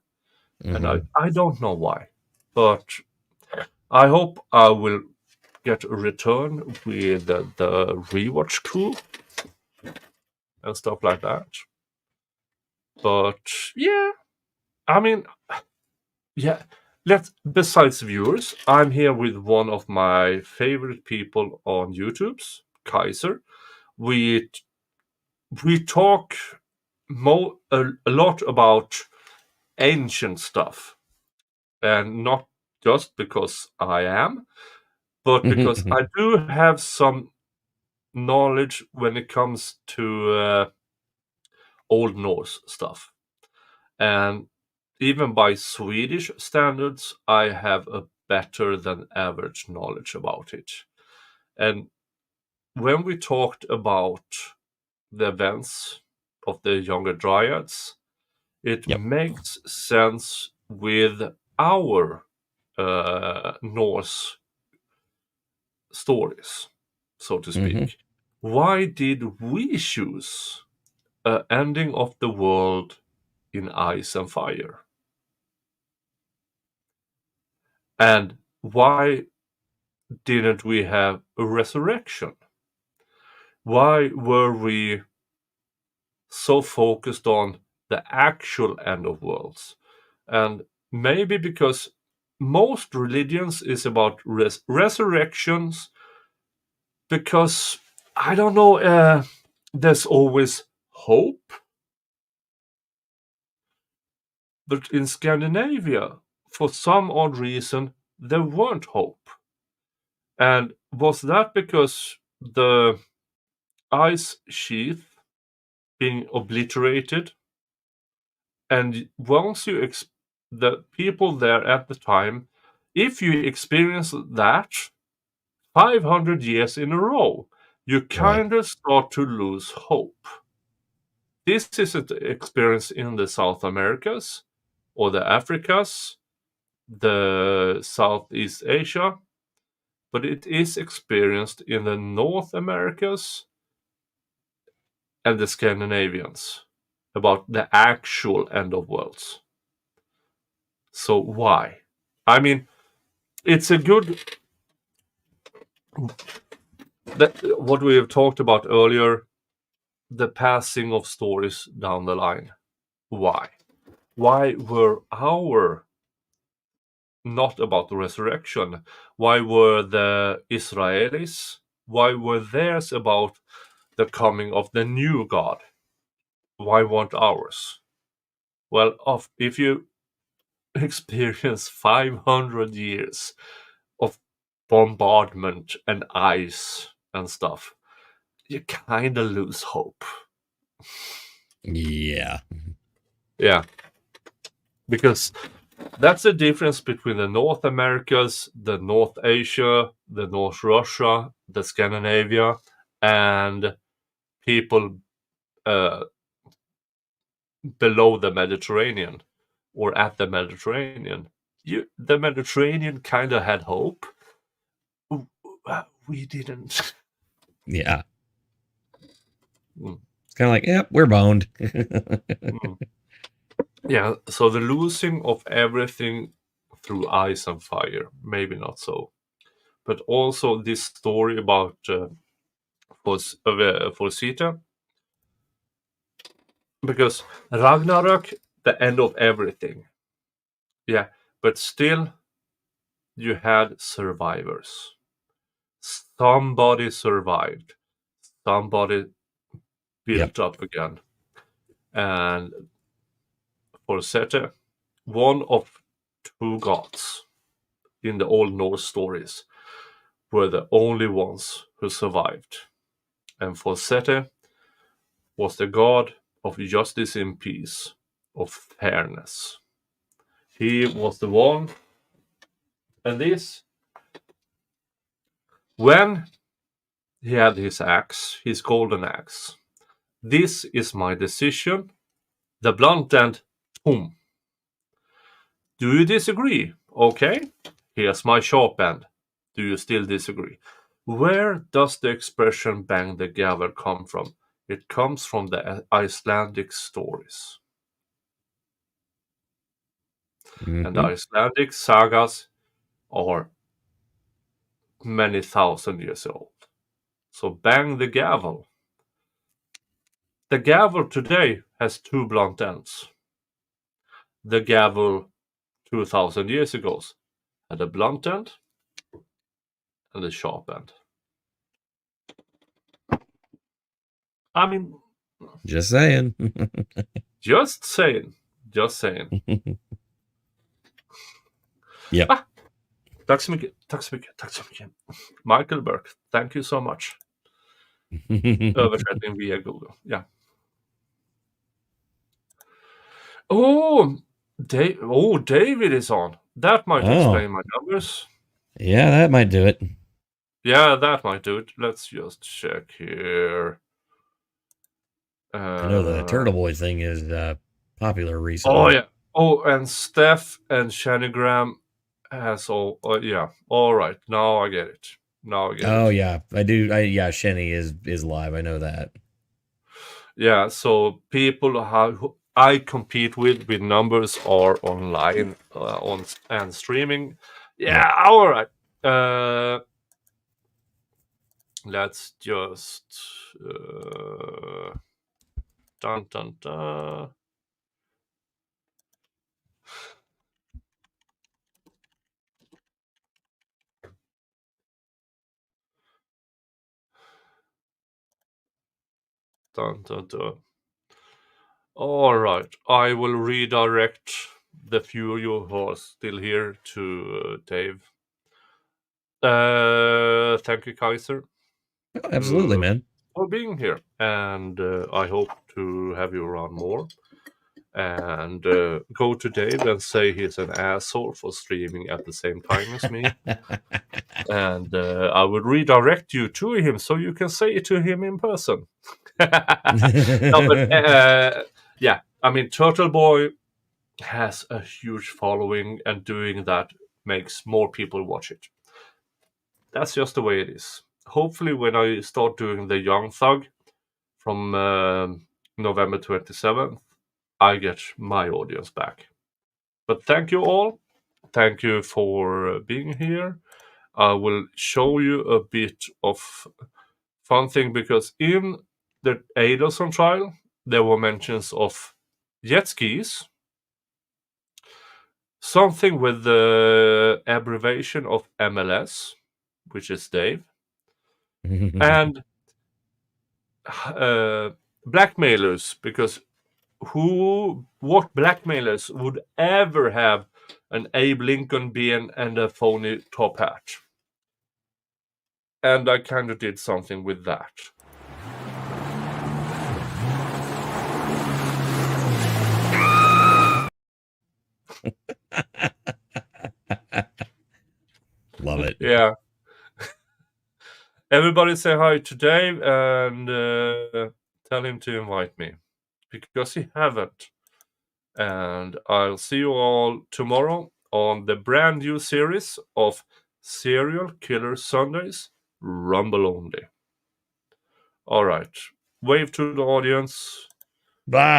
And I don't know why, but I hope I will get a return with the rewatch crew and stuff like that. But yeah, besides viewers, I'm here with one of my favorite people on YouTube's Kaiser. We talk a lot about ancient stuff, and not just because I am, but because I do have some knowledge when it comes to Old Norse stuff. And even by Swedish standards, I have a better than average knowledge about it. And when we talked about the events of the Younger Dryads, it makes sense with our Norse stories, so to speak. Why did we choose an ending of the world in ice and fire? And why didn't we have a resurrection? Why were we so focused on the actual end of worlds? And maybe because most religions is about resurrections, because I don't know, there's always hope. But in Scandinavia, for some odd reason, there weren't hope. And was that because the ice sheath being obliterated? And once the people there at the time, if you experience that 500 years in a row, you kind of start to lose hope. This is an experience in the South Americas, or the Africas, the Southeast Asia, but it is experienced in the North Americas and the Scandinavians about the actual end of worlds. So why? I mean, it's a good... what we have talked about earlier, the passing of stories down the line. Why? Why were our not about the resurrection? Why were the Israelis? Why were theirs about the coming of the new God? Why weren't ours? Well, if you experience 500 years of bombardment and ice and stuff, you kind of lose hope. Yeah. Yeah. Because that's the difference between the North Americas, the North Asia, the North Russia, the Scandinavia, and people below the Mediterranean or at the Mediterranean. The Mediterranean kind of had hope. We didn't. Yeah. It's kind of like, yep, we're boned. Yeah, so the losing of everything through ice and fire, maybe not so. But also this story about Forseti. Because Ragnarok, the end of everything. Yeah, but still you had survivors. Somebody survived. Somebody built up again. And Forseti, one of two gods in the old Norse stories, were the only ones who survived. And Forseti was the god of justice and peace, of fairness. He was the one, and this, when he had his axe, his golden axe, this is my decision, the blunt end, boom. Do you disagree? Okay, here's my sharp end. Do you still disagree? Where does the expression bang the gavel come from? It comes from the Icelandic stories. Mm-hmm. And the Icelandic sagas are many thousand years old. So bang the gavel. The gavel today has two blunt ends. The gavel 2,000 years ago had a blunt end and a sharp end. I mean, just saying. Just saying. Yep. Tack så mycket. Michael Burke, thank you so much. Översättning via Google. Yeah. David is on. That might explain my numbers. Yeah, that might do it. Yeah, that might do it. Let's just check here. I know the Turtle Boy thing is popular recently. Oh, yeah. Oh, and Steph and Shanigram has all... yeah. All right. Now I get it. Oh, yeah. I do. Yeah, Shenny is live. I know that. Yeah, so people who I compete with numbers are online and streaming. Yeah, all right. Let's just dun dun dun. Dun dun dun. All right, I will redirect the few of you who are still here to Dave. Thank you, Kaiser. Oh, absolutely, man. For being here, and I hope to have you around more. And go to Dave and say he's an asshole for streaming at the same time as me. And I would redirect you to him so you can say it to him in person. No, but, yeah, I mean, Turtle Boy has a huge following, and doing that makes more people watch it. that's just the way it is. Hopefully, when I start doing the Young Thug from November 27th, I get my audience back. But thank you all. Thank you for being here. I will show you a bit of fun thing, because in the Anderson trial, there were mentions of jet skis, something with the abbreviation of MLS, which is Dave, and blackmailers, because what blackmailers would ever have an Abe Lincoln bean and a phony top hat? And I kind of did something with that. Love it. Yeah. Everybody say hi to Dave and tell him to invite me, because he haven't. And I'll see you all tomorrow on the brand new series of Serial Killer Sundays, Rumble only. All right. Wave to the audience. Bye.